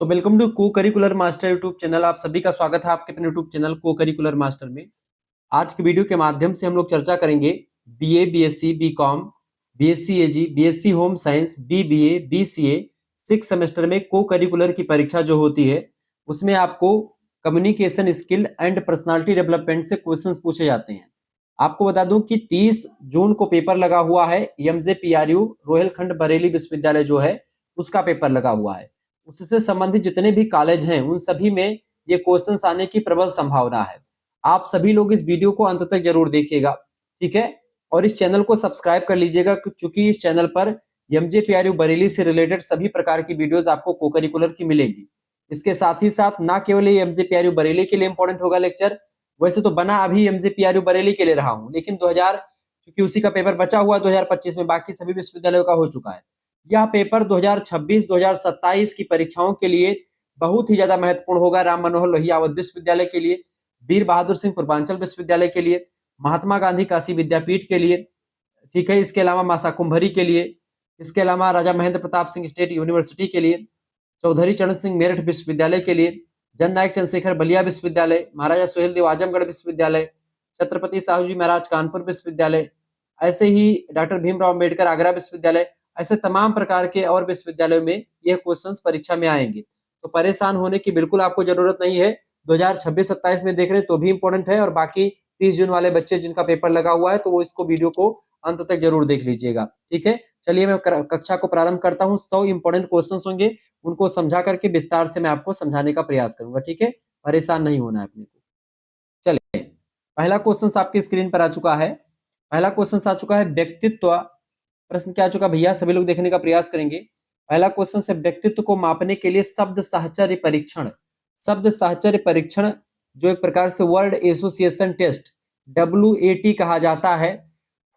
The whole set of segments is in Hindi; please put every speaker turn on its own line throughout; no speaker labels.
तो वेलकम टू को करिकुलर मास्टर यूट्यूब चैनल। आप सभी का स्वागत है आपके अपने यूट्यूब चैनल को करिकुलर मास्टर में। आज की वीडियो के माध्यम से हम लोग चर्चा करेंगे BA, BSc, BCom, BSc Ag, BSc home science, BBA, BCA 6 semester में को करिकुलर की परीक्षा जो होती है उसमें आपको communication skill and personality development से क्वेश्चंस पूछे जाते हैं। आपको बता दूं कि 30 जून को पेपर लगा हुआ है। एमजेपीआरयू रोहिलखंड बरेली विश्वविद्यालय जो है उसका पेपर लगा हुआ है। उससे संबंधित जितने भी कॉलेज हैं उन सभी में ये क्वेश्चंस आने की प्रबल संभावना है। आप सभी लोग इस वीडियो को अंत तक जरूर देखिएगा, ठीक है। और इस चैनल को सब्सक्राइब कर लीजिएगा क्योंकि इस चैनल पर एमजेपीआरयू बरेली से रिलेटेड सभी प्रकार की वीडियोस आपको को करिकुलर की मिलेगी। इसके साथ ही साथ ना केवल ये एमजेपीआरयू बरेली के लिए इंपॉर्टेंट होगा लेक्चर, वैसे तो बना अभी एमजेपीआरयू बरेली के लिए रहा हूं, लेकिन 2000 क्योंकि उसी का पेपर बचा हुआ 2025 में, बाकी सभी विश्वविद्यालयों का हो चुका है। यह पेपर 2026-2027 की परीक्षाओं के लिए बहुत ही ज्यादा महत्वपूर्ण होगा। राम मनोहर लोहिया अवध विश्वविद्यालय के लिए, वीर बहादुर सिंह पूर्वांचल विश्वविद्यालय के लिए, महात्मा गांधी काशी विद्यापीठ के लिए, ठीक है। इसके अलावा मासा कुंभरी के लिए, इसके अलावा राजा महेंद्र प्रताप सिंह स्टेट यूनिवर्सिटी के लिए, चौधरी चरण सिंह मेरठ विश्वविद्यालय के लिए, जन नायक चंद्रशेखर बलिया विश्वविद्यालय, महाराजा सुहेल देव आजमगढ़ विश्वविद्यालय, छत्रपति साहू जी महाराज कानपुर विश्वविद्यालय, ऐसे ही डॉक्टर भीमराव अम्बेडकर आगरा विश्वविद्यालय, ऐसे तमाम प्रकार के और विश्वविद्यालयों में यह क्वेश्चंस परीक्षा में आएंगे। तो परेशान होने की बिल्कुल आपको जरूरत नहीं है। 2026-27 में देख रहे हैं तो भी इंपॉर्टेंट है, और बाकी 30 जून वाले बच्चे जिनका पेपर लगा हुआ है तो वो इसको वीडियो को अंत तक जरूर देख लीजिएगा, ठीक है। चलिए मैं कक्षा को प्रारंभ करता हूँ। 100 इंपॉर्टेंट क्वेश्चंस होंगे, उनको समझा करके विस्तार से मैं आपको समझाने का प्रयास करूंगा, ठीक है। परेशान नहीं होना है अपने को। चलिए, पहला क्वेश्चन आपकी स्क्रीन पर आ चुका है। पहला क्वेश्चन आ चुका है व्यक्तित्व। प्रश्न क्या आ चुका भैया, सभी लोग देखने का प्रयास करेंगे। पहला क्वेश्चन है व्यक्तित्व को मापने के लिए शब्द साहचर्य परीक्षण। शब्द साहचर्य परीक्षण जो एक प्रकार से वर्ड एसोसिएशन टेस्ट WAT कहा जाता है,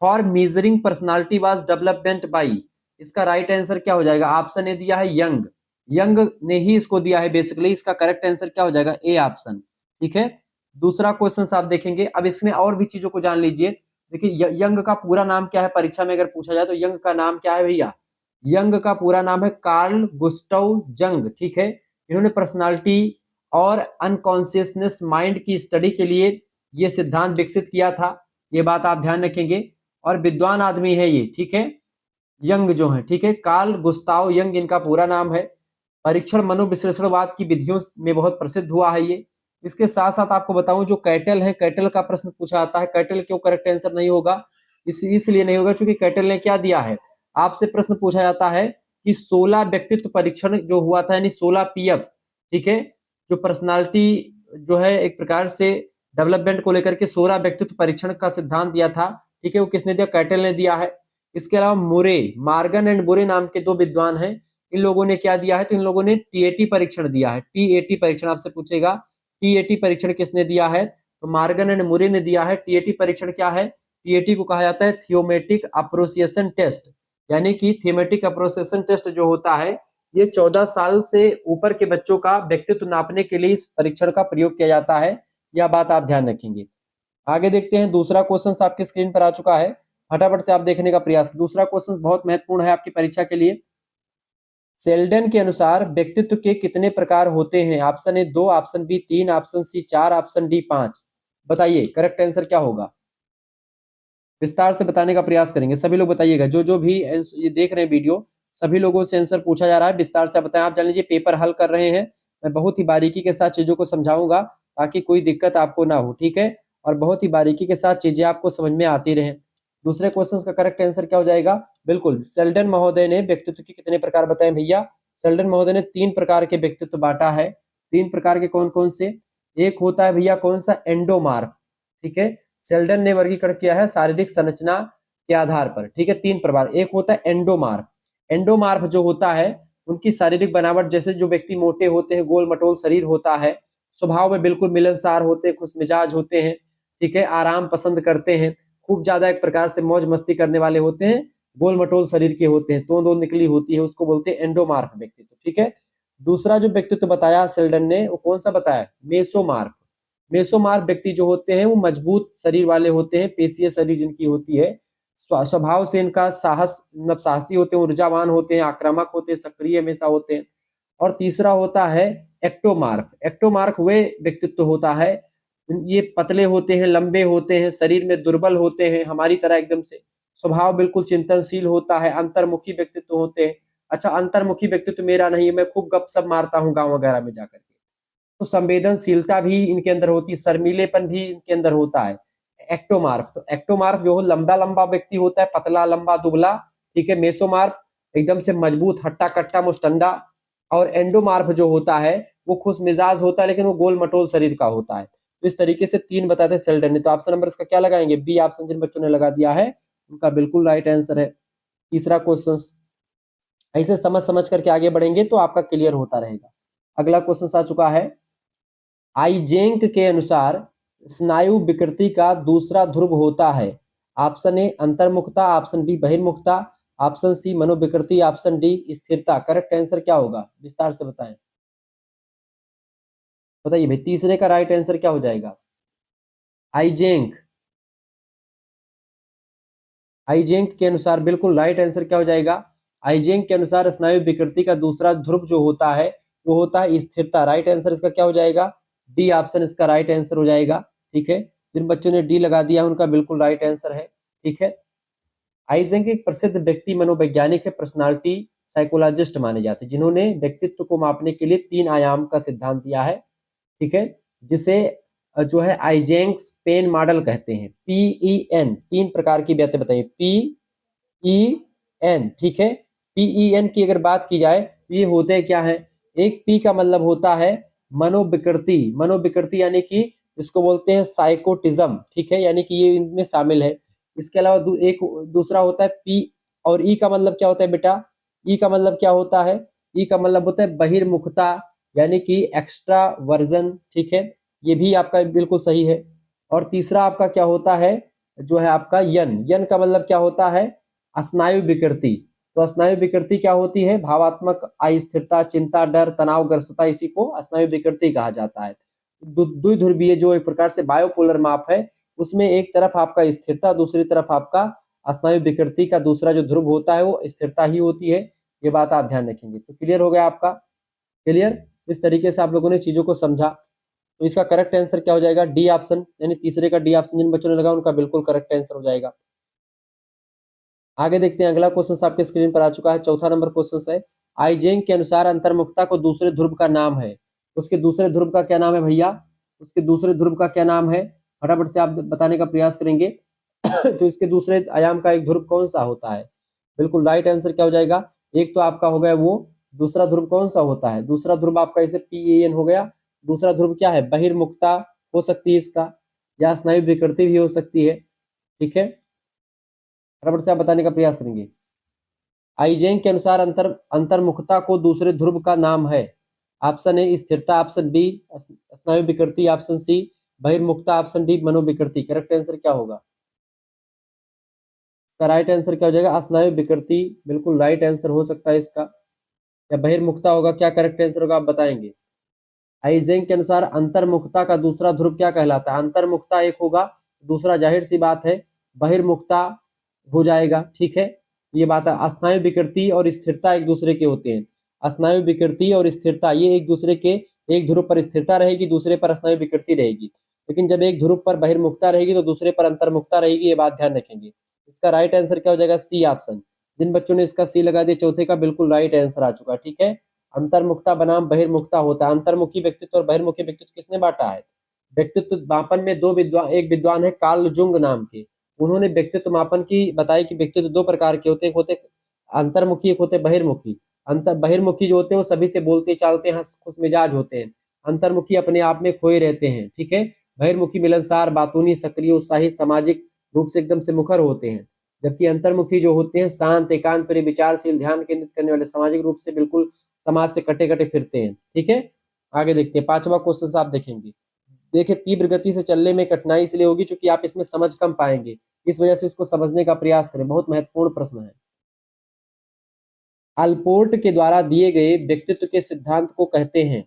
for measuring personality was development by. इसका राइट आंसर क्या हो जाएगा? ऑप्शन ए दिया है यंग, यंग ने ही इसको दिया है बेसिकली। इसका करेक्ट आंसर क्या हो जाएगा? ए ऑप्शन, ठीक है। दूसरा क्वेश्चन आप देखेंगे, अब इसमें और भी चीजों को जान लीजिए। देखिए यंग का पूरा नाम क्या है, परीक्षा में अगर पूछा जाए तो यंग का नाम क्या है भैया? यंग का पूरा नाम है कार्ल गुस्टव जंग, ठीक है। इन्होंने पर्सनालिटी और अनकॉन्शियसनेस माइंड की स्टडी के लिए ये सिद्धांत विकसित किया था, ये बात आप ध्यान रखेंगे। और विद्वान आदमी है ये, ठीक है, यंग जो है, ठीक है। कार्ल गुस्ताव यंग इनका पूरा नाम है। परीक्षण मनोविश्लेषणवाद की विधियों में बहुत प्रसिद्ध हुआ है ये। इसके साथ साथ आपको बताऊं, जो कैटल है, कैटल का प्रश्न पूछा जाता है। कैटल क्यों करेक्ट आंसर नहीं होगा? इसलिए नहीं होगा क्योंकि कैटल ने क्या दिया है, आपसे प्रश्न पूछा जाता है कि 16 व्यक्तित्व परीक्षण जो हुआ था, यानी 16 PF, ठीक है, जो पर्सनालिटी जो है एक प्रकार से डेवलपमेंट को लेकर के 16 व्यक्तित्व परीक्षण का सिद्धांत दिया था, ठीक है, वो किसने दिया? कैटल ने दिया है। इसके अलावा मुरे, मार्गन एंड मुरे नाम के दो विद्वान हैं, इन लोगों ने क्या दिया है? तो इन लोगों ने TAT परीक्षण दिया है। TAT परीक्षण आपसे पूछेगा, TAT परीक्षण किसने दिया है? तो मार्गन एंड मुरे ने दिया है। TAT परीक्षण क्या है? TAT को कहा जाता है थियोमेटिक अप्रोसिएशन टेस्ट, यानी कि थीमेटिक अप्रोसिएशन टेस्ट जो होता है, ये 14 साल से ऊपर के बच्चों का व्यक्तित्व नापने के लिए इस परीक्षण का प्रयोग किया जाता है। यह बात आप ध्यान रखेंगे। आगे देखते हैं, दूसरा क्वेश्चन आपके स्क्रीन पर आ चुका है, फटाफट से आप देखने का प्रयास। दूसरा क्वेश्चन बहुत महत्वपूर्ण है आपकी परीक्षा के लिए। सेल्डन के अनुसार व्यक्तित्व के कितने प्रकार होते हैं? Option A 2, option B 3, option C 4, option D 5। बताइए करेक्ट आंसर क्या होगा? विस्तार से बताने का प्रयास करेंगे, सभी लोग बताइएगा। जो जो भी ये देख रहे हैं वीडियो, सभी लोगों से आंसर पूछा जा रहा है, विस्तार से बताएं। आप जान लीजिए पेपर हल कर रहे हैं, मैं बहुत ही बारीकी के साथ चीजों को समझाऊंगा ताकि कोई दिक्कत आपको ना हो, ठीक है, और बहुत ही बारीकी के साथ चीजें आपको समझ में आती रहे। दूसरे क्वेश्चन का करेक्ट आंसर क्या हो जाएगा? बिल्कुल, सेल्डन महोदय ने व्यक्तित्व के कितने प्रकार बताए भैया? सेल्डन महोदय ने 3 प्रकार के व्यक्तित्व बांटा है। 3 प्रकार के कौन कौन से? एक होता है भैया कौन सा? एंडोमार्फ, ठीक है। सेल्डन ने वर्गीकरण किया है शारीरिक संरचना के आधार पर, ठीक है, 3 प्रकार। एक होता है एंडोमार्फ। एंडोमार्फ जो होता है, उनकी शारीरिक बनावट, जैसे जो व्यक्ति मोटे होते हैं, गोल मटोल शरीर होता है, स्वभाव में बिल्कुल मिलनसार होते हैं, खुशमिजाज होते हैं, ठीक है, आराम पसंद करते हैं, खूब ज्यादा एक प्रकार से मौज मस्ती करने वाले होते हैं, गोल मटोल शरीर के होते हैं, तोंद निकली होती है, उसको बोलते हैं एंडोमार्फ व्यक्तित्व, ठीक है। दूसरा जो व्यक्तित्व बताया सेल्डन ने, वो कौन सा बताया? मेसोमार्फ। मेसोमार्फ व्यक्ति जो होते हैं वो मजबूत शरीर वाले होते हैं, पेशीय शरीर जिनकी होती है, स्वभाव से इनका साहस, मतलब साहसी होते हैं, ऊर्जावान होते हैं, आक्रामक होते हैं, सक्रिय हमेशा होते हैं। और तीसरा होता है एक्टोमार्फ। एक्टोमार्फ वे व्यक्तित्व होता है, ये पतले होते हैं, लंबे होते हैं, शरीर में दुर्बल होते हैं, हमारी तरह एकदम से, स्वभाव बिल्कुल चिंतनशील होता है, अंतर्मुखी व्यक्तित्व होते हैं। अच्छा, अंतर्मुखी व्यक्तित्व मेरा नहीं है, मैं खूब गपशप मारता हूँ गाँव वगैरह में जाकर के, तो संवेदनशीलता भी इनके अंदर होती है, शर्मीलेपन भी इनके अंदर होता है। एक्टोमार्फ, तो एक्टोमार्फ जो लंबा लंबा व्यक्ति होता है, पतला लंबा दुबला, ठीक है। मेसोमार्फ एकदम से मजबूत हट्टा कट्टा मुस्टंडा। और एंडोमार्फ जो होता है वो खुश मिजाज होता है, लेकिन वो गोल मटोल शरीर का होता है। तो इस तरीके से तीन बताते हैं सेल डर्नी। तो ऑप्शन नंबर इसका क्या लगाएंगे? बी ऑप्शन जिन बच्चों ने लगा दिया है उनका बिल्कुल राइट आंसर है। तीसरा क्वेश्चन ऐसे समझ समझ करके आगे बढ़ेंगे तो आपका क्लियर होता रहेगा। अगला क्वेश्चन आ चुका है, आइजेंक के अनुसार स्नायु विकृति का दूसरा ध्रुव होता है। ऑप्शन ए अंतर्मुखता, ऑप्शन बी बहिर्मुखता, ऑप्शन सी मनोविकृति, ऑप्शन डी स्थिरता। करेक्ट आंसर क्या होगा? विस्तार से बताएं, बताइए भाई, तीसरे का राइट आंसर क्या हो जाएगा? आइजेंक, आइजेंक के अनुसार बिल्कुल राइट आंसर क्या हो जाएगा? आइजेंक के अनुसार स्नायु विकृति का दूसरा ध्रुव जो होता है वो होता है स्थिरता। राइट आंसर इसका क्या हो जाएगा? डी ऑप्शन इसका राइट आंसर हो जाएगा। ठीक है, जिन बच्चों ने डी लगा दिया उनका बिल्कुल राइट आंसर है। ठीक है, आइजेंक एक प्रसिद्ध व्यक्ति मनोवैज्ञानिक है, पर्सनालिटी साइकोलॉजिस्ट माने जाते हैं, जिन्होंने व्यक्तित्व को मापने के लिए 3 आयाम का सिद्धांत दिया है। ठीक है, जिसे जो है आइजेंक्स पेन मॉडल कहते हैं। PEN, 3 प्रकार की व्याख्या बताइए। PEN, ठीक है, PEN की अगर बात की जाए तो ये होते क्या है? एक P का मतलब होता है मनोविकृति, मनोविकृति यानी कि इसको बोलते हैं साइकोटिज्म। ठीक है, यानी कि ये इनमें शामिल है। इसके अलावा एक दूसरा होता है P, और E का मतलब क्या होता है बेटा? E का मतलब क्या होता है? E का मतलब होता है बहिर्मुखता, यानी कि एक्स्ट्रा वर्जन। ठीक है, ये भी आपका बिल्कुल सही है। और तीसरा आपका क्या होता है? जो है आपका यन, यन का मतलब क्या होता है? स्नायु विकृति। तो स्नायु विकृति क्या होती है? भावात्मक अस्थिरता, चिंता, डर, तनाव ग्रस्तता, इसी को स्नायु विकृति कहा जाता है। द्विध्रुवीय जो एक प्रकार से बायोपोलर माप है, उसमें एक तरफ आपका स्थिरता, दूसरी तरफ आपका स्नायु विकृति का दूसरा जो ध्रुव होता है वो स्थिरता ही होती है। ये बात आप ध्यान रखेंगे। तो क्लियर हो गया आपका? क्लियर? इस तरीके से आप लोगों ने चीजों को समझा। तो इसका करेक्ट आंसर क्या हो जाएगा? डी ऑप्शन, यानी तीसरे का डी ऑप्शन जिन बच्चों ने लगा उनका बिल्कुल करेक्ट आंसर हो जाएगा। आगे देखते हैं, अगला क्वेश्चन आपके स्क्रीन पर आ चुका है। चौथा नंबर क्वेश्चन है, आइजेंक के अनुसार अंतर्मुखता को दूसरे ध्रुव का नाम है। उसके दूसरे ध्रुव का क्या नाम है भैया? उसके दूसरे ध्रुव का क्या नाम है? फटाफट से आप बताने का प्रयास करेंगे। तो इसके दूसरे आयाम का एक ध्रुव कौन सा होता है? बिल्कुल राइट आंसर क्या हो जाएगा? एक तो आपका हो गया वो, दूसरा ध्रुव कौन सा होता है? दूसरा ध्रुव आपका इसे PAN हो गया। दूसरा ध्रुव क्या है? बहिर्मुखता हो सकती है इसका, या स्नायु विकृति भी हो सकती है। ठीक है, फटाफट से आप बताने का प्रयास करेंगे। आइजेंक के अनुसार अंतर्मुखता को दूसरे ध्रुव का नाम है। ऑप्शन ए स्थिरता, ऑप्शन बी स्नायु विकृति, ऑप्शन सी बहिर्मुखता, ऑप्शन डी मनोविकृति। करेक्ट आंसर क्या होगा? इसका राइट आंसर क्या हो जाएगा? स्नायु विकृति बिल्कुल राइट आंसर हो सकता है इसका, या बहिर्मुखता होगा? क्या करेक्ट आंसर होगा आप बताएंगे? आइजेंक के अनुसार अंतर्मुखता का दूसरा ध्रुव क्या कहलाता है? अंतर्मुखता एक होगा, दूसरा जाहिर सी बात है बहिर्मुखता हो जाएगा। ठीक है, ये बात है। स्नायु विकृति और स्थिरता एक दूसरे के होते हैं। स्नायु विकृति और स्थिरता ये एक दूसरे के, एक ध्रुव पर स्थिरता रहेगी, दूसरे पर स्नायु विकृति रहेगी। लेकिन जब एक ध्रुव पर बहिर्मुखता रहेगी तो दूसरे पर अंतर्मुखता रहेगी, ये बात ध्यान रखेंगे। इसका राइट आंसर क्या हो जाएगा? C option. जिन बच्चों ने इसका सी लगा दिया चौथे का बिल्कुल राइट आंसर आ चुका है। ठीक है, अंतर्मुखता बनाम बहिर्मुखता होता है। अंतर्मुखी व्यक्तित्व और बहिर्मुखी व्यक्तित्व किसने बांटा है? व्यक्तित्व मापन में दो विद्वान, एक विद्वान है कार्ल जुंग नाम के, उन्होंने व्यक्तित्व मापन की बताई कि व्यक्तित्व दो प्रकार के होते हैं, एक होते अंतर्मुखी, एक होते बहिर्मुखी। अंतर बहिर्मुखी जो होते हैं वो सभी से बोलते चालते हैं, खुश मिजाज होते हैं। अंतर्मुखी अपने आप में खोए रहते हैं। ठीक है, बहिर्मुखी मिलनसार, बातूनी, सक्रिय, उत्साही, सामाजिक रूप से एकदम से मुखर होते हैं। जबकि अंतर्मुखी जो होते हैं शांत, एकांत प्रिय, विचारशील, ध्यान केंद्रित करने वाले, सामाजिक रूप से बिल्कुल समाज से कटे कटे फिरते हैं। ठीक है, आगे देखते हैं। पांचवा क्वेश्चन आप देखेंगे। देखिए, तीव्र गति से चलने में कठिनाई इसलिए होगी क्योंकि आप इसमें समझ कम पाएंगे, इस वजह से इसको समझने का प्रयास करें। बहुत महत्वपूर्ण प्रश्न है। अल्पोर्ट के द्वारा दिए गए व्यक्तित्व के सिद्धांत को कहते हैं।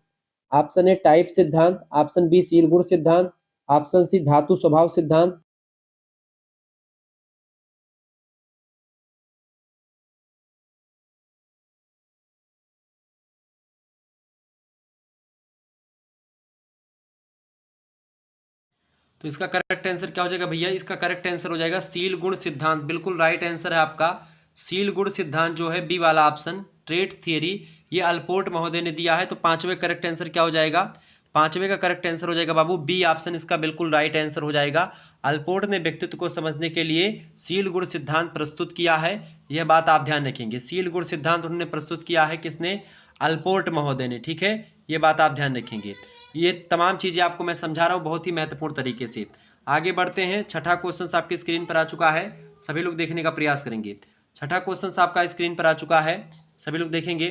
ऑप्शन ए टाइप सिद्धांत, ऑप्शन बी सील गुण सिद्धांत, ऑप्शन सी धातु स्वभाव सिद्धांत। तो इसका करेक्ट आंसर क्या हो जाएगा भैया? इसका करेक्ट आंसर हो जाएगा सील गुण सिद्धांत। बिल्कुल राइट आंसर है आपका। सील गुण सिद्धांत जो है बी वाला ऑप्शन, ट्रेट थियरी, ये अल्पोर्ट महोदय ने दिया है। तो पांचवें करेक्ट आंसर क्या हो जाएगा? पांचवें का करेक्ट आंसर हो जाएगा बाबू बी ऑप्शन, इसका बिल्कुल राइट आंसर हो जाएगा। अल्पोर्ट ने व्यक्तित्व को समझने के लिए सील गुण सिद्धांत प्रस्तुत किया है। यह बात आप ध्यान रखेंगे। सील गुण सिद्धांत उन्होंने प्रस्तुत किया है, किसने? अल्पोर्ट महोदय ने। ठीक है, ये बात आप ध्यान रखेंगे। ये तमाम चीजें आपको मैं समझा रहा हूँ बहुत ही महत्वपूर्ण तरीके से। आगे बढ़ते हैं। छठा क्वेश्चन आपकी स्क्रीन पर आ चुका है, सभी लोग देखने का प्रयास करेंगे। छठा क्वेश्चन आपका स्क्रीन पर आ चुका है, सभी लोग देखेंगे।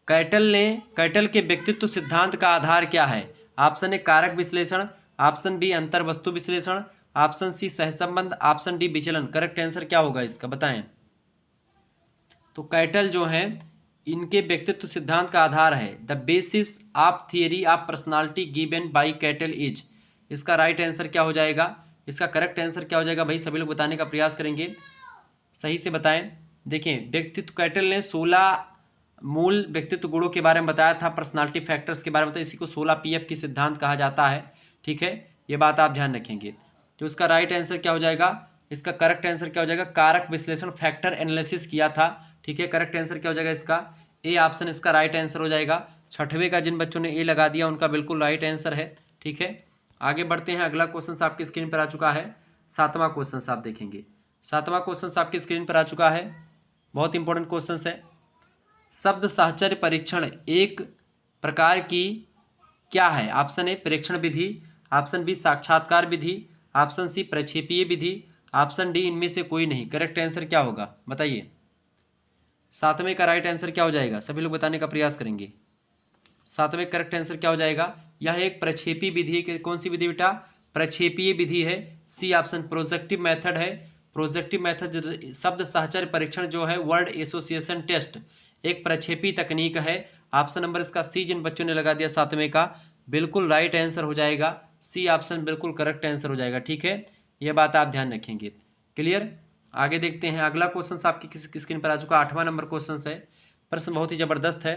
कैटल के व्यक्तित्व सिद्धांत का आधार क्या है? ऑप्शन ए कारक विश्लेषण, ऑप्शन बी अंतर वस्तु विश्लेषण, ऑप्शन सी सहसंबंध, ऑप्शन डी विचलन। करेक्ट आंसर क्या होगा इसका, बताएं। तो कैटल जो है, इनके व्यक्तित्व सिद्धांत का आधार है the basis of theory of personality given by cattle is. इसका राइट आंसर क्या हो जाएगा? इसका करेक्ट आंसर क्या हो जाएगा भाई? सभी लोग बताने का प्रयास करेंगे, सही से बताएं। देखें, व्यक्तित्व कैटल ने 16 मूल व्यक्तित्व गुणों के बारे में बताया था, पर्सनालिटी फैक्टर्स के बारे में बताया। इसी को 16 PF की सिद्धांत कहा जाता है। ठीक है, ये बात आप ध्यान रखेंगे। तो इसका राइट आंसर क्या हो जाएगा? इसका करेक्ट आंसर क्या हो जाएगा? कारक विश्लेषण, फैक्टर एनालिसिस किया था। ठीक है, करेक्ट आंसर क्या हो जाएगा इसका? ए ऑप्शन इसका राइट आंसर हो जाएगा। छठवें का जिन बच्चों ने ए लगा दिया उनका बिल्कुल राइट आंसर है। ठीक है, आगे बढ़ते हैं। अगला क्वेश्चन आपकी स्क्रीन पर आ चुका है, सातवां क्वेश्चन आप देखेंगे। सातवां क्वेश्चन आपकी स्क्रीन पर आ चुका है, बहुत इंपॉर्टेंट क्वेश्चन है। शब्द साहचर्य परीक्षण एक प्रकार की क्या है? ऑप्शन ए परीक्षण विधि, ऑप्शन बी साक्षात्कार विधि, ऑप्शन सी प्रक्षेपीय विधि, ऑप्शन डी इनमें से कोई नहीं। करेक्ट आंसर क्या होगा, बताइए। सातवें का राइट आंसर क्या हो जाएगा? सभी लोग बताने का प्रयास करेंगे। सातवें करेक्ट आंसर क्या हो जाएगा? यह एक प्रक्षेपी विधि है। कौन सी विधि बेटा? प्रक्षेपीय विधि है। सी ऑप्शन प्रोजेक्टिव मेथड है। प्रोजेक्टिव मेथड, शब्द साहचर्य परीक्षण जो है, वर्ड एसोसिएशन टेस्ट, एक प्रक्षेपी तकनीक है। ऑप्शन नंबर इसका सी जिन बच्चों ने लगा दिया सातवें का, बिल्कुल राइट आंसर हो जाएगा। सी ऑप्शन बिल्कुल करेक्ट आंसर हो जाएगा। ठीक है, यह बात आप ध्यान रखेंगे। क्लियर? आगे देखते हैं। अगला क्वेश्चन आपकी किस स्क्रीन पर आ चुका, आठवां नंबर क्वेश्चन है। प्रश्न बहुत ही जबरदस्त है।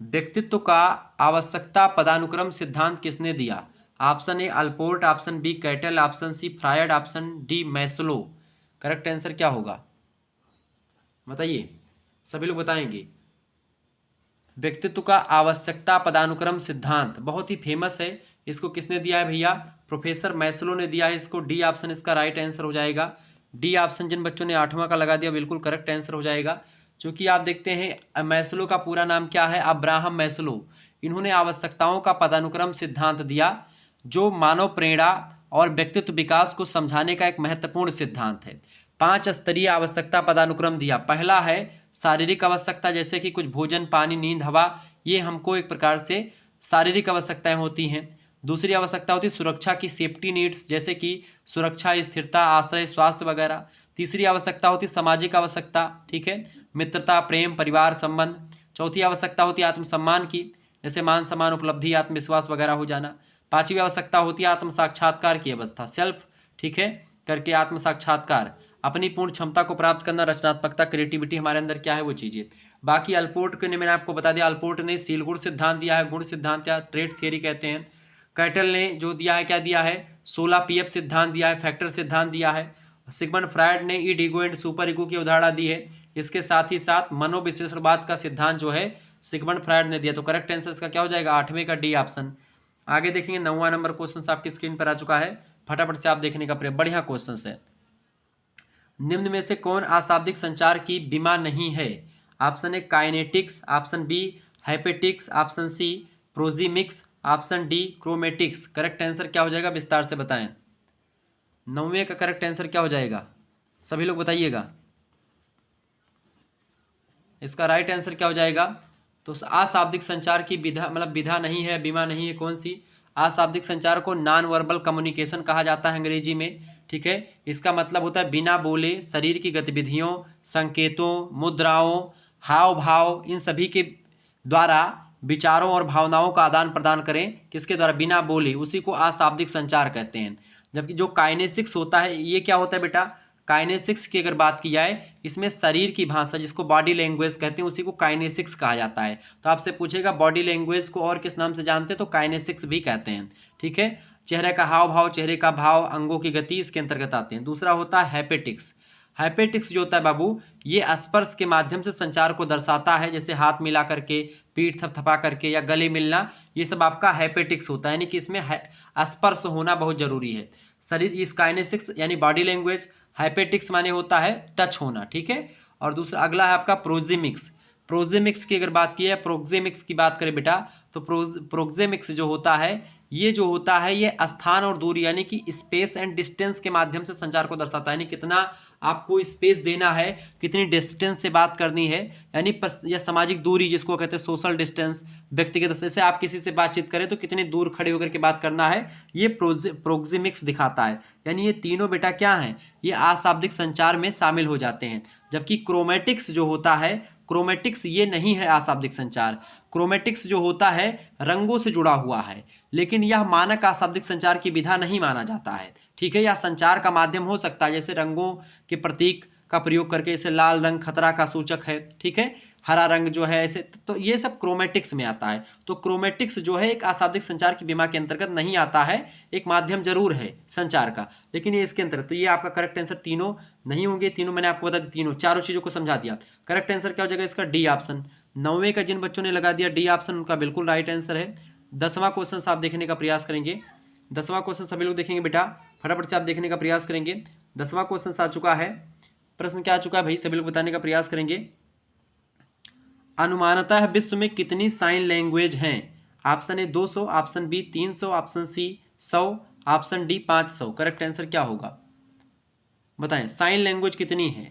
व्यक्तित्व का आवश्यकता पदानुक्रम सिद्धांत किसने दिया? Option A Allport, option B Cattell, option C Freud, option D Maslow. Correct answer क्या होगा, बताइए, सभी लोग बताएंगे। व्यक्तित्व का आवश्यकता पदानुक्रम सिद्धांत बहुत ही फेमस है। इसको किसने दिया है भैया? प्रोफेसर मैस्लो ने दिया है इसको। डी ऑप्शन इसका राइट आंसर हो जाएगा। डी ऑप्शन जिन बच्चों ने आठवां का लगा दिया बिल्कुल करेक्ट आंसर हो जाएगा। क्योंकि आप देखते हैं मैस्लो का पूरा नाम क्या है? Abraham Maslow. इन्होंने आवश्यकताओं का पदानुक्रम सिद्धांत दिया, जो मानव प्रेरणा और व्यक्तित्व विकास को समझाने का एक महत्वपूर्ण सिद्धांत है। 5 स्तरीय आवश्यकता पदानुक्रम दिया। पहला है शारीरिक आवश्यकता, जैसे कि कुछ भोजन, पानी, नींद, हवा, ये हमको एक प्रकार से शारीरिक आवश्यकताएं होती हैं। दूसरी आवश्यकता होती है सुरक्षा की, सेफ्टी नीड्स, जैसे कि सुरक्षा, स्थिरता, आश्रय, स्वास्थ्य वगैरह। तीसरी आवश्यकता होती है सामाजिक आवश्यकता, ठीक है, मित्रता, प्रेम, परिवार संबंध। चौथी आवश्यकता होती है आत्मसम्मान की, जैसे मान सम्मान, उपलब्धि, आत्मविश्वास वगैरह हो जाना। पांचवी आवश्यकता होती है आत्म साक्षात्कार की अवस्था, सेल्फ, ठीक है, करके आत्म साक्षात्कार, अपनी पूर्ण क्षमता को प्राप्त करना, रचनात्मकता, क्रिएटिविटी हमारे अंदर क्या है वो चीजें। बाकी अल्पोर्ट के ने मैंने आपको बता दिया, अल्पोर्ट ने सील गुण सिद्धांत दिया है, गुण सिद्धांत या ट्रेट थियरी कहते हैं। कैटल ने जो दिया है क्या दिया है? 16 PF सिद्धांत दिया है, फैक्टर सिद्धांत दिया है। सिगमंड फ्रायड ने ईड ईगो एंड सुपर ईगो की अवधारणा दी है। इसके साथ ही साथ मनोविश्लेषणवाद का सिद्धांत जो है सिगमंड फ्रायड ने दिया। तो करेक्ट आंसर इसका क्या हो जाएगा? 8वें का डी ऑप्शन। आगे देखेंगे 9वां नंबर क्वेश्चन आपकी स्क्रीन पर आ चुका है, फटाफट से आप देखने का प्रयास, बढ़िया क्वेश्चन है। निम्न में से कौन अशाब्दिक संचार की बीमा नहीं है? Option A kinetics, option B haptics, option C proxemics, option D chromatics. Correct answer क्या हो जाएगा, विस्तार से बताएं। 9वें का करेक्ट आंसर क्या हो जाएगा, सभी लोग बताइएगा। इसका राइट आंसर क्या हो जाएगा? तो अशाब्दिक संचार की विधा, मतलब विधा नहीं है, बीमा नहीं है, कौन सी? अशाब्दिक संचार को नॉन वर्बल कम्युनिकेशन कहा जाता है अंग्रेजी में, ठीक है। इसका मतलब होता है बिना बोले शरीर की गतिविधियों, संकेतों, मुद्राओं, हाव भाव, इन सभी के द्वारा विचारों और भावनाओं का आदान प्रदान करें, किसके द्वारा? बिना बोले, उसी को अशाब्दिक संचार कहते हैं। जबकि जो काइनेसिक्स होता है, ये क्या होता है बेटा? काइनेसिक्स की अगर बात की जाए, इसमें शरीर की भाषा जिसको बॉडी लैंग्वेज कहते हैं, उसी को काइनेसिक्स कहा जाता है। तो आपसे पूछेगा बॉडी लैंग्वेज को और किस नाम से जानते हैं, तो काइनेसिक्स भी कहते हैं, ठीक है। चेहरे का हाव भाव, चेहरे का भाव, अंगों की गति इसके अंतर्गत आते हैं। दूसरा होता है हैपेटिक्स। हैपेटिक्स जो होता है बाबू, ये स्पर्श के माध्यम से संचार को दर्शाता है, जैसे हाथ मिला करके, पीठ थपथपा करके या गले मिलना, ये सब आपका हैपेटिक्स होता है, यानी कि इसमें स्पर्श होना बहुत जरूरी है। शरीर इस काइनेसिक्स यानी बॉडी लैंग्वेज, हैपेटिक्स माने होता है टच होना, ठीक है। और दूसरा अगला है आपका प्रोक्सेमिक्स। प्रोक्सेमिक्स की अगर बात की है, प्रोक्सेमिक्स की बात करें बेटा, तो प्रोक्सेमिक्स जो होता है, ये जो होता है ये स्थान और दूरी यानी कि स्पेस एंड डिस्टेंस के माध्यम से संचार को दर्शाता है, यानी कितना आपको स्पेस देना है, कितनी डिस्टेंस से बात करनी है, यानी या सामाजिक दूरी जिसको कहते हैं सोशल डिस्टेंस, व्यक्तिगत जैसे आप किसी से बातचीत करें तो कितनी दूर खड़े होकर के बात करना है, ये प्रोक्सेमिक्स दिखाता है। यानी ये तीनों बेटा क्या हैं, ये अशाब्दिक संचार में शामिल हो जाते हैं। जबकि क्रोमेटिक्स जो होता है, क्रोमेटिक्स ये नहीं है अशाब्दिक संचार। क्रोमेटिक्स जो होता है रंगों से जुड़ा हुआ है, लेकिन यह मानक अशाब्दिक संचार की विधा नहीं माना जाता है, ठीक है। यह संचार का माध्यम हो सकता है, जैसे रंगों के प्रतीक का प्रयोग करके, जैसे लाल रंग खतरा का सूचक है, ठीक है, हरा रंग जो है ऐसे, तो ये सब क्रोमेटिक्स में आता है। तो क्रोमेटिक्स जो है एक अशाब्दिक संचार की विमा के अंतर्गत नहीं आता है, एक माध्यम जरूर है संचार का, लेकिन ये इसके अंतर्गत। तो ये आपका करेक्ट आंसर तीनों नहीं होंगे, तीनों मैंने आपको बता दिया, तीनों चारों चीजों को समझा दिया। करेक्ट आंसर क्या हो जाएगा इसका, डी ऑप्शन। 9वें का जिन बच्चों ने लगा दिया डी ऑप्शन, उनका बिल्कुल राइट आंसर है। 10वां क्वेश्चन आप देखने का प्रयास करेंगे। 10वां क्वेश्चन सभी लोग देखेंगे बेटा, फटाफट से आप देखने का प्रयास करेंगे। 10वां क्वेश्चन आ चुका है। प्रश्न क्या आ चुका है भाई, सभी लोग बताने का प्रयास करेंगे। अनुमानतः विश्व में कितनी साइन लैंग्वेज हैं? Option A 200, option B 300, option C 100, option D 500। Correct answer क्या होगा बताएं, साइन लैंग्वेज कितनी है?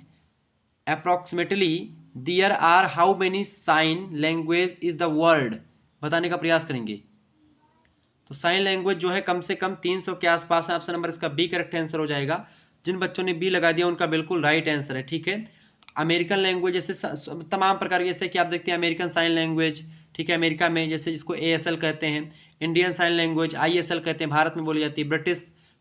Approximately there are how many sign language is the world, बताने का प्रयास करेंगे। तो साइन लैंग्वेज जो है कम से कम 300 के आसपास है। ऑप्शन नंबर इसका बी करेक्ट आंसर हो जाएगा। जिन बच्चों ने बी लगा दिया उनका बिल्कुल राइट आंसर है, ठीक है। अमेरिकन लैंग्वेज जैसे तमाम प्रकार, जैसे कि आप देखते हैं अमेरिकन साइन लैंग्वेज, ठीक है, अमेरिका में, जैसे जिसको ASL कहते हैं। इंडियन साइन लैंग्वेज ISL कहते हैं, भारत में बोली जाती है।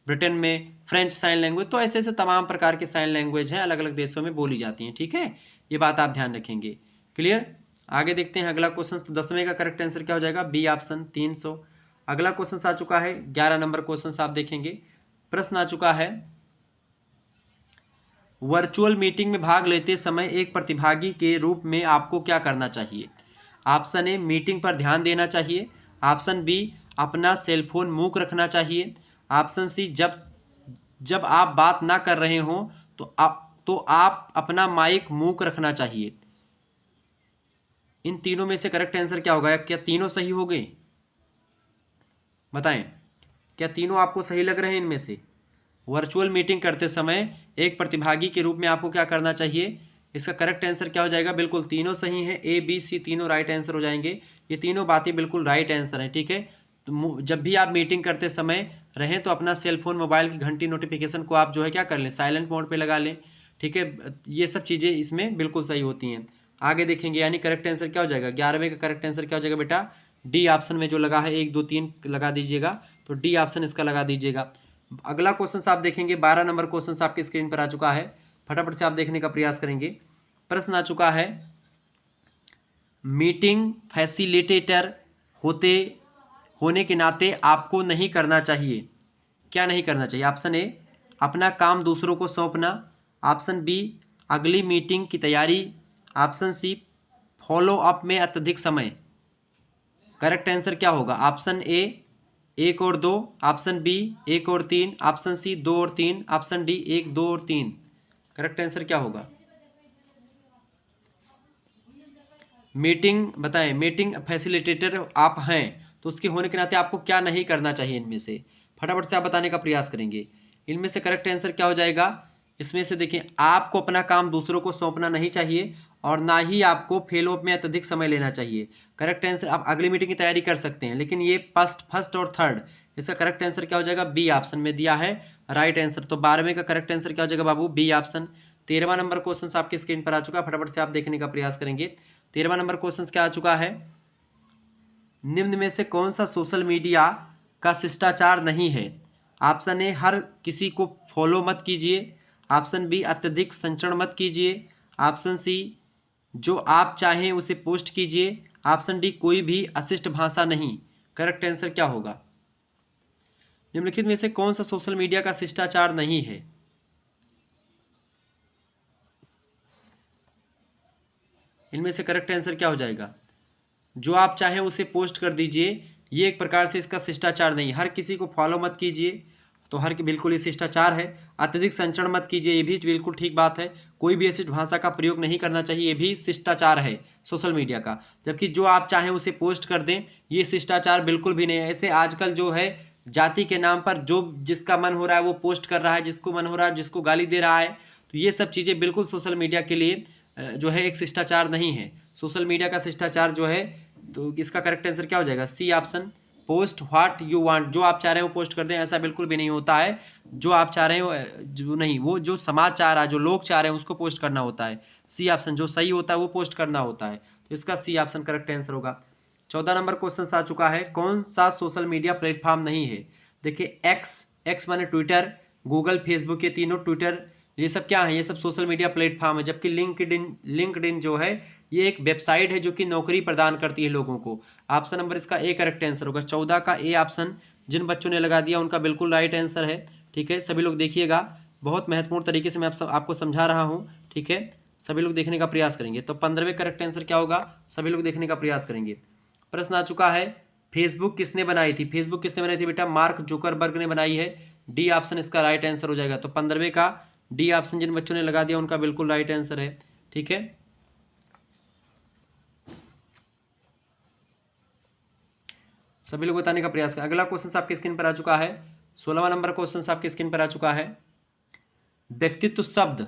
ब्रिटेन में फ्रेंच साइन लैंग्वेज। तो ऐसे ऐसे तमाम प्रकार के साइन लैंग्वेज हैं, अलग अलग देशों में बोली जाती हैं, ठीक है। ये बात आप ध्यान रखेंगे। क्लियर? आगे देखते हैं अगला क्वेश्चन। तो 10वें का करेक्ट आंसर क्या हो जाएगा, बी ऑप्शन 300। अगला क्वेश्चन आ चुका है, 11 नंबर क्वेश्चन आप देखेंगे। प्रश्न आ चुका है, वर्चुअल मीटिंग में भाग लेते समय एक प्रतिभागी के रूप में आपको क्या करना चाहिए? ऑप्शन ए मीटिंग पर ध्यान देना चाहिए, ऑप्शन बी अपना सेलफोन मूक रखना चाहिए, ऑप्शन सी जब आप बात ना कर रहे हो तो आप अपना माइक मूक रखना चाहिए। इन तीनों में से करेक्ट आंसर क्या होगा? क्या तीनों सही हो गए? बताएं, क्या तीनों आपको सही लग रहे हैं इनमें से? वर्चुअल मीटिंग करते समय एक प्रतिभागी के रूप में आपको क्या करना चाहिए? इसका करेक्ट आंसर क्या हो जाएगा? बिल्कुल तीनों सही हैं, ABC तीनों राइट आंसर हो जाएंगे। ये तीनों बातें बिल्कुल राइट आंसर हैं, ठीक है। तो जब भी आप मीटिंग करते समय रहें तो अपना सेलफोन, मोबाइल की घंटी नोटिफिकेशन को आप जो है क्या कर लें, साइलेंट मोड पे लगा लें, ठीक है। ये सब चीज़ें इसमें बिल्कुल सही होती हैं। आगे देखेंगे, यानी करेक्ट आंसर क्या हो जाएगा? 11वें का करेक्ट आंसर क्या हो जाएगा बेटा? डी ऑप्शन में जो लगा है 1 2 3 लगा दीजिएगा, तो डी ऑप्शन इसका लगा दीजिएगा। अगला क्वेश्चन आप देखेंगे, 12 नंबर क्वेश्चन आपकी स्क्रीन पर आ चुका है, फटाफट से आप देखने का प्रयास करेंगे। प्रश्न आ चुका है, मीटिंग फैसिलिटेटर होने के नाते आपको नहीं करना चाहिए। क्या नहीं करना चाहिए? ऑप्शन ए अपना काम दूसरों को सौंपना, ऑप्शन बी अगली मीटिंग की तैयारी, ऑप्शन सी फॉलो अप में अत्यधिक समय। करेक्ट आंसर क्या होगा? ऑप्शन ए 1 और 2, ऑप्शन बी 1 और 3, ऑप्शन सी 2 और 3, ऑप्शन डी 1 2 और 3। करेक्ट आंसर क्या होगा? मीटिंग बताएं, मीटिंग फैसिलिटेटर आप हैं तो उसके होने के नाते आपको क्या नहीं करना चाहिए इनमें से? फटाफट से आप बताने का प्रयास करेंगे। इनमें से करेक्ट आंसर क्या हो जाएगा? इसमें से देखिए, आपको अपना काम दूसरों को सौंपना नहीं चाहिए और ना ही आपको फेलो में अत्यधिक समय लेना चाहिए। करेक्ट आंसर, आप अगली मीटिंग की तैयारी कर सकते हैं, लेकिन ये फर्स्ट और थर्ड, इसका करेक्ट आंसर क्या हो जाएगा? बी ऑप्शन में दिया है राइट आंसर। तो 12वें का करेक्ट आंसर क्या हो जाएगा बाबू? B option. 13वां नंबर क्वेश्चन आपकी स्क्रीन पर आ चुका है, फटाफट से आप देखने का प्रयास करेंगे। 13वां नंबर क्वेश्चन क्या आ चुका है, निम्न में से कौन सा सोशल मीडिया का शिष्टाचार नहीं है? ऑप्शन ए हर किसी को फॉलो मत कीजिए, ऑप्शन बी अत्यधिक संचरण मत कीजिए, ऑप्शन सी जो आप चाहें उसे पोस्ट कीजिए, ऑप्शन डी कोई भी अशिष्ट भाषा नहीं। करेक्ट आंसर क्या होगा? निम्नलिखित में से कौन सा सोशल मीडिया का शिष्टाचार नहीं है? इनमें से करेक्ट आंसर क्या हो जाएगा? जो आप चाहें उसे पोस्ट कर दीजिए, ये एक प्रकार से इसका शिष्टाचार नहीं है। हर किसी को फॉलो मत कीजिए, तो हर बिल्कुल ये शिष्टाचार है। अत्यधिक संचरण मत कीजिए, ये भी बिल्कुल ठीक बात है। कोई भी ऐसी भाषा का प्रयोग नहीं करना चाहिए, ये भी शिष्टाचार है सोशल मीडिया का। जबकि जो आप चाहें उसे पोस्ट कर दें, ये शिष्टाचार बिल्कुल भी नहीं है। ऐसे आजकल जो है जाति के नाम पर जो जिसका मन हो रहा है वो पोस्ट कर रहा है, जिसको मन हो रहा है जिसको गाली दे रहा है, तो ये सब चीज़ें बिल्कुल सोशल मीडिया के लिए जो है एक शिष्टाचार नहीं है। सोशल मीडिया का शिष्टाचार जो है, तो इसका करेक्ट आंसर क्या हो जाएगा? C option, post what you want. जो आप चाह रहे हो पोस्ट कर दें, ऐसा बिल्कुल भी नहीं होता है। जो आप चाह रहे हो जो नहीं, वो जो समाज चाह रहा है, जो लोग चाह रहे हैं उसको पोस्ट करना होता है। सी ऑप्शन, जो सही होता है वो पोस्ट करना होता है। तो इसका सी ऑप्शन करेक्ट आंसर होगा। 14 नंबर क्वेश्चन आ चुका है, कौन सा सोशल मीडिया प्लेटफॉर्म नहीं है? देखिए एक्स माने ट्विटर, गूगल, फेसबुक, ये तीनों ट्विटर ये सब क्या है? ये सब सोशल मीडिया प्लेटफॉर्म है। जबकि लिंक्डइन जो है ये एक वेबसाइट है जो कि नौकरी प्रदान करती है लोगों को। ऑप्शन नंबर इसका ए करेक्ट आंसर होगा। 14 का ए ऑप्शन जिन बच्चों ने लगा दिया उनका बिल्कुल राइट आंसर है। ठीक है, सभी लोग देखिएगा, बहुत महत्वपूर्ण तरीके से मैं आपको समझा रहा हूँ। ठीक है, सभी लोग देखने का प्रयास करेंगे। तो 15वें करेक्ट आंसर क्या होगा? सभी लोग देखने का प्रयास करेंगे। प्रश्न आ चुका है, फेसबुक किसने बनाई थी? फेसबुक किसने बनाई थी बेटा? मार्क जुकरबर्ग ने बनाई है। डी ऑप्शन इसका राइट आंसर हो जाएगा। तो 15वें का डी ऑप्शन जिन बच्चों ने लगा दिया उनका बिल्कुल राइट आंसर है। ठीक है, सभी लोग बताने का प्रयास करें। अगला क्वेश्चन आपके स्क्रीन पर आ चुका है, 16वां नंबर क्वेश्चन आपके स्क्रीन पर आ चुका है। व्यक्तित्व शब्द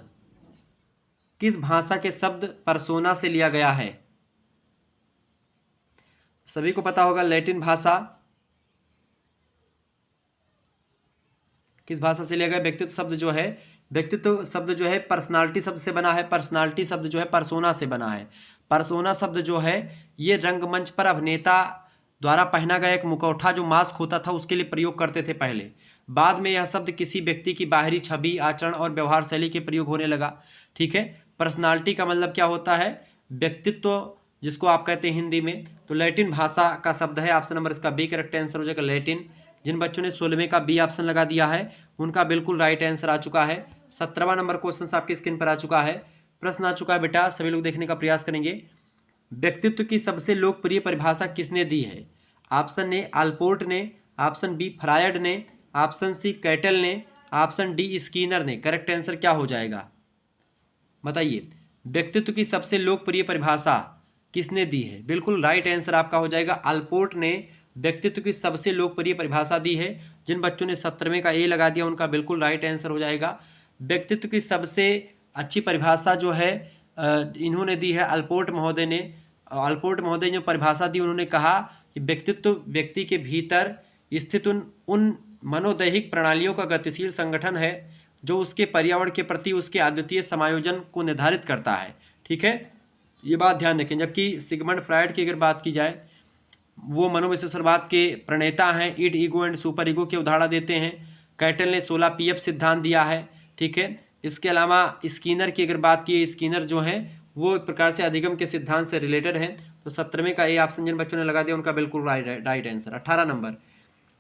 किस भाषा के शब्द परसोना से लिया गया है? सभी को पता होगा, लैटिन भाषा। किस भाषा से लिया गया? व्यक्तित्व शब्द जो है, व्यक्तित्व शब्द जो है पर्सनालिटी शब्द से बना है। पर्सनालिटी शब्द जो है परसोना से बना है। परसोना शब्द जो है ये रंगमंच पर अभिनेता द्वारा पहना गया एक मुखौटा जो मास्क होता था उसके लिए प्रयोग करते थे पहले। बाद में यह शब्द किसी व्यक्ति की बाहरी छवि, आचरण और व्यवहार शैली के प्रयोग होने लगा। ठीक है, पर्सनालिटी का मतलब क्या होता है? व्यक्तित्व, जिसको आप कहते हैं हिंदी में। तो लैटिन भाषा का शब्द है। ऑप्शन नंबर इसका बी करेक्ट आंसर हो जाएगा, लैटिन। जिन बच्चों ने 16वें का बी ऑप्शन लगा दिया है उनका बिल्कुल राइट आंसर आ चुका है। 17वां नंबर क्वेश्चन आपकी स्क्रीन पर आ चुका है। प्रश्न आ चुका है बेटा, सभी लोग देखने का प्रयास करेंगे। व्यक्तित्व की सबसे लोकप्रिय परिभाषा किसने दी है? ऑप्शन ए अल्पोर्ट ने, ऑप्शन बी फ्रायड ने, ऑप्शन सी कैटल ने, ऑप्शन डी स्कीनर ने। करेक्ट आंसर क्या हो जाएगा बताइए? व्यक्तित्व की सबसे लोकप्रिय परिभाषा किसने दी है? बिल्कुल राइट आंसर आपका हो जाएगा, अल्पोर्ट ने व्यक्तित्व की सबसे लोकप्रिय परिभाषा दी है। जिन बच्चों ने 17वें का ए लगा दिया उनका बिल्कुल राइट आंसर हो जाएगा। व्यक्तित्व की सबसे अच्छी परिभाषा जो है इन्होंने दी है अल्पोर्ट महोदय ने। अल्पोर्ट महोदय ने जो परिभाषा दी उन्होंने कहा कि व्यक्तित्व व्यक्ति के भीतर स्थित उन मनोदैहिक प्रणालियों का गतिशील संगठन है जो उसके पर्यावरण के प्रति उसके अद्वितीय समायोजन को निर्धारित करता है। ठीक है, ये बात ध्यान रखें। जबकि सिगमंड फ्रायड की अगर बात की जाए, वो मनोविश्लेषणवाद के प्रणेता हैं, id, ego and super ego के उदाहरण देते हैं। कैटल ने 16 पीएफ सिद्धांत दिया है। ठीक है, इसके अलावा स्कीनर की अगर बात की, स्कीनर जो है वो एक प्रकार से अधिगम के सिद्धांत से रिलेटेड है। तो 17वें का ए ऑप्शन जिन बच्चों ने लगा दिया उनका बिल्कुल राइट आंसर। 18 नंबर,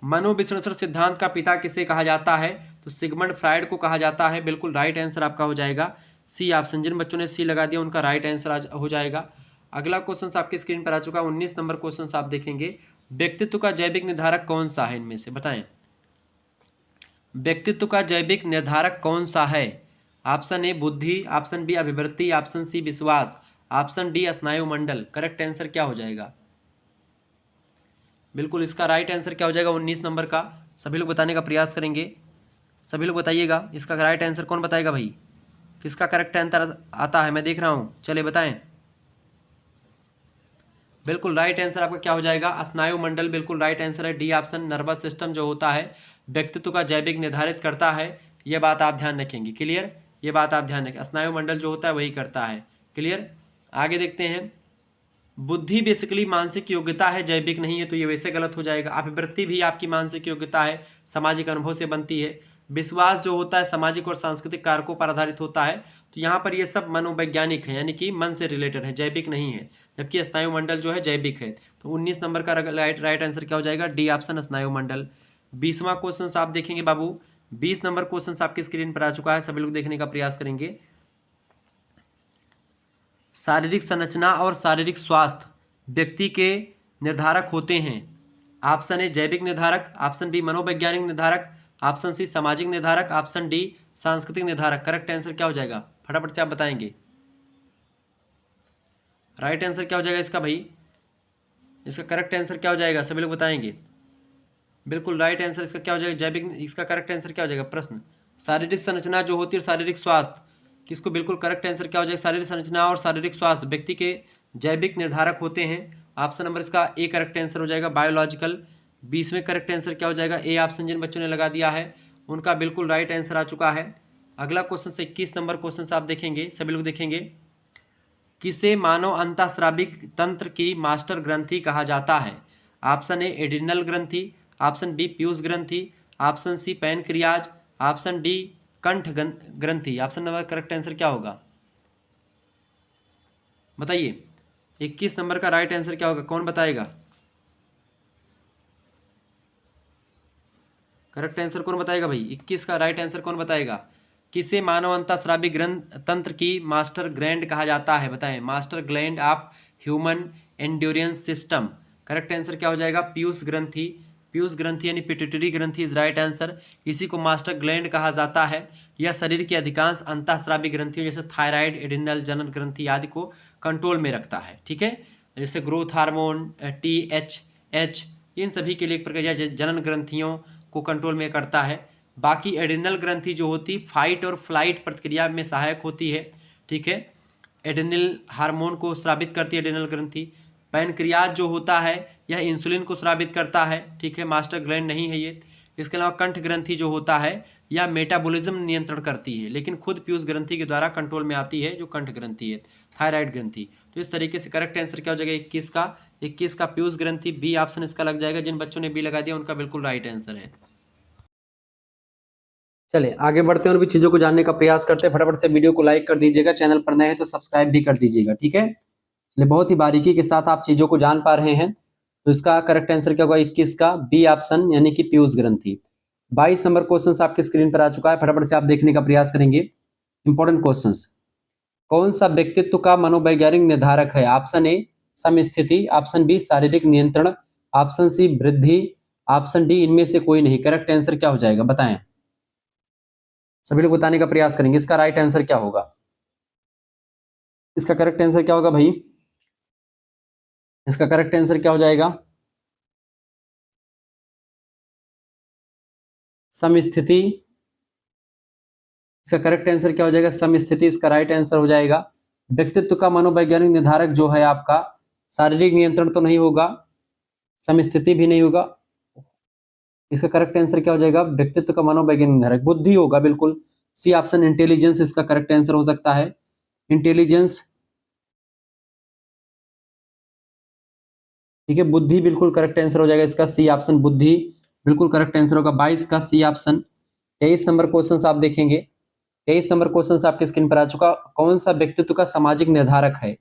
मनोविश्लेषण सिद्धांत का पिता किसे कहा जाता है? तो सिगमंड फ्रायड को कहा जाता है। बिल्कुल राइट आंसर आपका हो जाएगा सी ऑप्शन। जिन बच्चों ने सी लगा दिया उनका राइट आंसर हो जाएगा। अगला क्वेश्चन आपकी स्क्रीन पर आ चुका है, 19 नंबर क्वेश्चन आप देखेंगे। व्यक्तित्व का जैविक निर्धारक कौन सा है? इनमें से बताएं, व्यक्तित्व का जैविक निर्धारक कौन सा है? ऑप्शन ए बुद्धि, ऑप्शन बी अभिवृत्ति, ऑप्शन सी विश्वास, ऑप्शन डी स्नायुमंडल। करेक्ट आंसर क्या हो जाएगा? बिल्कुल इसका राइट आंसर क्या हो जाएगा 19 नंबर का? सभी लोग बताने का प्रयास करेंगे, सभी लोग बताइएगा इसका राइट आंसर कौन बताएगा भाई? किसका करेक्ट आंसर आता है? मैं देख रहा हूँ, चलिए बताएं। बिल्कुल राइट आंसर आपका क्या हो जाएगा? स्नायुमंडल बिल्कुल राइट आंसर है, डी ऑप्शन। नर्वस सिस्टम जो होता है व्यक्तित्व का जैविक निर्धारित करता है, ये बात आप ध्यान रखेंगे। क्लियर, ये बात आप ध्यान रखें, स्नायुमंडल जो होता है वही करता है। क्लियर, आगे देखते हैं। बुद्धि बेसिकली मानसिक योग्यता है, जैविक नहीं है, तो ये वैसे गलत हो जाएगा। अभिवृत्ति भी आपकी मानसिक योग्यता है, सामाजिक अनुभव से बनती है। विश्वास जो होता है सामाजिक और सांस्कृतिक कारकों पर आधारित होता है, तो यहाँ पर ये सब मनोवैज्ञानिक है, यानी कि मन से रिलेटेड है, जैविक नहीं है। जबकि स्नायुमंडल जो है जैविक है। तो 19 नंबर का राइट आंसर क्या हो जाएगा? डी ऑप्शन स्नायुमंडल। 20वां क्वेश्चन आप देखेंगे बाबू, 20 नंबर क्वेश्चन आपकी स्क्रीन पर आ चुका है, सभी लोग देखने का प्रयास करेंगे। शारीरिक संरचना और शारीरिक स्वास्थ्य व्यक्ति के निर्धारक होते हैं। ऑप्शन ए जैविक निर्धारक, ऑप्शन बी मनोवैज्ञानिक निर्धारक, ऑप्शन सी सामाजिक निर्धारक, ऑप्शन डी सांस्कृतिक निर्धारक। करेक्ट आंसर क्या हो जाएगा, फटाफट से आप बताएंगे। राइट आंसर क्या हो जाएगा इसका भाई, इसका करेक्ट आंसर क्या हो जाएगा, सभी लोग बताएंगे। बिल्कुल राइट आंसर इसका क्या हो जाएगा, जैविक। इसका करेक्ट आंसर क्या हो जाएगा, प्रश्न शारीरिक संरचना जो होती है शारीरिक स्वास्थ्य, किसको बिल्कुल करेक्ट आंसर क्या हो जाएगा, शारीरिक संरचना और शारीरिक स्वास्थ्य व्यक्ति के जैविक निर्धारक होते हैं। ऑप्शन नंबर इसका ए करेक्ट आंसर हो जाएगा, बायोलॉजिकल। 20वें करेक्ट आंसर क्या हो जाएगा, ए ऑप्शन जिन बच्चों ने लगा दिया है उनका बिल्कुल राइट आंसर आ चुका है। अगला क्वेश्चन से 21 नंबर क्वेश्चन आप देखेंगे, सभी लोग देखेंगे। किसे मानव अंतःस्राविक तंत्र की मास्टर ग्रंथि कहा जाता है। ऑप्शन ए एड्रिनल ग्रंथि, ऑप्शन बी पीयूष ग्रंथि, option C pancreas, option D कंठ ग्रंथि। ऑप्शन नंबर करेक्ट आंसर क्या होगा बताइए। 21 नंबर का राइट आंसर क्या होगा, कौन बताएगा। करेक्ट आंसर कौन बताएगा भाई, 21 का राइट आंसर कौन बताएगा। किसे मानव अंतःस्रावी ग्रंथ तंत्र की मास्टर ग्लैंड कहा जाता है, बताएं। Master gland of human endurance system. Correct answer क्या हो जाएगा, पीयूष ग्रंथि। पीयूष ग्रंथि यानी पिट्यूटरी ग्रंथि इज राइट आंसर। इसी को मास्टर ग्लैंड कहा जाता है। यह शरीर की अधिकांश अंतःस्रावी ग्रंथियों जैसे थायराइड, एड्रिनल, जनन ग्रंथि आदि को कंट्रोल में रखता है। ठीक है, जैसे ग्रोथ हार्मोन, THH, इन सभी के लिए एक प्रक्रिया जनन ग्रंथियों को कंट्रोल में करता है। बाकी एड्रिनल ग्रंथि जो होती फाइट और फ्लाइट प्रक्रिया में सहायक होती है। ठीक है, एड्रिनल हार्मोन को स्रावित करती है एड्रिनल ग्रंथि। पैनक्रियाज जो होता है यह इंसुलिन को स्रावित करता है। ठीक है, मास्टर ग्लैंड नहीं है ये। इसके अलावा कंठ ग्रंथि जो होता है यह मेटाबॉलिज्म नियंत्रण करती है, लेकिन खुद पीयूष ग्रंथि के द्वारा कंट्रोल में आती है, जो कंठ ग्रंथि है। थायराइड ग्रंथि। तो इस तरीके से करेक्ट आंसर क्या हो जाएगा 21 का पीयूष ग्रंथि, बी ऑप्शन इसका लग जाएगा। जिन बच्चों ने बी लगा दिया उनका बिल्कुल राइट आंसर है। चलिए आगे बढ़ते हैं और भी चीजों को जानने का प्रयास करते हैं। फटाफट से वीडियो को लाइक कर दीजिएगा, चैनल पर नए हैं तो सब्सक्राइब भी कर दीजिएगा। ठीक है, चलिए बहुत ही बारीकी के साथ आप चीजों को जान पा रहे हैं। तो इसका करेक्ट आंसर क्या होगा 21 का बी ऑप्शन यानी कि पीयूष ग्रंथि। 22 नंबर क्वेश्चन आपके स्क्रीन पर आ चुका है, फटाफट से आप देखने का प्रयास करेंगे। इंपॉर्टेंट क्वेश्चन, कौन सा व्यक्तित्व का मनोवैज्ञानिक निर्धारक है। ऑप्शन ए समस्थिति, ऑप्शन बी शारीरिक नियंत्रण, ऑप्शन सी वृद्धि, ऑप्शन डी इनमें से कोई नहीं। करेक्ट आंसर क्या हो जाएगा बताएं, सभी लोग बताने का प्रयास करेंगे। इसका राइट आंसर क्या होगा, इसका करेक्ट आंसर क्या होगा भाई, इसका करेक्ट आंसर क्या हो जाएगा, समस्थिति। इसका करेक्ट आंसर क्या हो जाएगा, समस्थिति इसका राइट आंसर हो जाएगा। व्यक्तित्व का मनोवैज्ञानिक निर्धारक जो है आपका शारीरिक नियंत्रण तो नहीं होगा, समस्थिति भी नहीं होगा। इसका करेक्ट आंसर क्या हो जाएगा, व्यक्तित्व का मनोवैज्ञानिक निर्धारक बुद्धि होगा। बिल्कुल सी ऑप्शन इंटेलिजेंस इसका करेक्ट आंसर हो सकता है, इंटेलिजेंस। ठीक है, बुद्धि बिल्कुल करेक्ट आंसर हो जाएगा इसका, सी ऑप्शन बुद्धि बिल्कुल करेक्ट आंसर होगा। 22 का सी ऑप्शन। 23 नंबर क्वेश्चन आप देखेंगे। 23 नंबर क्वेश्चन आपके स्क्रीन पर आ चुका, कौन सा व्यक्तित्व का सामाजिक निर्धारक है।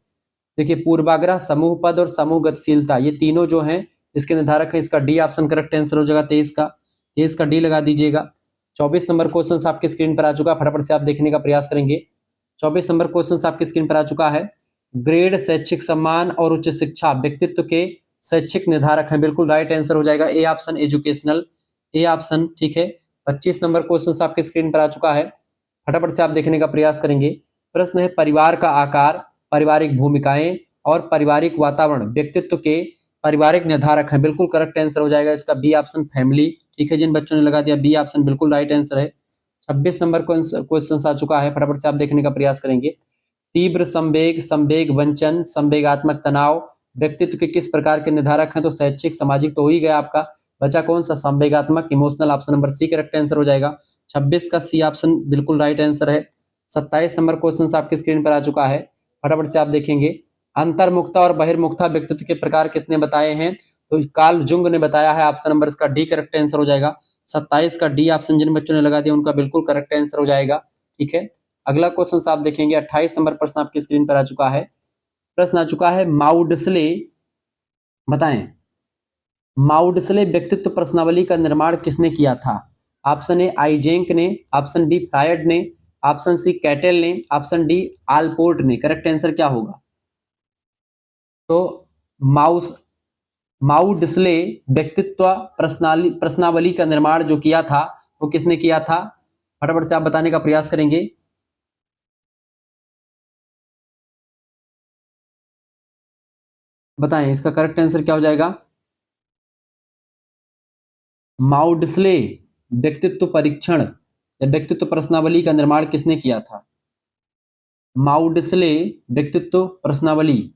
देखिए पूर्वाग्रह, समूह पद और समूह गतिशीलता, ये तीनों जो हैं इसके निर्धारक है। इसका डी ऑप्शन करेक्ट आंसर हो जाएगा 23 का डी लगा दीजिएगा। 24 नंबर क्वेश्चन आपके स्क्रीन पर आ चुका, फटाफट से आप देखने का प्रयास करेंगे। 24 नंबर क्वेश्चन आपके स्क्रीन पर आ चुका है, ग्रेड, शैक्षिक सम्मान और उच्च शिक्षा व्यक्तित्व के शैक्षिक निर्धारक हैं। बिल्कुल राइट आंसर हो जाएगा A option educational, A option. ठीक है, 25 नंबर क्वेश्चन आपके स्क्रीन पर आ चुका है, फटाफट से आप देखने का प्रयास करेंगे। प्रश्न है परिवार का आकार, पारिवारिक भूमिकाएं और पारिवारिक वातावरण व्यक्तित्व के पारिवारिक निर्धारक हैं। बिल्कुल करेक्ट आंसर हो जाएगा इसका बी ऑप्शन फैमिली। ठीक है, जिन बच्चों ने लगा दिया बी ऑप्शन बिल्कुल राइट आंसर है। 26 नंबर क्वेश्चन आ चुका है, फटाफट से आप देखने का प्रयास करेंगे। तीव्र संवेग, संवेग वंचन, संवेगात्मक तनाव व्यक्तित्व के किस प्रकार के निर्धारक हैं। तो शैक्षिक, सामाजिक तो हो ही गया आपका, बचा कौन सा, संवेगात्मक, emotional. Option number C correct answer हो जाएगा। 26 का सी ऑप्शन बिल्कुल राइट आंसर है। 27 नंबर क्वेश्चन आपकी स्क्रीन पर आ चुका है, फटाफट से आप देखेंगे। अंतर्मुखता और बहिर्मुखता व्यक्तित्व के प्रकार किसने बताए हैं। तो कार्ल जुंग ने बताया है। ऑप्शन नंबर इसका डी करेक्ट आंसर हो जाएगा। 27 का डी ऑप्शन जिन बच्चों ने लगा दिया उनका बिल्कुल करेक्ट आंसर हो जाएगा। ठीक है, अगला क्वेश्चन आप देखेंगे। 28 नंबर प्रश्न आपकी स्क्रीन पर आ चुका है। प्रश्न आ चुका है, माउडस्ले बताएं माउडस्ले व्यक्तित्व प्रश्नावली का निर्माण किसने किया था? ऑप्शन ए आइजेंक ने, ऑप्शन बी फ्रायड ने, ऑप्शन सी कैटेल ने, ऑप्शन डी आलपोर्ट ने। करेक्ट आंसर क्या होगा? तो माउस माउडस्ले व्यक्तित्व प्रश्नावली का निर्माण जो किया था वो किसने किया था? फटाफट से आप बताने का प्रयास करेंगे। बताएं इसका करेक्ट आंसर क्या हो जाएगा? माउडस्ले व्यक्तित्व परीक्षण या व्यक्तित्व प्रश्नावली का निर्माण किसने किया था? माउडस्ले व्यक्तित्व प्रश्नावली।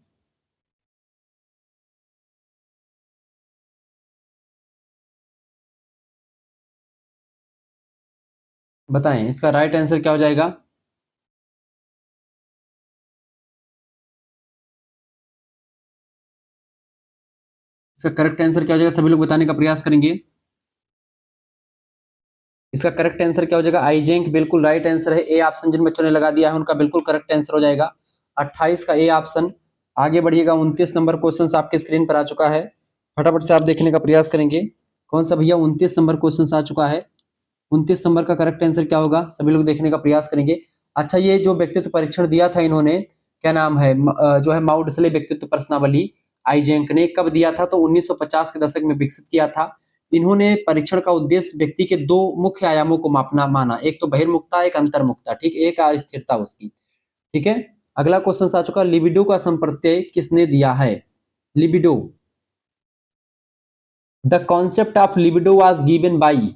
बताएं इसका राइट आंसर क्या हो जाएगा? इसका करेक्ट आंसर क्या हो जाएगा? सभी लोग बताने का प्रयास करेंगे। इसका करेक्ट आंसर क्या हो जाएगा? आइजेंक बिल्कुल राइट आंसर है। ए ऑप्शन जिन बच्चों ने लगा दिया है उनका बिल्कुल करेक्ट आंसर हो जाएगा 28 का ए ऑप्शन। आगे बढ़िएगा, 29 नंबर क्वेश्चन आपके स्क्रीन पर आ चुका है। फटाफट से आप देखने का प्रयास करेंगे। कौन सा भैया? 29 नंबर क्वेश्चन आ चुका है। 29 नंबर का करेक्ट आंसर क्या होगा? सभी लोग देखने का प्रयास करेंगे। अच्छा, ये जो व्यक्तित्व परीक्षण दिया था इन्होंने, क्या नाम है, जो है माउडस्ले व्यक्तित्व प्रश्नावली, आइजेंक ने कब दिया था? तो 1950 के दशक में विकसित किया था। इन्होंने परीक्षण का उद्देश्य व्यक्ति के दो मुख्य आयामों को मापना माना, एक तो बहिर्मुखता, एक अंतर्मुखता, ठीक, एक अस्थिरता उसकी। ठीक है, अगला क्वेश्चन आ चुका, लिबिडो का संप्रत्यय किसने दिया है? Libido, the concept of libido was given by.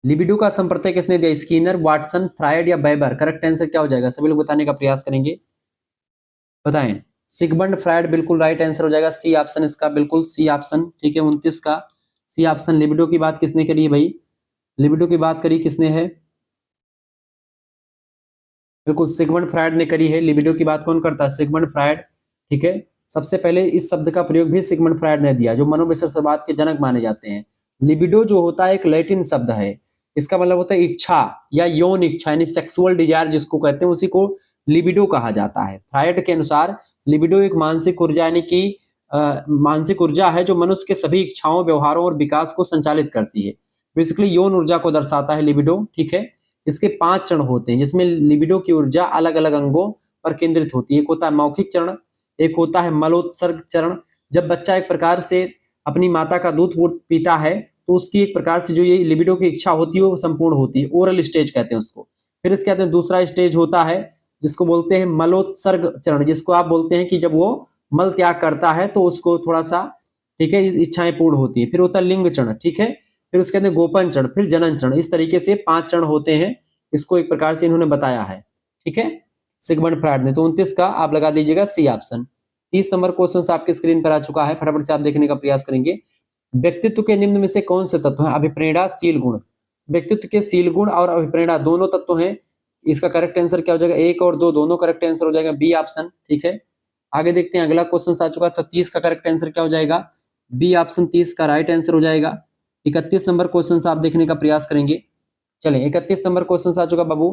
Libido का संप्रत्यय किसने दिया? स्किनर, वाटसन, फ्रायड या वेबर। करेक्ट आंसर क्या हो जाएगा? सभी लोग बताने का प्रयास करेंगे। बताएं। सिगमंड फ्रायड बिल्कुल राइट आंसर हो जाएगा। सी ऑप्शन इसका बिल्कुल सी ऑप्शन, ठीक है, 29 का सी ऑप्शन। लिबिडो की बात किसने करी है भाई? लिबिडो की बात करी किसने है? बिल्कुल सिगमंड फ्रायड ने करी है। लिबिडो की बात कौन करता है? Sigmund Freud. ठीक है, सबसे पहले इस शब्द का प्रयोग भी सिगमंड फ्रायड ने दिया, जो मनोविश्लेषणवाद के जनक माने जाते हैं। लिबिडो जो होता है एक लैटिन शब्द है। इसका मतलब होता है इच्छा या यौन इच्छा, यानी सेक्सुअल डिजायर जिसको कहते हैं, उसी को लिबिडो कहा जाता है। फ्रायड के अनुसार लिबिडो एक मानसिक ऊर्जा, यानी कि मानसिक ऊर्जा है जो मनुष्य के सभी इच्छाओं, व्यवहारों और विकास को संचालित करती है। बेसिकली यौन ऊर्जा को दर्शाता है लिबिडो। ठीक है, इसके 5 चरण होते हैं, जिसमें लिबिडो की ऊर्जा अलग अलग अंगों पर केंद्रित होती है। एक होता है मौखिक चरण, एक होता है मलोत्सर्ग चरण। जब बच्चा एक प्रकार से अपनी माता का दूध पीता है तो उसकी एक प्रकार से जो ये लिबिडो की इच्छा होती है वो संपूर्ण होती है। ओरल स्टेज कहते हैं उसको। फिर इसके कहते हैं दूसरा स्टेज होता है जिसको बोलते हैं मलोत्सर्ग चरण, जिसको आप बोलते हैं कि जब वो मल त्याग करता है तो उसको थोड़ा सा, ठीक है, इच्छाएं पूर्ण होती है। फिर होता है लिंग चरण, ठीक है, फिर उसके अंदर गोपन चरण, फिर जनन चरण। इस तरीके से 5 चरण होते हैं। इसको एक प्रकार से इन्होंने बताया है। ठीक है, सिगमंड फ्रायड ने। तो 29 का आप लगा दीजिएगा सी ऑप्शन। 30 नंबर क्वेश्चन आपके स्क्रीन पर आ चुका है। फटाफट से आप देखने का प्रयास करेंगे। व्यक्तित्व के निम्न में से कौन से तत्व हैं? अभिप्रेरणा, शील गुण। व्यक्तित्व के शील गुण और अभिप्रेरणा दोनों तत्व हैं। इसका करेक्ट आंसर क्या हो जाएगा? 1 और 2 दोनों करेक्ट आंसर हो जाएगा, बी ऑप्शन। ठीक है, आगे देखते हैं अगला क्वेश्चन आ चुका है। 30 का करेक्ट आंसर क्या हो जाएगा? बी ऑप्शन 30 का राइट आंसर हो जाएगा। 31 नंबर क्वेश्चन आप देखने का प्रयास करेंगे। चलें, 31 नंबर क्वेश्चन आ चुका बाबू।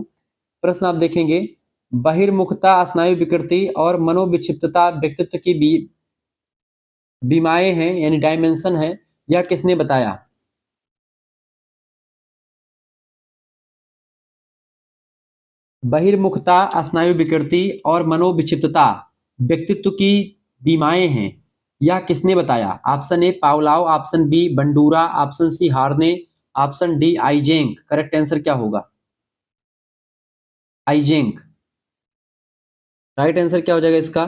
प्रश्न आप देखेंगे, बहिर्मुखता स्नायु विकृति और मनोविक्षिप्तता व्यक्तित्व की बीमाएं हैं, यानी डायमेंशन है, यह किसने बताया? बहिर्मुखता स्नायु विकृति और मनोविक्षिप्तता व्यक्तित्व की बीमाएं हैं, यह किसने बताया? Option A Pavlov, option B Bandura, option C Horney, option D Eysenck. Correct answer क्या होगा? आइजेंक। राइट आंसर क्या हो जाएगा इसका?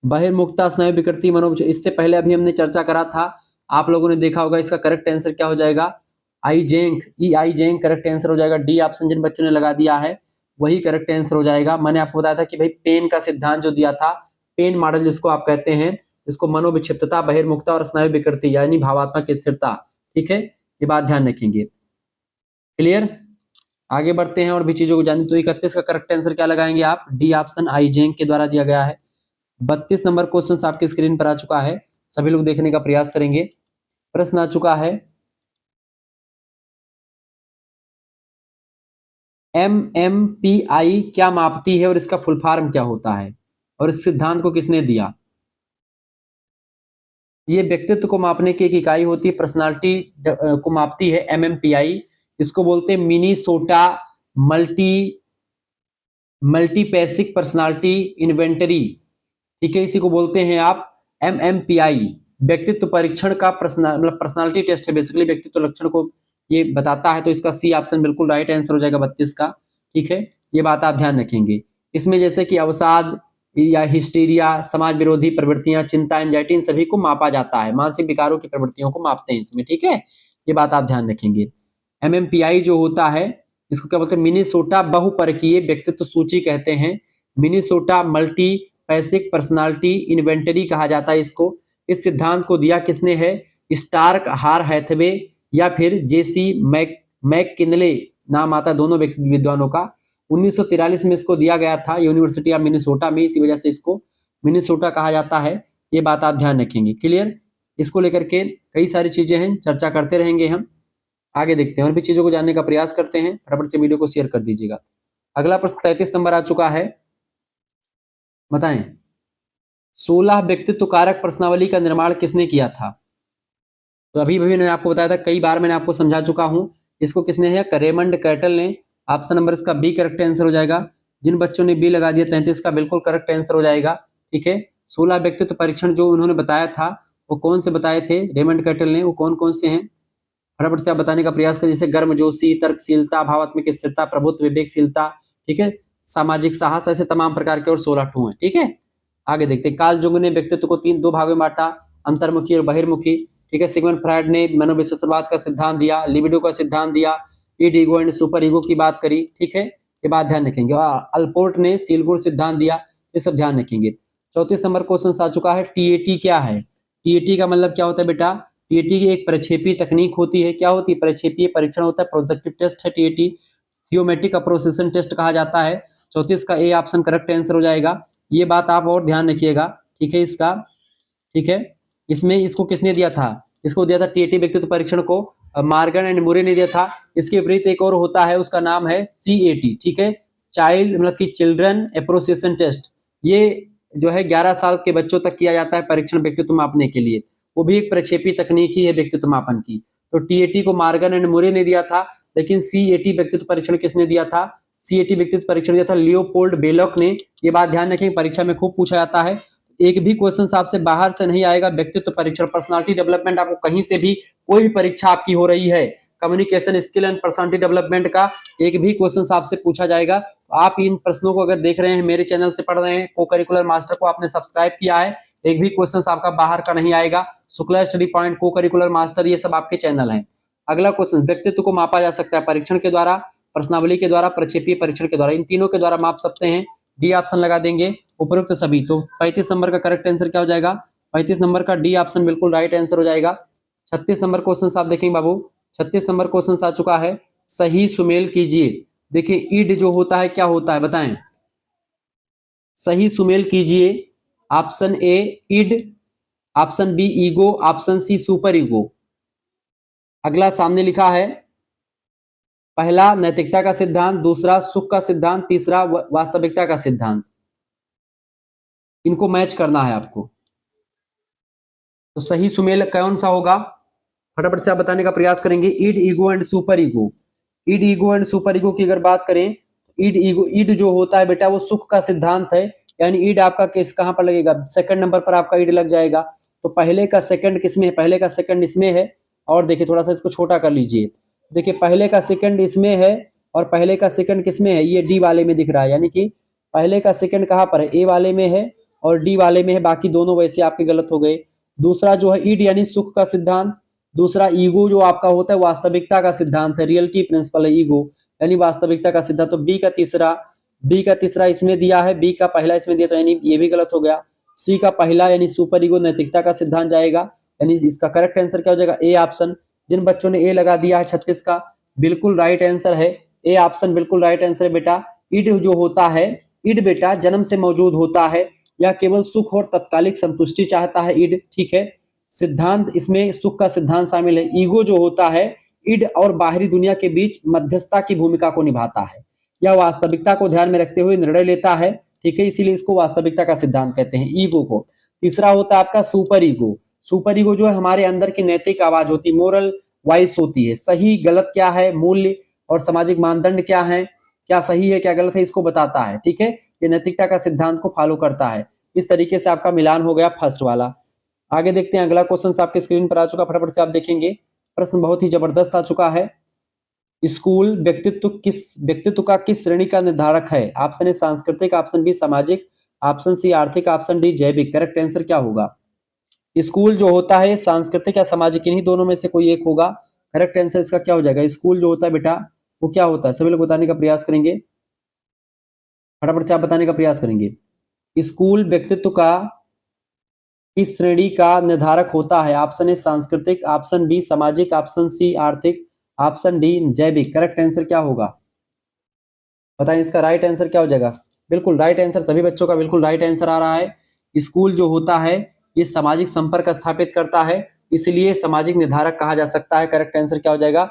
बहिर्मुखता स्नायु विकृति मनोविक्षिप्त। इससे पहले अभी हमने चर्चा करा था, आप लोगों ने देखा होगा। इसका करेक्ट आंसर क्या हो जाएगा? आइजेंक, ई आइजेंक करेक्ट आंसर हो जाएगा। डी ऑप्शन जिन बच्चों ने लगा दिया है वही करेक्ट आंसर हो जाएगा। मैंने आपको बताया था कि भाई पेन का सिद्धांत जो दिया था, पेन मॉडल जिसको आप कहते हैं, जिसको मनोविक्षिप्तता, बहिर्मुखता और स्नायु विकृति यानी भावात्मक स्थिरता, ठीक है, ये बात ध्यान रखेंगे। क्लियर? आगे बढ़ते हैं और भी चीजों को जानें। तो 31 का करेक्ट आंसर क्या लगाएंगे आप? डी ऑप्शन आइजेंक के द्वारा दिया गया है। 32 नंबर क्वेश्चन आपके स्क्रीन पर आ चुका है, सभी लोग देखने का प्रयास करेंगे। प्रश्न आ चुका है, MMPI क्या मापती है और इसका फुल फॉर्म क्या होता है और इस सिद्धांत को किसने दिया? ये व्यक्तित्व को मापने की एक इकाई होती है, पर्सनालिटी को मापती है, MMPI। इसको बोलते हैं मिनीसोटा मल्टी मल्टीपैसिक पर्सनालिटी इन्वेंटरी, ठीक है, इसी को बोलते हैं आप MMPI। व्यक्तित्व परीक्षण का मतलब पर्सनालिटी टेस्ट है बेसिकली, व्यक्तित्व लक्षण को ये बताता है। तो इसका सी ऑप्शन बिल्कुल राइट आंसर हो जाएगा 32 का, ठीक है। ये बात आप ध्यान रखेंगे। इसमें जैसे कि अवसाद या हिस्टीरिया, समाज विरोधी प्रवृत्तियां, चिंता, एंजाइटी, इन सभी को मापा जाता है, मानसिक विकारों की प्रवृत्तियों को मापते हैं इसमें, ठीक है। ये बात आप ध्यान रखेंगे। MMPI जो होता है इसको क्या बोलते हैं, मिनीसोटा बहुपरकीय व्यक्तित्व सूची कहते हैं, मिनीसोटा मल्टी पैसिक पर्सनालिटी इन्वेंटरी कहा जाता है इसको। इस सिद्धांत को दिया किसने है, स्टार्क हार हैथवे या फिर जेसी मैककिनले, नाम आता है दोनों विद्वानों का। 1943 में इसको दिया गया था यूनिवर्सिटी ऑफ मिनीसोटा में, इसी वजह से इसको मिनीसोटा कहा जाता है। ये बात आप ध्यान रखेंगे, क्लियर। इसको लेकर के कई सारी चीजें हैं, चर्चा करते रहेंगे हम। आगे देखते हैं और भी चीजों को जानने का प्रयास करते हैं। फटाफट से वीडियो को शेयर कर दीजिएगा। अगला प्रश्न 33 नंबर आ चुका है, बताएं 16 व्यक्तित्व कारक प्रश्नावली का निर्माण किसने किया था। तो अभी भी मैंने आपको बताया था, कई बार मैंने आपको समझा चुका हूं। इसको किसने है, रेमंड कैटल ने। ऑप्शन नंबर इसका बी करेक्ट आंसर हो जाएगा। जिन बच्चों ने बी लगा दिया 33 का बिल्कुल करेक्ट आंसर हो जाएगा, ठीक है। 16 व्यक्तित्व परीक्षण जो उन्होंने बताया था वो कौन से बताए थे रेमंड कैटल ने, वो कौन कौन से हैं फटाफट से आप बताने का प्रयास करें। जैसे गर्मजोशी, तर्कशीलता, भावात्मक स्थिरता, प्रभुत्व, विवेकशीलता, ठीक है, सामाजिक साहस, ऐसे तमाम प्रकार के और 16 ठू हैं, ठीक है। आगे देखते हैं, कार्ल जुंग ने व्यक्तित्व को दो भागों में बांटा, अंतर्मुखी और बहिर्मुखी, ठीक है। सिगमंड फ्रायड ने मनोविश्लेषणवाद का सिद्धांत दिया, लिबिडो का सिद्धांत दिया, ईड ईगो एंड सुपर ईगो की बात करी, ठीक है। ये बात ध्यान रखेंगे। और अल्पोर्ट ने सीलगुण सिद्धांत दिया, ये सब ध्यान रखेंगे। 34 नंबर क्वेश्चन आ चुका है, टीएटी क्या है। टीएटी का मतलब क्या होता है बेटा, टीएटी की एक प्रक्षेपी तकनीक होती है। क्या होती है, प्रक्षेपीय परीक्षण होता है, प्रोजेक्टिव टेस्ट है टीएटी, थियोमेटिक अप्रोसिएशन टेस्ट कहा जाता है। 34 का ए ऑप्शन करेक्ट आंसर हो जाएगा। ये बात आप और ध्यान रखिएगा, ठीक है इसका, ठीक है। इसमें इसको किसने दिया था, इसको दिया था टीएटी व्यक्तित्व परीक्षण को मार्गन एंड मुरे ने दिया था। इसके विपरीत एक और होता है, उसका नाम है सीएटी, ठीक है, चाइल्ड मतलब कि चिल्ड्रन एप्रोसिएशन टेस्ट। ये जो है 11 साल के बच्चों तक किया जाता है परीक्षण व्यक्तित्व मापने के लिए, वो भी एक प्रक्षेपी तकनीक ही है व्यक्तित्व मापन की। तो टीएटी को मार्गन एंड मुरे ने दिया था, लेकिन सीएटी व्यक्तित्व परीक्षण किसने दिया था, सीएटी व्यक्तित्व परीक्षण दिया था लियोपोल्ड बेलोक ने। ये बात ध्यान रखें, परीक्षा में खूब पूछा जाता है। एक भी क्वेश्चन आपसे बाहर से नहीं आएगा। व्यक्तित्व परीक्षण, पर्सनालिटी डेवलपमेंट, आपको कहीं से भी कोई भी परीक्षा आपकी हो रही है, communication skill and personality development का एक भी क्वेश्चन आपसे पूछा जाएगा। तो आप इन प्रश्नों को अगर देख रहे हैं, मेरे चैनल से पढ़ रहे हैं, को करिकुलर मास्टर को आपने सब्सक्राइब किया है, एक भी क्वेश्चन आपका बाहर का नहीं आएगा। शुक्ला स्टडी पॉइंट, को करिकुलर मास्टर, ये सब आपके चैनल हैं। अगला क्वेश्चन, व्यक्तित्व को मापा जा सकता है परीक्षण के द्वारा, प्रश्नावली के द्वारा, प्रक्षेपीय परीक्षण के द्वारा, इन तीनों के द्वारा माप सकते हैं। डी ऑप्शन लगा देंगे उपरोक्त सभी। तो 35 नंबर का करेक्ट आंसर क्या हो जाएगा, 35 नंबर का डी ऑप्शन बिल्कुल राइट आंसर हो जाएगा। 36 नंबर क्वेश्चन आप देखेंगे बाबू, 36 नंबर क्वेश्चन आ चुका है, सही सुमेल कीजिए। देखिए ईड जो होता है क्या होता है बताएं, सही सुमेल कीजिए। Option A id, option B ego, option C superego. अगला सामने लिखा है, पहला नैतिकता का सिद्धांत, दूसरा सुख का सिद्धांत, तीसरा वास्तविकता का सिद्धांत। इनको मैच करना है आपको। तो सही सुमेल कौन सा होगा, फटाफट से आप बताने का प्रयास करेंगे। ईड ego and super ego, ईड ego and super ego की अगर बात करें, ईड ईगो, ईड जो होता है बेटा वो सुख का सिद्धांत है, यानी ईड आपका केस कहां पर लगेगा, सेकंड नंबर पर आपका ईड लग जाएगा। तो पहले का सेकंड किसमें है, पहले का सेकंड इसमें है। और देखिए थोड़ा सा इसको छोटा कर लीजिए, देखिए पहले का सेकंड इसमें है और पहले का सेकंड किसमें है, ये डी वाले में दिख रहा है, यानी कि पहले का सेकंड कहां पर है, ए वाले में है और डी वाले में है, बाकी दोनों वैसे आपके गलत हो गए। दूसरा जो है ईड यानी सुख का सिद्धांत, दूसरा ईगो जो आपका होता है वास्तविकता का सिद्धांत है, रियलिटी प्रिंसिपल है ईगो यानी वास्तविकता का सिद्धांत। तो बी का तीसरा इसमें दिया है, बी का पहला इसमें दिया, तो यानी ये भी गलत हो गया। सी का पहला यानी सुपर ईगो नैतिकता का सिद्धांत जाएगा, यानी इसका करेक्ट आंसर क्या हो जाएगा, ए ऑप्शन। जिन बच्चों ने ए लगा दिया है 36 का बिल्कुल राइट आंसर है, ए ऑप्शन बिल्कुल राइट आंसर है बेटा। ईड जो होता है, ईड बेटा जन्म से मौजूद होता है या केवल सुख और तत्कालिक संतुष्टि चाहता है ईड, ठीक है। सिद्धांत इसमें सुख का सिद्धांत शामिल है। ईगो जो होता है ईड और बाहरी दुनिया के बीच मध्यस्थता की भूमिका को निभाता है, या वास्तविकता को ध्यान में रखते हुए निर्णय लेता है, ठीक है, इसीलिए इसको वास्तविकता का सिद्धांत कहते हैं ईगो को। तीसरा होता है आपका सुपर ईगो, सुपर ईगो जो है हमारे अंदर की नैतिक आवाज होती है, मोरल वॉइस होती है। सही गलत क्या है, मूल्य और सामाजिक मानदंड क्या है, क्या सही है क्या गलत है, इसको बताता है। ठीक है, ये नैतिकता का सिद्धांत को फॉलो करता है। इस तरीके से आपका मिलान हो गया फर्स्ट वाला। आगे देखते हैं, अगला क्वेश्चन आपके स्क्रीन पर आ चुका, फटाफट से आप देखेंगे। प्रश्न बहुत ही जबरदस्त आ चुका है। स्कूल व्यक्तित्व का किस श्रेणी का निर्धारक है? ऑप्शन ए सांस्कृतिक, ऑप्शन बी सामाजिक, ऑप्शन सी आर्थिक, ऑप्शन डी जैविक। करेक्ट आंसर क्या होगा? स्कूल जो होता है सांस्कृतिक या सामाजिक, इन्हीं दोनों में से कोई एक होगा। करेक्ट आंसर इसका क्या हो जाएगा? स्कूल जो होता है बेटा वो क्या होता है? सभी लोग बताने का प्रयास करेंगे, फटाफट से आप बताने का प्रयास करेंगे। स्कूल व्यक्तित्व का किस श्रेणी का निर्धारक होता है? ऑप्शन ए सांस्कृतिक, ऑप्शन बी सामाजिक, ऑप्शन सी आर्थिक, ऑप्शन डी जैविक। करेक्ट आंसर क्या होगा बताएं, इसका राइट आंसर क्या हो जाएगा? बिल्कुल राइट आंसर, सभी बच्चों का बिल्कुल राइट आंसर आ रहा है। स्कूल जो होता है ये सामाजिक संपर्क स्थापित करता है, इसलिए सामाजिक निर्धारक कहा जा सकता है। करेक्ट आंसर क्या हो जाएगा?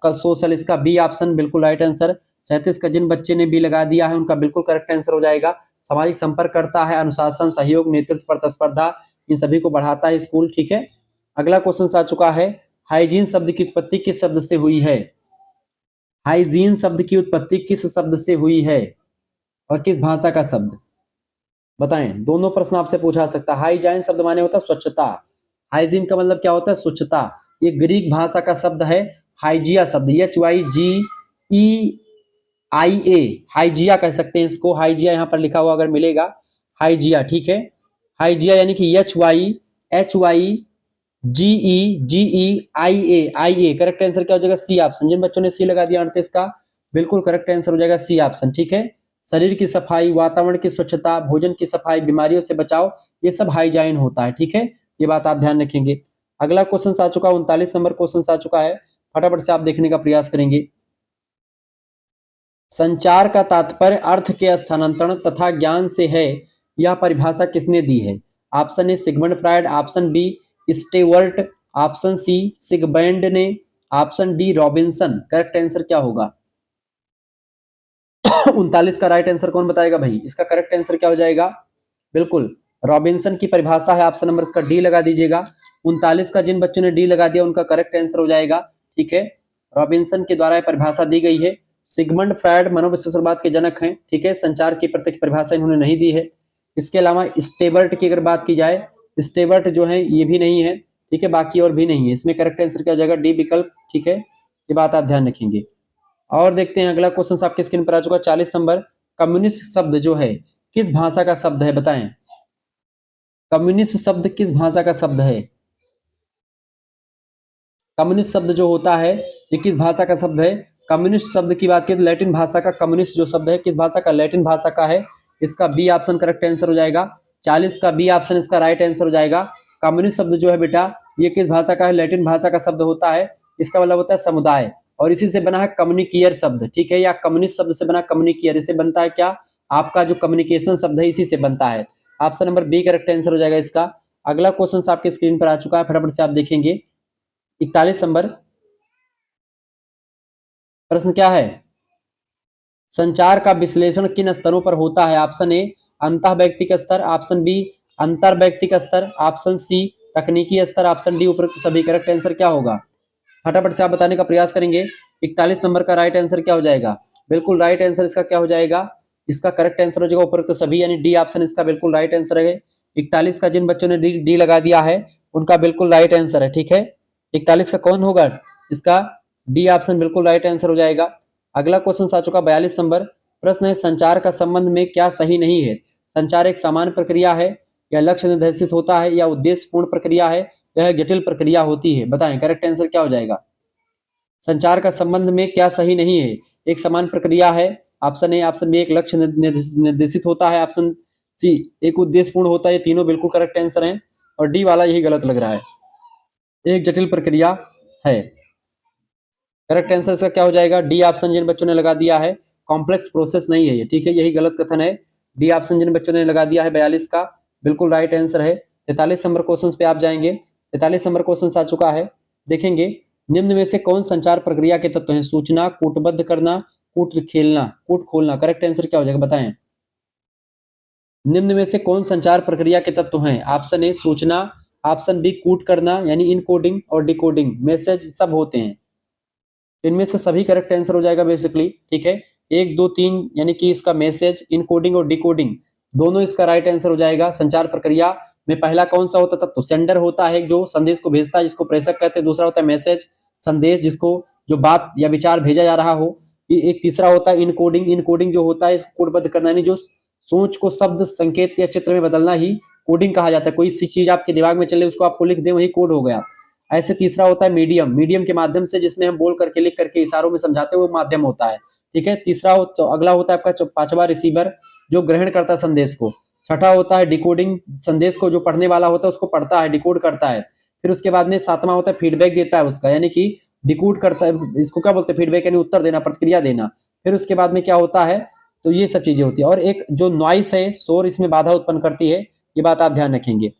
सोशल, इसका बी ऑप्शन बिल्कुल राइट आंसर। 37 का जिन बच्चे ने बी लगा दिया है उनका बिल्कुल करेक्ट आंसर हो जाएगा। सामाजिक संपर्क करता है, अनुशासन, सहयोग, नेतृत्व, प्रतिस्पर्धा, इन सभी को बढ़ाता है स्कूल। ठीक है, अगला क्वेश्चन आ चुका है। हाइजीन शब्द की उत्पत्ति किस शब्द से हुई है? हाइजीन शब्द की उत्पत्ति किस शब्द से हुई है और किस भाषा का शब्द? बताएं, दोनों प्रश्न आपसे पूछा सकता है। हाइजीन शब्द माने होता है स्वच्छता, हाइजीन का मतलब क्या होता है? स्वच्छता। ये ग्रीक भाषा का शब्द है हाइजिया शब्द, HYGEIA, हाइजिया कह सकते हैं इसको। हाइजिया यहाँ पर लिखा हुआ अगर मिलेगा, हाइजिया। ठीक है, हाइजिया यानी कि HYGEIA। करेक्ट आंसर क्या हो जाएगा? C option. जिन बच्चों ने सी लगा दिया 38 का, बिल्कुल करेक्ट आंसर हो जाएगा सी ऑप्शन। ठीक है, शरीर की सफाई, वातावरण की स्वच्छता, भोजन की सफाई, बीमारियों से बचाव, ये सब हाइजीन होता है। ठीक है, ये बात आप ध्यान रखेंगे। अगला क्वेश्चन आ चुका है, 39 नंबर क्वेश्चन आ चुका है, फटाफट से आप देखने का प्रयास करेंगे। संचार का तात्पर्य अर्थ के स्थानांतरण तथा ज्ञान से है, यह परिभाषा किसने दी है? Option A Sigmund Freud, option B Stewart, option C सिगबैंड ने, option D Robinson. Correct answer क्या होगा? 39 का राइट आंसर कौन बताएगा भाई? इसका करेक्ट आंसर क्या हो जाएगा? बिल्कुल रॉबिन्सन की परिभाषा है, ऑप्शन नंबर इसका डी लगा दीजिएगा। 39 का जिन बच्चों ने डी लगा दिया उनका करेक्ट आंसर हो जाएगा। ठीक है, रॉबिन्सन के द्वारा परिभाषा दी गई है। सिगमंड फ्रायड मनोविश्लेषणवाद के जनक हैं। ठीक है, संचार की प्रत्यक्ष परिभाषा इन्होंने नहीं दी है। इसके अलावा स्टेवर्ट की अगर बात की जाए, स्टेवर्ट जो है ये भी नहीं है। ठीक है, बाकी और भी नहीं है। इसमें करेक्ट आंसर क्या हो जाएगा? डी विकल्प। ठीक है, ये बात आप ध्यान रखेंगे। और देखते हैं अगला क्वेश्चन आपके स्क्रीन पर आ चुका है, 40 नंबर। कम्युनिस्ट शब्द जो है किस भाषा का शब्द है? बताएं, कम्युनिस्ट शब्द किस भाषा का शब्द है? कम्युनिस्ट शब्द जो होता है ये किस भाषा का शब्द है? कम्युनिस्ट शब्द की बात करें तो लैटिन भाषा का कम्युनिस्ट जो शब्द है किस भाषा का? लैटिन भाषा का है। इसका बी ऑप्शन करेक्ट आंसर हो जाएगा। 40 का बी ऑप्शन इसका राइट आंसर हो जाएगा। कम्युनिस्ट शब्द जो है बेटा ये किस भाषा का है? लैटिन भाषा का शब्द होता है। इसका मतलब होता है समुदाय, और इसी से बना है कम्युनिकियर शब्द। ठीक है, या कम्युनिस्ट शब्द से बना कम्युनिकियर, इससे बनता है क्या? आपका जो कम्युनिकेशन शब्द है इसी से बनता है। Option number B correct answer हो जाएगा इसका। अगला क्वेश्चन आपके स्क्रीन पर आ चुका है, फटाफट से आप देखेंगे। 41 नंबर प्रश्न क्या है? संचार का विश्लेषण किन स्तरों पर होता है? ऑप्शन ए अंतः व्यक्तिक स्तर, ऑप्शन बी अंतर व्यक्तिक स्तर, ऑप्शन सी तकनीकी स्तर, ऑप्शन डी उपरोक्त सभी। करेक्ट आंसर क्या होगा? फटाफट से आप बताने का प्रयास करेंगे। 41 नंबर का राइट आंसर क्या हो जाएगा? बिल्कुल राइट आंसर इसका क्या हो जाएगा? इसका करेक्ट आंसर हो जाएगा उपरोक्त सभी, यानी डी ऑप्शन इसका बिल्कुल राइट आंसर है। 41 का जिन बच्चों ने डी लगा दिया है उनका बिल्कुल राइट आंसर है। ठीक है, 41 का कौन होगा? इसका डी ऑप्शन बिल्कुल राइट आंसर हो जाएगा। अगला क्वेश्चन आ चुका 42 नंबर। प्रश्न है संचार का संबंध में क्या सही नहीं है? संचार एक सामान्य प्रक्रिया है, या लक्ष्य निर्देशित होता है, या उद्देश्यपूर्ण प्रक्रिया है, यह जटिल प्रक्रिया होती है? बताएं, करेक्ट आंसर क्या हो जाएगा? संचार का संबंध में क्या सही नहीं है? एक समान प्रक्रिया है, ऑप्शन ए, ऑप्शन बी एक लक्ष्य निर्देशित होता है, ऑप्शन सी एक उद्देश्यपूर्ण होता है। ये तीनों बिल्कुल करेक्ट आंसर हैं, और डी वाला यही गलत लग रहा है, एक जटिल प्रक्रिया है। करेक्ट आंसर इसका क्या हो जाएगा? डी ऑप्शन जिन बच्चों ने लगा दिया है, कॉम्प्लेक्स प्रोसेस नहीं है ये। ठीक है, यही गलत कथन है। डी ऑप्शन जिन बच्चों ने लगा दिया है 42 का बिल्कुल राइट आंसर है। 43 नंबर क्वेश्चन पे आप जाएंगे। 43 नंबर क्वेश्चन आ चुका है, देखेंगे। निम्न में से कौन संचार प्रक्रिया के तत्व हैं? सूचना, कूटबद्ध करना, कूट खेलना, कूट खोलना। करेक्ट आंसर क्या हो जाएगा? बताएं, निम्न में से कौन संचार प्रक्रिया के तत्व हैं? ऑप्शन ए सूचना, ऑप्शन बी कूट करना यानी इनकोडिंग और डिकोडिंग, मैसेज सब होते हैं। इनमें से सभी करेक्ट आंसर हो जाएगा बेसिकली, ठीक है। 1 2 3 यानी कि इसका मैसेज, इनकोडिंग और डिकोडिंग दोनों इसका राइट आंसर हो जाएगा। संचार प्रक्रिया में पहला कौन सा होता है? तो सेंडर होता है जो संदेश को भेजता है, जिसको प्रेषक कहते हैं। दूसरा होता है मैसेज, संदेश जिसको जो बात या विचार भेजा जा रहा हो। एक तीसरा होता है इनकोडिंग, इनकोडिंग जो होता है कोडबद्ध करना, यानी जो सोच को शब्द, संकेत या चित्र में बदलना ही कोडिंग कहा जाता है। कोई सी चीज आपके दिमाग में चले उसको आपको लिख दे, वही कोड हो गया। ऐसे तीसरा होता है मीडियम, मीडियम के माध्यम से जिसमें हम बोल करके लिख करके इशारों में समझाते हुए माध्यम होता है, ठीक है। तीसरा अगला होता है आपका पांचवा रिसीवर जो ग्रहण करता है संदेश को। छठा होता है डिकोडिंग, संदेश को जो पढ़ने वाला होता है उसको पढ़ता है, डिकोड करता है। फिर उसके बाद में सातवां होता है फीडबैक देता है उसका, यानी कि डिकोड करता है, इसको क्या बोलते हैं? फीडबैक यानी उत्तर देना, प्रतिक्रिया देना। फिर उसके बाद में क्या होता है? तो ये सब चीजें होती है। और एक जो नॉइस है, शोर, इसमें बाधा उत्पन्न करती है, ये बात आप ध्यान रखेंगे।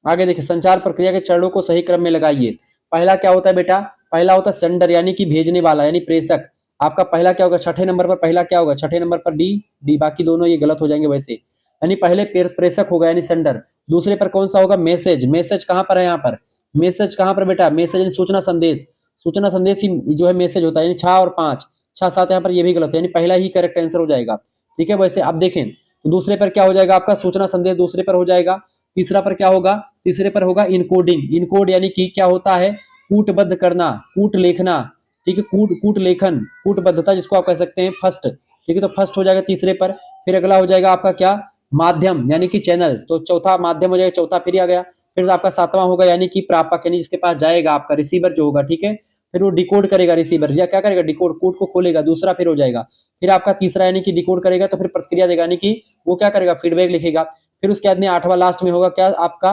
आगे देखिए, संचार प्रक्रिया के चरणों को सही क्रम में लगाइए। पहला क्या होता है बेटा? पहला होता है सेंडर यानी कि भेजने वाला यानी प्रेषक। आपका पहला क्या होगा? छठे नंबर पर पहला क्या होगा? छठे नंबर पर डी, डी, बाकी दोनों ये गलत हो जाएंगे वैसे, यानी पहले प्रेषक होगा यानी सेंडर। दूसरे पर कौन सा होगा? मैसेज। मैसेज कहां पर है? यहाँ पर मैसेज कहां पर बेटा? मैसेज यानी सूचना संदेश, सूचना संदेश ही जो है मैसेज होता है, यानी 6 और 5, 6 7 यहाँ पर ये भी गलत है, यानी पहला ही करेक्ट आंसर हो जाएगा, ठीक है। वैसे आप देखें तो दूसरे पर क्या हो जाएगा? आपका सूचना संदेश दूसरे पर हो जाएगा। तीसरा पर क्या होगा? तीसरे पर होगा इनकोडिंग। इनकोड यानी कि क्या होता है? कूटबद्ध करना, कूट लेखना, ठीक है। कूट लेखन, कूटबद्धता जिसको आप कह सकते हैं, फर्स्ट, ठीक है। तो फर्स्ट हो जाएगा तीसरे पर। फिर अगला हो जाएगा आपका क्या? माध्यम यानी कि चैनल, तो चौथा माध्यम हो जाएगा, चौथा फिर आ गया। फिर आपका सातवां होगा यानी कि प्रापक, यानी जिसके पास जाएगा आपका रिसीवर जो होगा, ठीक है। फिर वो डिकोड करेगा, रिसीवर या क्या करेगा? डिकोड, कोड को खोलेगा, दूसरा फिर हो जाएगा। फिर आपका तीसरा यानी कि डिकोड करेगा तो फिर प्रतिक्रिया देगा, यानी कि वो क्या करेगा? फीडबैक लिखेगा। फिर उसके बाद में आठवां लास्ट में होगा क्या आपका?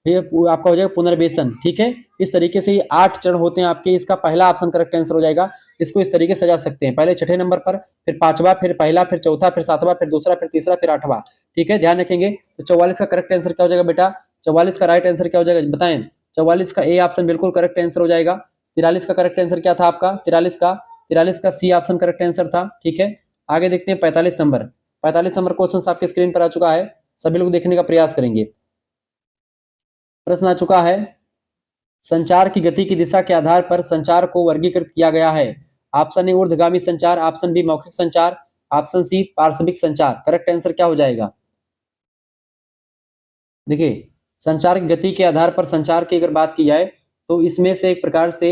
ये आपका हो जाएगा पुनर्वेशन, ठीक है। इस तरीके से ये 8 चरण होते हैं आपके। इसका पहला ऑप्शन करेक्ट आंसर हो जाएगा। इसको इस तरीके से सजा सकते हैं, पहले छठे नंबर पर, फिर पांचवा, फिर पहला, फिर चौथा, फिर सातवां, फिर दूसरा, फिर तीसरा, फिर आठवां, ठीक है। ध्यान रखेंगे। तो 44 का करेक्ट आंसर क्या हो जाएगा बेटा? 44 का राइट आंसर क्या हो जाएगा बताएं? 44 का ए ऑप्शन बिल्कुल करेक्ट आंसर हो जाएगा। 43 का करेक्ट आंसर क्या था आपका? 43 का सी ऑप्शन करेक्ट आंसर था, ठीक है। आगे देखते हैं 45 नंबर। 45 नंबर क्वेश्चन आपके स्क्रीन पर आ चुका है, सभी लोग देखने का प्रयास करेंगे। प्रश्न आ चुका है, संचार की गति की दिशा के आधार पर संचार को वर्गीकृत किया गया है। ऑप्शन ए ऊर्ध्वगामी संचार, ऑप्शन बी मौखिक संचार, ऑप्शन सी पार्श्विक संचार। करेक्ट आंसर क्या हो जाएगा? देखिए, संचार की गति के आधार पर संचार की अगर बात की जाए तो इसमें से एक प्रकार से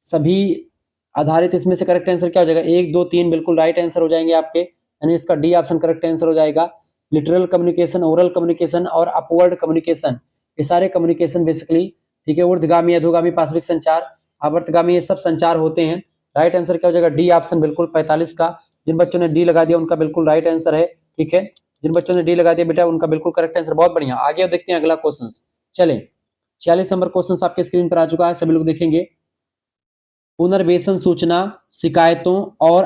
सभी आधारित, इसमें से करेक्ट आंसर क्या हो जाएगा? 1 2 3 बिल्कुल राइट आंसर हो जाएंगे आपके, यानी इसका डी ऑप्शन करेक्ट आंसर हो जाएगा। लिटरल कम्युनिकेशन, ओरल कम्युनिकेशन और अपवर्ड कम्युनिकेशन, ये सारे कम्युनिकेशन बेसिकली, ठीक है। ऊर्ध्वगामी, अधोगामी, पार्श्विक संचार, आवर्तगामी, ये सब संचार होते हैं। राइट आंसर क्या हो जाएगा? डी ऑप्शन बिल्कुल 45 का। जिन बच्चों ने डी लगा दिया उनका बिल्कुल राइट आंसर है, ठीक है। जिन बच्चों ने डी लगा दिया बेटा उनका बिल्कुल करेक्ट आंसर, बहुत बढ़िया। आगे देखते हैं अगला क्वेश्चन। चले, 46 नंबर क्वेश्चन आपके स्क्रीन पर आ चुका है, सभी लोग देखेंगे। पुनर्वेशन सूचना, शिकायतों और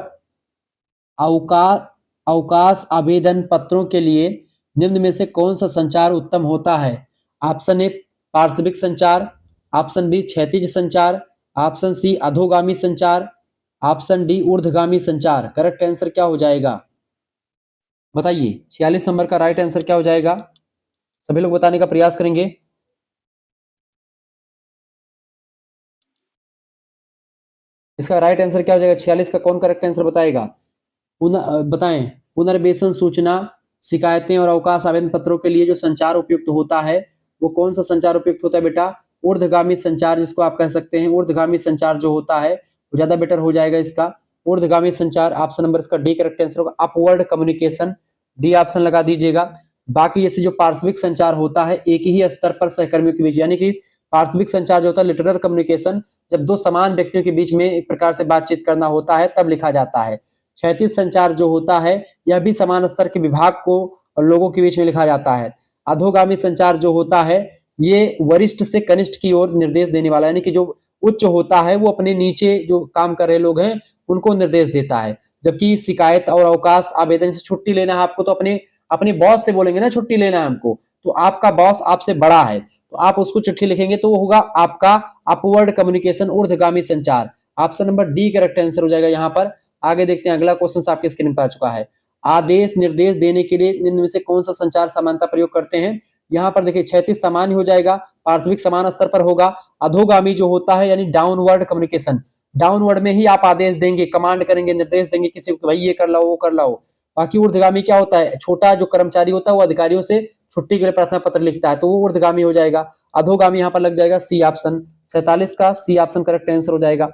अवकाश अवकाश आवेदन पत्रों के लिए निम्न में से कौन सा संचार उत्तम होता है? ऑप्शन ए पार्श्विक संचार, ऑप्शन बी क्षैतिज संचार, ऑप्शन सी अधोगामी संचार, ऑप्शन डी ऊर्ध्वगामी संचार। करेक्ट आंसर क्या हो जाएगा बताइए? 46 नंबर का राइट आंसर क्या हो जाएगा? सभी लोग बताने का प्रयास करेंगे। इसका राइट आंसर क्या हो जाएगा? 46 का कौन करेक्ट आंसर बताएगा? बताएं। पुनर्वेशन सूचना, शिकायतें और अवकाश आवेदन पत्रों के लिए जो संचार उपयुक्त होता है वो कौन सा संचार उपयुक्त होता है बेटा? ऊर्ध्वगामी संचार, जिसको आप कह सकते हैं ऊर्ध्वगामी संचार जो होता है वो ज्यादा बेटर हो जाएगा इसका। ऊर्ध्वगामी संचार ऑप्शन नंबर इसका डी करेक्ट आंसर होगा। अपवर्ड कम्युनिकेशन, डी ऑप्शन लगा दीजिएगा। बाकी जैसे जो पार्श्विक संचार होता है एक ही स्तर पर सहकर्मियों के बीच, यानी कि पार्श्विक संचार जो होता है लिटरल कम्युनिकेशन, जब दो समान व्यक्तियों के बीच में एक प्रकार से बातचीत करना होता है तब लिखा जाता है। क्षैतिज संचार जो होता है यह भी समान स्तर के विभाग को और लोगों के बीच में लिखा जाता है। अधोगामी संचार जो होता है ये वरिष्ठ से कनिष्ठ की ओर निर्देश देने वाला, यानी कि जो उच्च होता है वो अपने नीचे जो काम कर रहे लोग हैं उनको निर्देश देता है। जबकि शिकायत और अवकाश आवेदन से छुट्टी लेना है आपको तो अपने अपने बॉस से बोलेंगे ना छुट्टी लेना है हमको, तो आपका बॉस आपसे बड़ा है तो आप उसको चिट्ठी लिखेंगे तो वो होगा आपका अपवर्ड कम्युनिकेशन, ऊर्ध्वगामी संचार। Option number D correct answer हो जाएगा यहाँ पर। आगे देखते हैं अगला क्वेश्चन आपके स्क्रीन पर आ चुका है। आदेश निर्देश देने के लिए निम्न में से कौन सा संचार समानता प्रयोग करते हैं? यहाँ पर देखिए क्षैतिज सामान्य हो जाएगा, पार्श्विक समान स्तर पर होगा। अधोगामी जो होता है यानी डाउनवर्ड कम्युनिकेशन, डाउनवर्ड में ही आप आदेश देंगे, कमांड करेंगे, निर्देश देंगे किसी को, भाई ये कर लाओ वो कर लाओ। बाकी ऊर्ध्वगामी क्या होता है, छोटा जो कर्मचारी होता है वो अधिकारियों से छुट्टी के लिए प्रार्थना पत्र लिखता है, तो वो ऊर्ध्वगामी हो जाएगा। अधोगामी यहाँ पर लग जाएगा सी ऑप्शन, 47 का सी ऑप्शन करेक्ट आंसर हो जाएगा।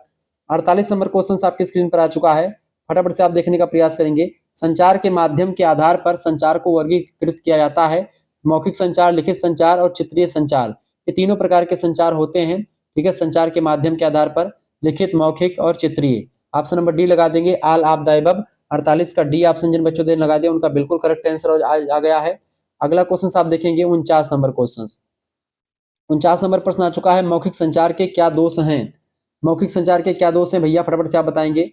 48 नंबर क्वेश्चन आपकी स्क्रीन पर आ चुका है, फटाफट से आप देखने का प्रयास करेंगे। संचार के माध्यम के आधार पर संचार को वर्गीकृत किया जाता है। मौखिक संचार, लिखित संचार और चित्रीय संचार, ये तीनों प्रकार के संचार होते हैं। ठीक है, संचार के माध्यम के आधार पर लिखित, मौखिक और चित्रीय। ऑप्शन नंबर डी लगा देंगे, ऑल ऑफ द अबव। 48 का डी ऑप्शन जिन बच्चों ने लगा दिया उनका बिल्कुल करेक्ट आंसर आ गया है। अगला क्वेश्चन आप देखेंगे 49 नंबर क्वेश्चन। 49 नंबर प्रश्न आ चुका है, मौखिक संचार के क्या दोष हैं? मौखिक संचार के क्या दोष हैं भैया, फटाफट से आप बताएंगे।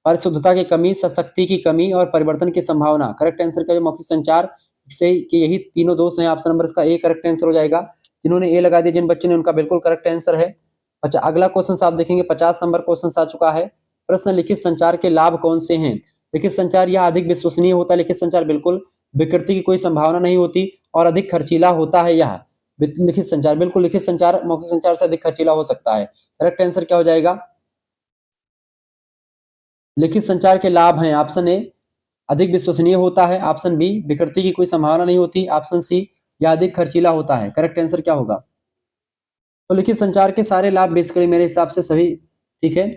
परिशुद्धता की कमी, सशक्ति की कमी और परिवर्तन की संभावना। करेक्ट आंसर का जो मौखिक संचार से कि यही तीनों दोष हैं। ऑप्शन नंबर इसका ए करेक्ट आंसर हो जाएगा। जिन्होंने ए लगा दिया जिन बच्चों ने उनका बिल्कुल करेक्ट आंसर है। अच्छा, अगला क्वेश्चन आप देखेंगे 50 नंबर क्वेश्चन आ चुका है। प्रश्न, लिखित संचार के लाभ कौन से हैं? लिखित संचार यह अधिक विश्वसनीय होता है। लिखित संचार बिल्कुल, विकृति की कोई संभावना नहीं होती और अधिक खर्चीला होता है। यह लिखित संचार, बिल्कुल लिखित संचार मौखिक संचार से अधिक खर्चीला हो सकता है। करेक्ट आंसर क्या हो जाएगा? लिखित संचार के लाभ हैं, ऑप्शन ए अधिक विश्वसनीय होता है, ऑप्शन बी विकृति की कोई संभावना नहीं होती, ऑप्शन सी या अधिक खर्चीला होता है। करेक्ट आंसर क्या होगा? तो लिखित संचार के सारे लाभ बेसिकली मेरे हिसाब से सभी ठीक है।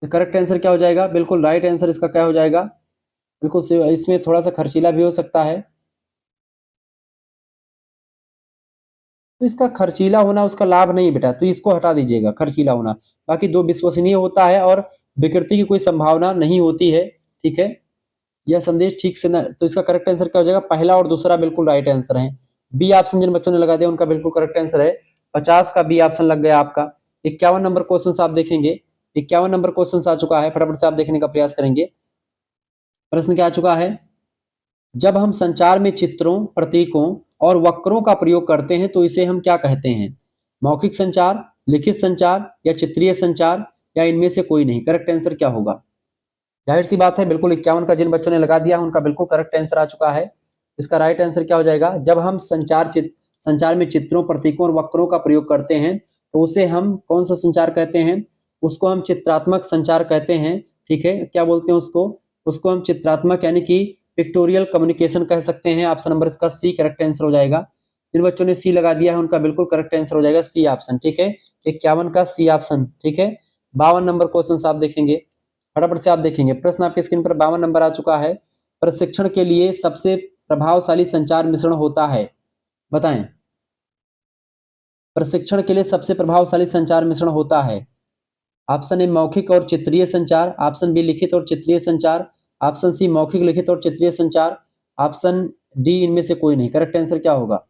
तो करेक्ट आंसर क्या हो जाएगा? बिल्कुल राइट आंसर इसका क्या हो जाएगा? बिल्कुल, इसमें थोड़ा सा खर्चीला भी हो सकता है। तो इसका खर्चीला होना उसका लाभ नहीं बेटा, तो इसको हटा दीजिएगा, खर्चीला होना। बाकी दो, विश्वसनीय होता है और विकृति की कोई संभावना नहीं होती है। ठीक है, यह संदेश ठीक से न, तो इसका करेक्ट आंसर क्या हो जाएगा? पहला और दूसरा बिल्कुल राइट आंसर है। बी ऑप्शन जिन बच्चों ने लगा दिया उनका बिल्कुल करेक्ट आंसर है। 50 का बी ऑप्शन लग गया आपका। 51 नंबर क्वेश्चन आप देखेंगे, 51 नंबर क्वेश्चन आ चुका है, फटाफट से आप देखने का प्रयास करेंगे। प्रश्न क्या आ चुका है, जब हम संचार में चित्रों, प्रतीकों और वक्रों का प्रयोग करते हैं तो इसे हम क्या कहते हैं? मौखिक संचार, लिखित संचार या चित्रीय संचार या इनमें से कोई नहीं? करेक्ट आंसर क्या होगा? जाहिर सी बात है, बिल्कुल 51 का जिन बच्चों ने लगा दिया उनका बिल्कुल करेक्ट आंसर आ चुका है। इसका राइट आंसर क्या हो जाएगा? जब हम संचार में चित्रों, प्रतीकों और वक्रों का प्रयोग करते हैं तो उसे हम कौन सा संचार कहते हैं? उसको हम चित्रात्मक संचार कहते हैं। ठीक है, क्या बोलते हैं उसको? उसको हम चित्रात्मक यानी कि पिक्टोरियल कम्युनिकेशन कह सकते हैं। ऑप्शन नंबर इसका सी करेक्ट आंसर हो जाएगा। जिन बच्चों ने सी लगा दिया है उनका बिल्कुल करेक्ट आंसर हो जाएगा सी ऑप्शन। ठीक है, 51 का सी ऑप्शन। ठीक है, 52 नंबर क्वेश्चन आप देखेंगे, फटाफट से आप देखेंगे। प्रश्न आपकी स्क्रीन पर 52 नंबर आ चुका है। प्रशिक्षण के लिए सबसे प्रभावशाली संचार मिश्रण होता है, बताएं। प्रशिक्षण के लिए सबसे प्रभावशाली संचार मिश्रण होता है। ऑप्शन ए मौखिक और चित्रीय संचार, ऑप्शन बी लिखित और चित्रीय संचार, ऑप्शन सी मौखिक, लिखित और चित्रीय संचार, ऑप्शन डी इनमें से कोई नहीं। करेक्ट आंसर क्या होगा?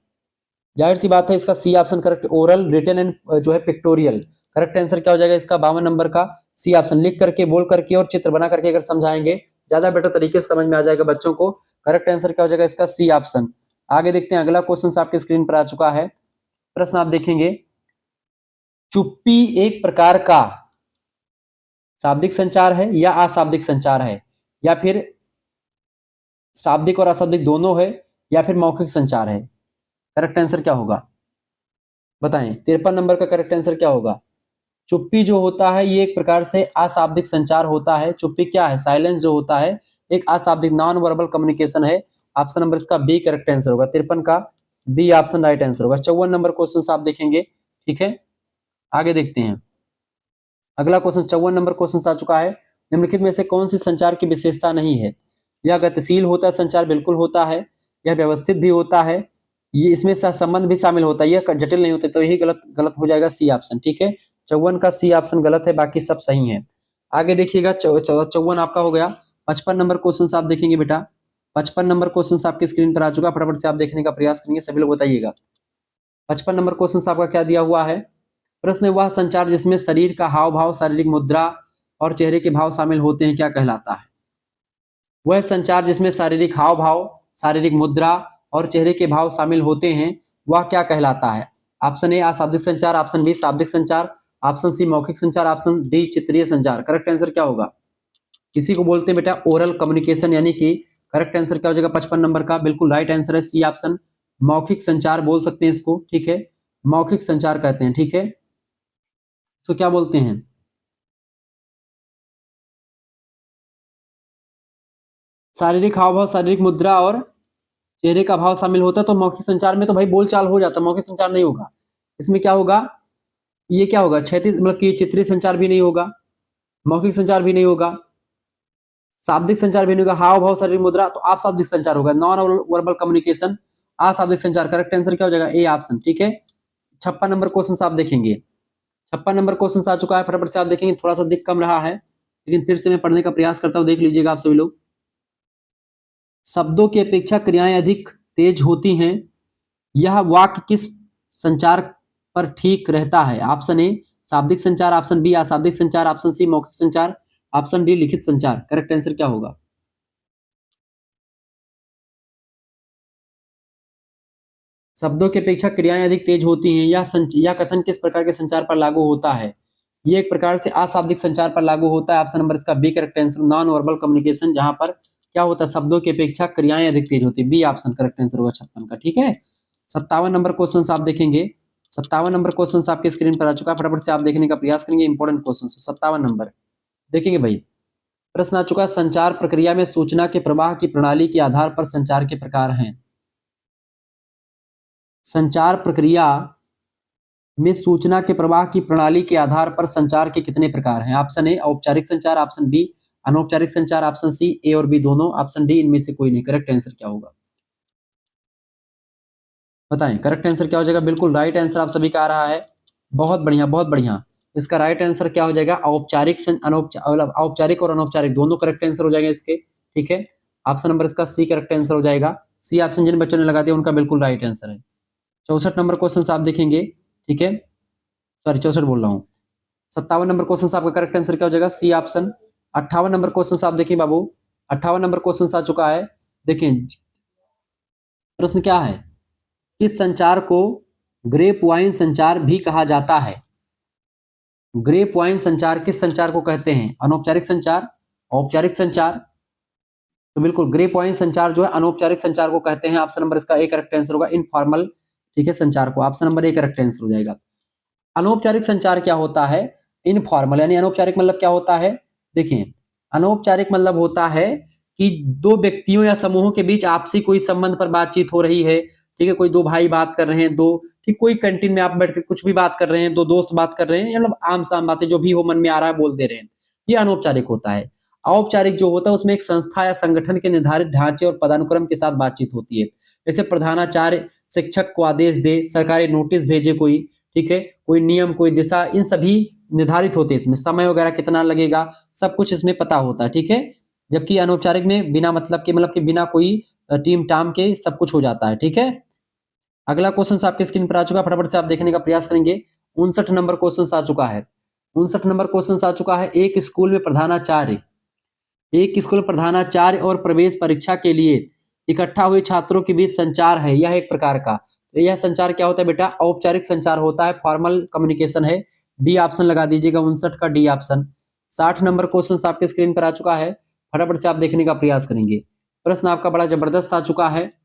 जाहिर सी बात है इसका C option correct, oral, written and जो है पिक्टोरियल। करेक्ट आंसर क्या हो जाएगा इसका? 52 नंबर का सी ऑप्शन। लिख करके, बोल करके और चित्र बना करके अगर समझाएंगे ज्यादा बेटर तरीके से समझ में आ जाएगा बच्चों को। करेक्ट आंसर क्या हो जाएगा इसका? C option. आगे देखते हैं, अगला क्वेश्चन आपके स्क्रीन पर आ चुका है। प्रश्न आप देखेंगे, चुप्पी एक प्रकार का शाब्दिक संचार है या अशाब्दिक संचार है, या फिर शाब्दिक और अशाब्दिक दोनों है, या फिर मौखिक संचार है? करेक्ट आंसर क्या होगा बताएं? 53 नंबर का करेक्ट आंसर क्या होगा? चुप्पी जो होता है ये एक प्रकार से अशाब्दिक संचार होता है। चुप्पी क्या है? साइलेंस जो होता है एक अशाब्दिक नॉन वर्बल कम्युनिकेशन है। ऑप्शन नंबर इसका बी करेक्ट आंसर होगा। 53 का बी ऑप्शन राइट आंसर होगा। 54 नंबर क्वेश्चन आप देखेंगे। ठीक है, आगे देखते हैं। अगला क्वेश्चन 54 नंबर क्वेश्चन आ चुका है, निम्नलिखित में से कौन सी संचार की विशेषता नहीं है? यह गतिशील होता है संचार, बिल्कुल होता है। यह व्यवस्थित भी होता है, ये इसमें संबंध भी शामिल होता है। यह जटिल नहीं होते, तो यही गलत हो जाएगा सी ऑप्शन। ठीक है, 54 का सी ऑप्शन गलत है, बाकी सब सही है। आगे देखिएगा, 54 आपका हो गया। 55 नंबर क्वेश्चन आप देखेंगे बेटा। 55 नंबर क्वेश्चन आपकी स्क्रीन पर आ चुका, फटाफट से आप देखने का प्रयास करेंगे, सभी लोग बताइएगा। 55 नंबर क्वेश्चन आपका क्या दिया हुआ है? प्रश्न, वह संचार जिसमें शरीर का हाव भाव, शारीरिक मुद्रा और चेहरे के भाव शामिल होते हैं क्या कहलाता है? वह संचार जिसमें शारीरिक हाव भाव, शारीरिक मुद्रा और चेहरे के भाव शामिल होते हैं वह क्या कहलाता है? ऑप्शन ए अशाब्दिक संचार, ऑप्शन बी शाब्दिक संचार, ऑप्शन सी मौखिक संचार, ऑप्शन डी चित्रीय संचार। करेक्ट आंसर क्या होगा? किसी को बोलते हैं बेटा ओरल कम्युनिकेशन, यानी कि करेक्ट आंसर क्या हो जाएगा 55 नंबर का? बिल्कुल राइट आंसर है सी ऑप्शन। मौखिक संचार बोल सकते हैं इसको, ठीक है, मौखिक संचार कहते हैं, ठीक है, इसको क्या बोलते हैं? शारीरिक हाव भाव, शारीरिक मुद्रा और चेहरे का भाव शामिल होता है तो मौखिक संचार में तो भाई बोलचाल हो जाता है, मौखिक संचार नहीं होगा। इसमें क्या होगा? ये क्या होगा? क्षैतिज मतलब कि चित्रीय संचार भी नहीं होगा, मौखिक संचार भी नहीं होगा, शाब्दिक संचार भी नहीं होगा, हाव भाव शरीर मुद्रा तो आप शाब्दिक संचार होगा, नॉन वर्बल कम्युनिकेशन अशाब्दिक संचार। करेक्ट आंसर क्या हो जाएगा? ए ऑप्शन, ठीक है। 56 नंबर क्वेश्चन आप देखेंगे, 56 नंबर क्वेश्चन आ चुका है, फटाफट से आप देखेंगे, थोड़ा सा दिख कम रहा है लेकिन फिर से मैं पढ़ने का प्रयास करता हूं, देख लीजिएगा आप सभी लोग। शब्दों की अपेक्षा क्रियाएं अधिक तेज होती हैं, यह वाक्य किस संचार पर ठीक रहता है? ऑप्शन ए शाब्दिक संचार, ऑप्शन बी अशाब्दिक संचार, ऑप्शन सी मौखिक संचार, ऑप्शन डी लिखित संचार। करेक्ट आंसर क्या होगा? शब्दों की अपेक्षा क्रियाएं अधिक तेज होती हैं, यह कथन किस प्रकार के संचार पर लागू होता है? ये एक प्रकार से अशाब्दिक संचार पर लागू होता है। ऑप्शन नंबर इसका B correct answer, non verbal communication, जहां पर क्या होता है? शब्दों की अपेक्षा क्रियाएं अधिक तेज होती है। बी ऑप्शन करेक्ट आंसर होगा 56 का, ठीक है। 57 नंबर क्वेश्चन आप देखेंगे, 57 नंबर क्वेश्चन आपके स्क्रीन पर आ चुका है, फटाफट से आप देखने का प्रयास करेंगे, इंपॉर्टेंट क्वेश्चन 57 नंबर देखेंगे भाई। प्रश्न आ चुका है, संचार प्रक्रिया में सूचना के प्रवाह की प्रणाली के आधार पर संचार के प्रकार हैं। संचार प्रक्रिया में सूचना के प्रवाह की प्रणाली के आधार पर संचार के कितने प्रकार हैं? ऑप्शन ए औपचारिक संचार, ऑप्शन बी अनौपचारिक संचार, ऑप्शन सी ए और बी दोनों, ऑप्शन डी इनमें से कोई नहीं। करेक्ट आंसर क्या होगा बताएं? करेक्ट आंसर क्या हो जाएगा? बिल्कुल राइट आंसर आप सभी का आ रहा है, बहुत बढ़िया बहुत बढ़िया। इसका राइट आंसर क्या हो जाएगा? औपचारिक और अनौपचारिक दोनों करेक्ट आंसर हो जाएंगे इसके, ठीक है। ऑप्शन नंबर इसका सी करेक्ट आंसर हो जाएगा। सी ऑप्शन जिन बच्चों ने लगा दिया उनका बिल्कुल राइट आंसर है। 64 नंबर क्वेश्चन आप देखेंगे, ठीक है, सॉरी 64 बोल रहा हूँ, 57 नंबर क्वेश्चन आपका करेक्ट आंसर क्या हो जाएगा? C option. 58 नंबर क्वेश्चन आप देखिए बाबू, 58 नंबर क्वेश्चन आ चुका है, देखें प्रश्न क्या है, किस संचार को ग्रेप वाइन संचार भी कहा जाता है? ग्रेप वाइन संचार किस संचार को कहते हैं? अनौपचारिक संचार, औपचारिक संचार? तो बिल्कुल ग्रेप वाइन संचार जो है अनौपचारिक संचार को कहते हैं। ऑप्शन नंबर इसका ए करेक्ट आंसर होगा, इनफॉर्मल, ठीक है, संचार को। Option number A correct answer हो जाएगा। अनौपचारिक संचार क्या होता है? इनफॉर्मल, यानी अनौपचारिक मतलब क्या होता है? देखिए अनौपचारिक मतलब होता है कि दो व्यक्तियों या समूहों के बीच आपसी कोई संबंध पर बातचीत हो रही है, ठीक है, कोई दो भाई बात कर रहे हैं, दो, ठीक, कोई कैंटीन में आप बैठ कर कुछ भी बात कर रहे हैं, दो दोस्त बात कर रहे हैं, मतलब आम साम बातें जो भी हो मन में आ रहा है बोल दे रहे हैं, ये अनौपचारिक होता है। औपचारिक जो होता है उसमें एक संस्था या संगठन के निर्धारित ढांचे और पदानुक्रम के साथ बातचीत होती है, जैसे प्रधानाचार्य शिक्षक को आदेश दे, सरकारी नोटिस भेजे कोई, ठीक है, कोई नियम कोई दिशा, इन सभी निर्धारित होते हैं, इसमें समय वगैरह कितना लगेगा सब कुछ इसमें पता होता है, ठीक है। जबकि अनौपचारिक में बिना मतलब के बिना कोई टीम टाम के सब कुछ हो जाता है, ठीक है। अगला क्वेश्चन आपके स्क्रीन पर आ चुका है, फटाफट से आप देखने का प्रयास करेंगे। 59 नंबर क्वेश्चन आ चुका है, 59 नंबर क्वेश्चन आ चुका है। एक स्कूल में प्रधानाचार्य और प्रवेश परीक्षा के लिए इकट्ठा हुए छात्रों के बीच संचार है, यह एक प्रकार का, तो यह संचार क्या होता है बेटा? औपचारिक संचार होता है, फॉर्मल कम्युनिकेशन है। डी ऑप्शन लगा दीजिएगा 59 का, डी ऑप्शन। 60 नंबर क्वेश्चन आपके स्क्रीन पर आ चुका है, फटाफट से आप देखने का प्रयास करेंगे। प्रश्न आपका बड़ा जबरदस्त आ चुका है,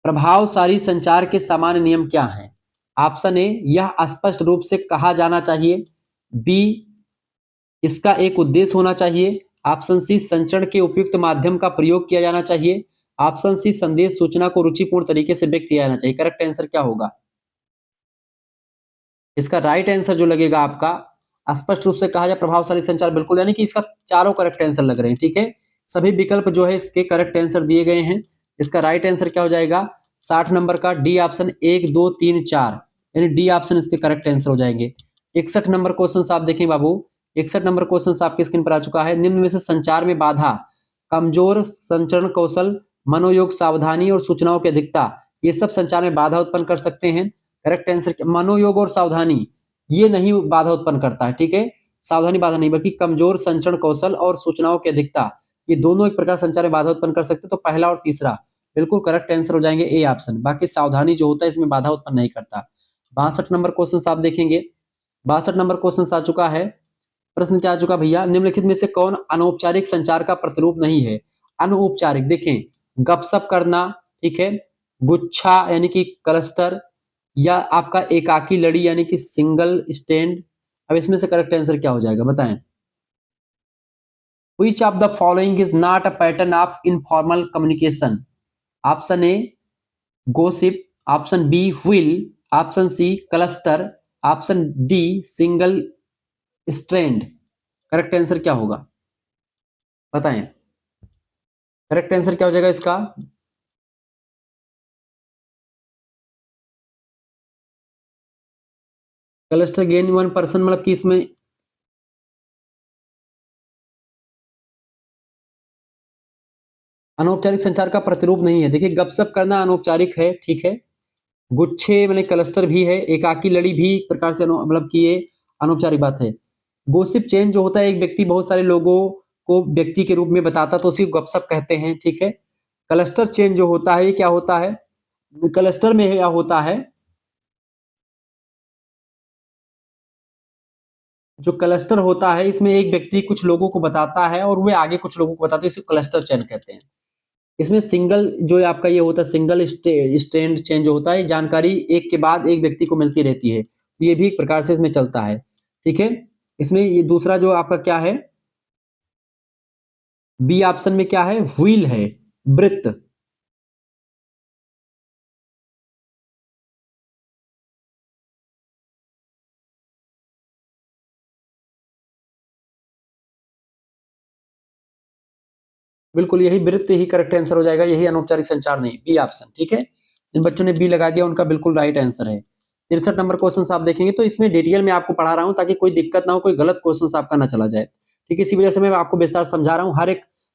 प्रभावशाली संचार के सामान्य नियम क्या हैं? ऑप्शन ए यह स्पष्ट रूप से कहा जाना चाहिए, बी इसका एक उद्देश्य होना चाहिए, ऑप्शन सी संचरण के उपयुक्त माध्यम का प्रयोग किया जाना चाहिए, ऑप्शन सी संदेश सूचना को रुचिपूर्ण तरीके से व्यक्त किया जाना चाहिए। करेक्ट आंसर क्या होगा? इसका राइट आंसर जो लगेगा आपका, स्पष्ट रूप से कहा जाए प्रभावशाली संचार, बिल्कुल, यानी कि इसका चारों करेक्ट आंसर लग रहे हैं, ठीक है, सभी विकल्प जो है इसके करेक्ट आंसर दिए गए हैं। इसका राइट आंसर क्या हो जाएगा? 60 नंबर का डी ऑप्शन, 1 2 3 4, यानी डी ऑप्शन इसके करेक्ट आंसर हो जाएंगे। 61 नंबर क्वेश्चन आप देखें बाबू, 61 नंबर क्वेश्चन आपके स्क्रीन पर आ चुका है, निम्न में से संचार में बाधा, कमजोर संचरण कौशल, मनोयोग, सावधानी और सूचनाओं की अधिकता, ये सब संचार में बाधा उत्पन्न कर सकते हैं। करेक्ट आंसर मनोयोग और सावधानी ये नहीं बाधा उत्पन्न करता है, ठीक है, सावधानी बाधा नहीं, बल्कि कमजोर संचरण कौशल और सूचनाओं की अधिकता ये दोनों एक प्रकार संचार में बाधा उत्पन्न कर सकते हैं, तो पहला और तीसरा बिल्कुल करेक्ट आंसर हो जाएंगे, ए ऑप्शन। बाकी सावधानी जो होता है इसमें बाधा उत्पन्न नहीं करता। 62 नंबर क्वेश्चन आप देखेंगे, 62 नंबर क्वेश्चन आ चुका है, प्रश्न क्या आ चुका भैया, निम्नलिखित में से कौन अनौपचारिक संचार का प्रतिरूप नहीं है? अनौपचारिक देखें, गपशप करना, ठीक है, गुच्छा यानी कि क्लस्टर, या आपका एकाकी लड़ी यानी कि सिंगल स्टैंड। अब इसमें से करेक्ट आंसर क्या हो जाएगा बताएं? Which of the following is not a pattern of informal communication? Option A gossip, option B wheel, option C cluster, option D single strand. Correct answer क्या होगा बताएं? करेक्ट आंसर क्या हो जाएगा इसका? क्लस्टर गेन वन पर्सन मतलब कि इसमें अनौपचारिक संचार का प्रतिरूप नहीं है। देखिए गपशप करना अनौपचारिक है, ठीक है, गुच्छे मतलब क्लस्टर भी है, एकाकी लड़ी भी एक प्रकार से मतलब कि ये अनौपचारिक बात है। गोसिप चेन जो होता है, एक व्यक्ति बहुत सारे लोगों को व्यक्ति के रूप में बताता तो उसी को गपशप कहते हैं, ठीक है। क्लस्टर चेन जो होता है ये क्या होता है? क्लस्टर में क्या होता है, जो क्लस्टर होता है इसमें एक व्यक्ति कुछ लोगों को बताता है और वे आगे कुछ लोगों को बताते हैं, इसको क्लस्टर चेन कहते हैं। इसमें सिंगल जो आपका ये होता है सिंगल स्टैंड चेन जो होता है, जानकारी एक के बाद एक व्यक्ति को मिलती रहती है, तो ये भी एक प्रकार से इसमें चलता है, ठीक है। इसमें ये दूसरा जो आपका क्या है, बी ऑप्शन में क्या है, व्हील है, वृत्त। बिल्कुल यही वृत्त ही करेक्ट आंसर हो जाएगा, यही अनौपचारिक संचार नहीं, बी ऑप्शन, ठीक है। जिन बच्चों ने बी लगा दिया उनका बिल्कुल राइट आंसर है। 63 नंबर क्वेश्चन आप देखेंगे तो इसमें डिटेल में आपको पढ़ा रहा हूं ताकि कोई दिक्कत ना हो, कोई गलत क्वेश्चन आपका ना चला जाए, ठीक है। इसी वजह से मैं आपको विस्तार समझा रहा हूँ,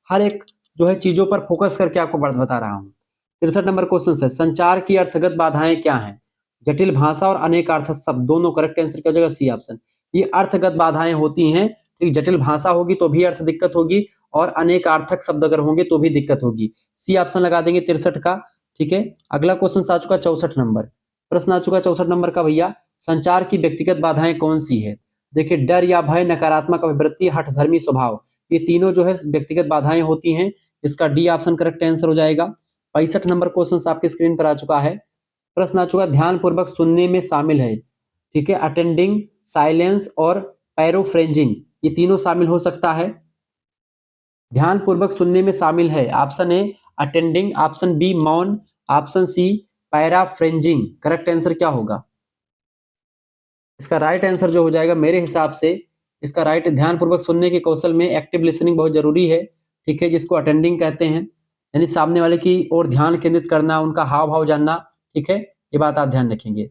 हर एक जो है चीजों पर फोकस करके आपको बता रहा हूँ। 63 नंबर क्वेश्चन है, संचार की अर्थगत बाधाएं क्या हैं? जटिल भाषा और अनेकार्थक शब्द, दोनों। करेक्ट आंसर क्या हो जाएगा? C option. ये अर्थगत बाधाएं होती हैं, ठीक, जटिल भाषा होगी तो भी अर्थ दिक्कत होगी और अनेकार्थक शब्द अगर होंगे तो भी दिक्कत होगी। सी ऑप्शन लगा देंगे 63 का, ठीक है। अगला क्वेश्चन आ चुका 64 नंबर, प्रश्न आ चुका 64 नंबर का भैया, संचार की व्यक्तिगत बाधाएं कौन सी है? देखिए डर या भय, नकारात्मक अभिवृत्ति, हठधर्मी स्वभाव, ये तीनों जो है व्यक्तिगत बाधाएं होती हैं। इसका डी ऑप्शन करेक्ट आंसर हो जाएगा। 65 नंबर क्वेश्चन आपके स्क्रीन पर आ चुका है, प्रश्न आ चुका ध्यान पूर्वक सुनने में शामिल है, ठीक है, अटेंडिंग, साइलेंस और पैरोफ्रेंजिंग, ये तीनों शामिल हो सकता है। ध्यान पूर्वक सुनने में शामिल है, option A attending, option B मौन, option C paraphrasing. Correct answer क्या होगा इसका? राइट आंसर जो हो जाएगा मेरे हिसाब से इसका राइट, ध्यान पूर्वक सुनने के कौशल में एक्टिव लिसनिंग बहुत जरूरी है, ठीक है, जिसको अटेंडिंग कहते हैं, यानी सामने वाले की ओर ध्यान केंद्रित करना, उनका हाव भाव जानना, ठीक है, ये बात आप ध्यान रखेंगे।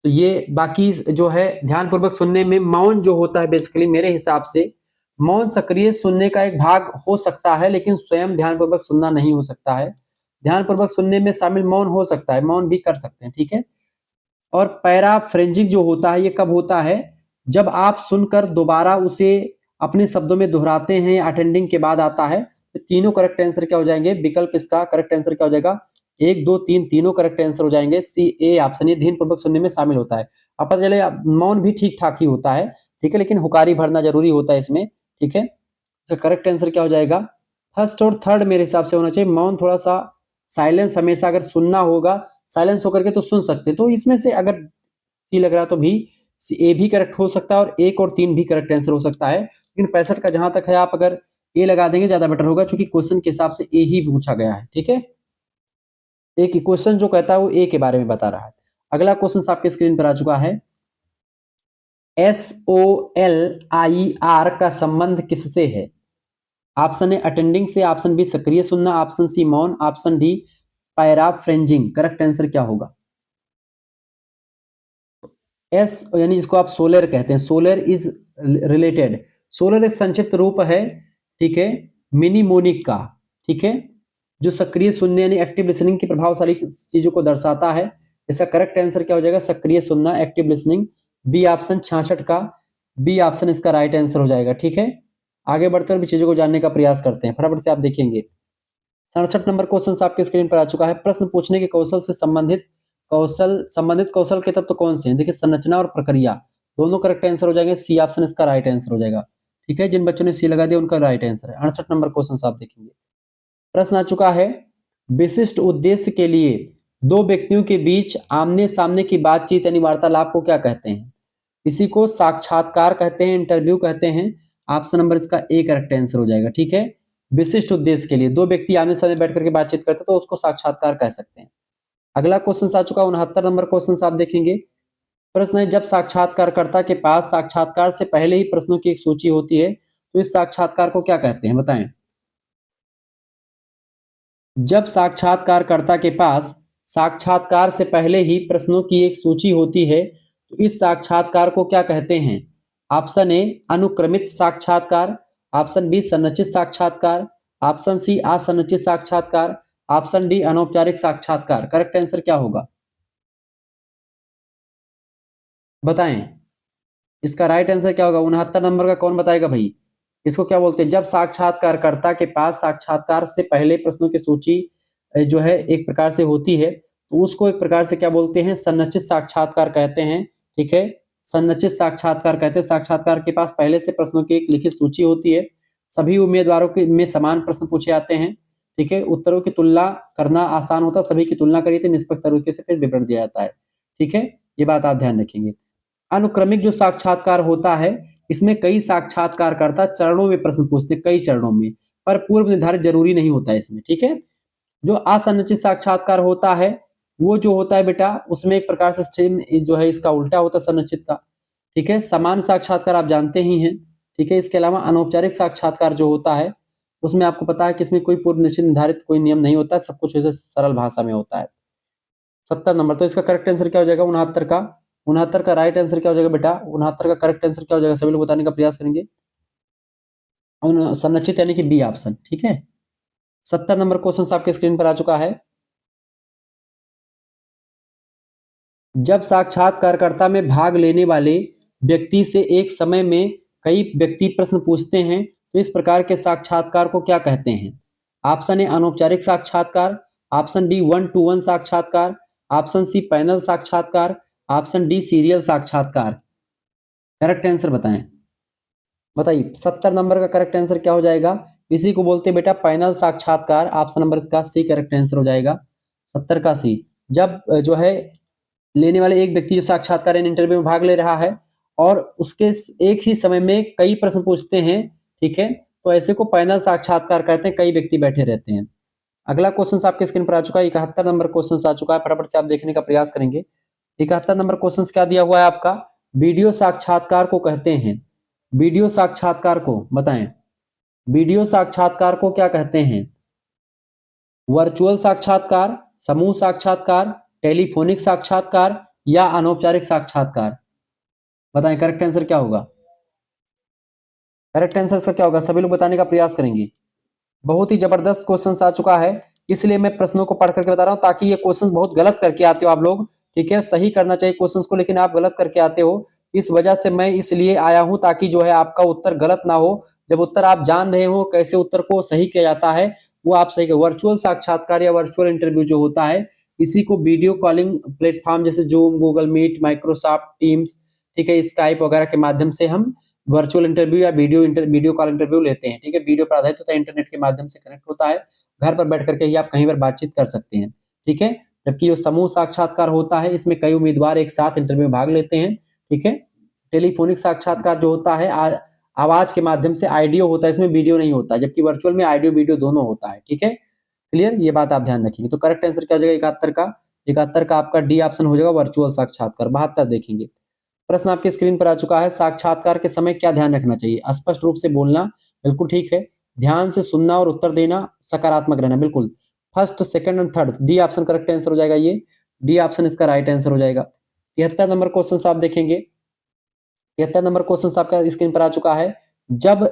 तो ये बाकी जो है ध्यान पूर्वक सुनने में मौन जो होता है, बेसिकली मेरे हिसाब से मौन सक्रिय सुनने का एक भाग हो सकता है, लेकिन स्वयं ध्यान पूर्वक सुनना नहीं हो सकता है। ध्यान पूर्वक सुनने में शामिल मौन हो सकता है, मौन भी कर सकते हैं, ठीक है। और पैराफ्रेंजिंग जो होता है ये कब होता है? जब आप सुनकर दोबारा उसे अपने शब्दों में दोहराते हैं, अटेंडिंग के बाद आता है। तो तीनों करेक्ट आंसर क्या हो जाएंगे? विकल्प इसका करेक्ट आंसर क्या हो जाएगा? 1 2 3 तीनों करेक्ट आंसर हो जाएंगे। सी ए ऑप्शन, ये ध्यान पूर्वक सुनने में शामिल होता है। अब पता चले मौन भी ठीक ठाक ही होता है, ठीक है, लेकिन हुकारी भरना जरूरी होता है इसमें, ठीक है। इसका करेक्ट आंसर क्या हो जाएगा? फर्स्ट और थर्ड मेरे हिसाब से होना चाहिए। मौन थोड़ा सा, साइलेंस हमेशा अगर सुनना होगा साइलेंस होकर के तो सुन सकते, तो इसमें से अगर सी लग रहा तो भी ए भी करेक्ट हो सकता है और 1 और 3 भी करेक्ट आंसर हो सकता है, लेकिन 65 का जहां तक है आप अगर ए लगा देंगे ज्यादा बेटर होगा, क्योंकि क्वेश्चन के हिसाब से ए ही पूछा गया है, ठीक है। एक क्वेश्चन जो कहता है वो ए के बारे में बता रहा है। अगला क्वेश्चन आपके स्क्रीन पर आ चुका है, SOLIR का संबंध किससे है? ऑप्शन ए अटेंडिंग से, ऑप्शन बी सक्रिय सुनना, ऑप्शन सी मौन, ऑप्शन डी पैराफ्रेंजिंग। करेक्ट आंसर क्या होगा? एस यानी जिसको आप सोलर कहते हैं, सोलर इज रिलेटेड, सोलर एक संक्षिप्त रूप है, ठीक है, मिनीमोनिक का, ठीक है, जो सक्रिय सुनने यानी एक्टिव लिसनिंग की प्रभावशाली चीजों को दर्शाता है। इसका करेक्ट आंसर क्या हो जाएगा? सक्रिय सुनना, एक्टिव लिसनिंग, बी ऑप्शन 66 का, बी ऑप्शन इसका राइट आंसर हो जाएगा, ठीक है। आगे बढ़कर भी चीजों को जानने का प्रयास करते हैं, फटाफट से आप देखेंगे। 67 नंबर क्वेश्चन आपके स्क्रीन पर आ चुका है, प्रश्न पूछने के कौशल से संबंधित कौशल के तत्व कौन से हैं? देखिए संरचना और प्रक्रिया, दोनों करेक्ट आंसर हो जाएंगे, सी ऑप्शन इसका राइट आंसर हो जाएगा। ठीक है, जिन बच्चों ने सी लगा दिया उनका राइट आंसर है। 68 नंबर क्वेश्चन आप देखेंगे, प्रश्न आ चुका है, विशिष्ट उद्देश्य के लिए दो व्यक्तियों के बीच आमने सामने की बातचीत यानी वार्तालाप को क्या कहते हैं? इसी को साक्षात्कार कहते हैं, इंटरव्यू कहते हैं। ऑप्शन नंबर इसका ए करेक्ट आंसर हो जाएगा। ठीक है, विशिष्ट उद्देश्य के लिए दो व्यक्ति आमने सामने बैठ करके बातचीत करते हैं तो उसको साक्षात्कार कह सकते हैं। अगला क्वेश्चन आ चुका है, 69 नंबर क्वेश्चन आप देखेंगे। प्रश्न है, जब साक्षात्कारकर्ता के पास साक्षात्कार से पहले ही प्रश्नों की एक सूची होती है तो इस साक्षात्कार को क्या कहते हैं? बताएं। जब साक्षात्कारकर्ता के पास साक्षात्कार से पहले ही प्रश्नों की एक सूची होती है तो इस साक्षात्कार को क्या कहते हैं? ऑप्शन ए अनुक्रमित साक्षात्कार, ऑप्शन बी संरचित साक्षात्कार, ऑप्शन सी असंरचित साक्षात्कार, ऑप्शन डी अनौपचारिक साक्षात्कार। करेक्ट आंसर क्या होगा बताएं। इसका राइट आंसर क्या होगा? 69 नंबर का कौन बताएगा भाई? इसको क्या बोलते हैं? जब साक्षात्कारकर्ता के पास साक्षात्कार से पहले प्रश्नों की सूची जो है एक प्रकार से होती है तो उसको एक प्रकार से क्या बोलते हैं? संरचित साक्षात्कार कहते हैं। ठीक है, संरचित साक्षात्कार कहते हैं। साक्षात्कार के पास पहले से प्रश्नों की एक लिखित सूची होती है, सभी उम्मीदवारों के में समान प्रश्न पूछे जाते हैं। ठीक है, उत्तरों की तुलना करना आसान होता है, सभी की तुलना करिए तो निष्पक्ष तरीके से फिर विवरण दिया जाता है। ठीक है, ये बात आप ध्यान रखेंगे। अनुक्रमिक जो साक्षात्कार होता है इसमें कई साक्षात्कारकर्ता चरणों में प्रश्न पूछते हैं, कई चरणों में, पर पूर्व निर्धारित जरूरी नहीं होता है इसमें। ठीक है, जो असंरचित साक्षात्कार होता है वो जो होता है बेटा उसमें एक प्रकार से सेम जो है इसका उल्टा होता है संरचित का। ठीक है, समान साक्षात्कार आप जानते ही हैं। ठीक है, इसके अलावा अनौपचारिक साक्षात्कार जो होता है उसमें आपको पता है कि इसमें कोई पूर्व निश्चित निर्धारित कोई नियम नहीं होता है, सब कुछ ऐसे सरल भाषा में होता है। 70 नंबर, तो इसका करेक्ट आंसर क्या हो जाएगा? 69 का। 69 का राइट आंसर क्या हो जाएगा बेटा? 69 का करेक्ट आंसर क्या हो जाएगा? सभी लोग बताने का प्रयास करेंगे। संरचित यानी कि बी ऑप्शन। ठीक है, 70 नंबर क्वेश्चन आपके स्क्रीन पर आ चुका है। जब साक्षात्कारकर्ता में भाग लेने वाले व्यक्ति से एक समय में कई व्यक्ति प्रश्न पूछते हैं तो इस प्रकार के साक्षात्कार को क्या कहते हैं? ऑप्शन ए अनौपचारिक साक्षात्कार, ऑप्शन बी 1-to-1 साक्षात्कार, ऑप्शन सी पैनल साक्षात्कार, ऑप्शन डी सीरियल साक्षात्कार। करेक्ट आंसर बताएं। बताइए 70 नंबर का करेक्ट आंसर क्या हो जाएगा? इसी को बोलते हैं बेटा पैनल साक्षात्कार। ऑप्शन नंबर इसका सी करेक्ट आंसर हो जाएगा, 70 का सी। जब जो है लेने वाले एक व्यक्ति जो साक्षात्कार इंटरव्यू में भाग ले रहा है और उसके एक ही समय में कई प्रश्न पूछते हैं, ठीक है, तो ऐसे को पैनल साक्षात्कार कहते हैं, कई व्यक्ति बैठे रहते हैं। अगला क्वेश्चन आपके स्क्रीन पर आ चुका है, 71 नंबर क्वेश्चन आ चुका है, फटाफट से आप देखने का प्रयास करेंगे। 71 नंबर क्वेश्चन क्या दिया हुआ है आपका? वीडियो साक्षात्कार को कहते हैं, वीडियो साक्षात्कार को बताएं, वीडियो साक्षात्कार को क्या कहते हैं? वर्चुअल साक्षात्कार, समूह साक्षात्कार, टेलीफोनिक साक्षात्कार या अनौपचारिक साक्षात्कार? बताएं करेक्ट आंसर क्या होगा? करेक्ट आंसर इसका क्या होगा? सभी लोग बताने का प्रयास करेंगे। बहुत ही जबरदस्त क्वेश्चन आ चुका है, इसलिए मैं प्रश्नों को पढ़ करके बता रहा हूं ताकि ये क्वेश्चन बहुत गलत करके आते हो आप लोग। ठीक है, सही करना चाहिए क्वेश्चंस को, लेकिन आप गलत करके आते हो। इस वजह से मैं इसलिए आया हूं ताकि जो है आपका उत्तर गलत ना हो। जब उत्तर आप जान रहे हो कैसे उत्तर को सही किया जाता है वो आप सही। वर्चुअल साक्षात्कार या वर्चुअल इंटरव्यू जो होता है इसी को वीडियो कॉलिंग प्लेटफॉर्म जैसे Zoom, Google Meet, Microsoft Teams, ठीक है, स्काइप वगैरह के माध्यम से हम वर्चुअल इंटरव्यू या वीडियो कॉल इंटरव्यू लेते हैं। ठीक है, वीडियो पर आधारित होता है, इंटरनेट के माध्यम से कनेक्ट होता है, घर पर बैठ करके ही आप कहीं पर बातचीत कर सकते हैं। ठीक है, जबकि जो समूह साक्षात्कार होता है इसमें कई उम्मीदवार एक साथ इंटरव्यू में भाग लेते हैं। ठीक है, टेलीफोनिक साक्षात्कार जो होता है आवाज के माध्यम से, ऑडियो होता है, इसमें वीडियो नहीं होता, जबकि वर्चुअल में ऑडियो वीडियो दोनों होता है। ठीक है, क्लियर, ये बात आप ध्यान रखेंगे। तो करेक्ट आंसर क्या हो जाएगा? 71 का। 71 का आपका डी ऑप्शन हो जाएगा, वर्चुअल साक्षात्कार। 72 देखेंगे, प्रश्न आपके स्क्रीन पर आ चुका है, साक्षात्कार के समय क्या ध्यान रखना चाहिए? स्पष्ट रूप से बोलना, बिल्कुल ठीक है, ध्यान से सुनना और उत्तर देना, सकारात्मक रहना, बिल्कुल। फर्स्ट, सेकंड और third, D option correct answer हो जाएगा, ये डी ऑप्शन इसका राइट आंसर हो जाएगा। 73 नंबर क्वेश्चन आप देखेंगे, 73 नंबर क्वेश्चन आपका स्क्रीन पर आ चुका है, जब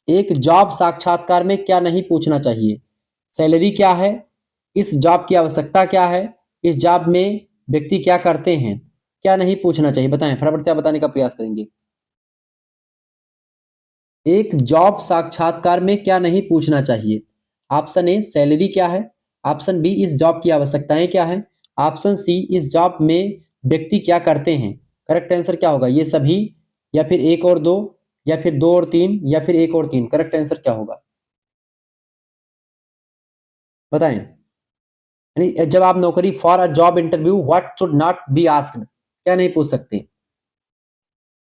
एक जॉब साक्षात्कार में क्या नहीं पूछना चाहिए? सैलरी क्या है, इस जॉब की आवश्यकता क्या है, इस जॉब में व्यक्ति क्या करते हैं, क्या नहीं पूछना चाहिए? बताएं, फटाफट से आप बताने का प्रयास करेंगे। एक जॉब साक्षात्कार में क्या नहीं पूछना चाहिए? ऑप्शन ए सैलरी क्या है, ऑप्शन बी इस जॉब की आवश्यकताएं क्या है, ऑप्शन सी इस जॉब में व्यक्ति क्या करते हैं। करेक्ट आंसर क्या होगा? ये सभी, या फिर एक और दो, या फिर दो और तीन, या फिर एक और तीन? करेक्ट आंसर क्या होगा बताएं। यानी जब आप नौकरी for a job interview what should not be asked, क्या नहीं पूछ सकते?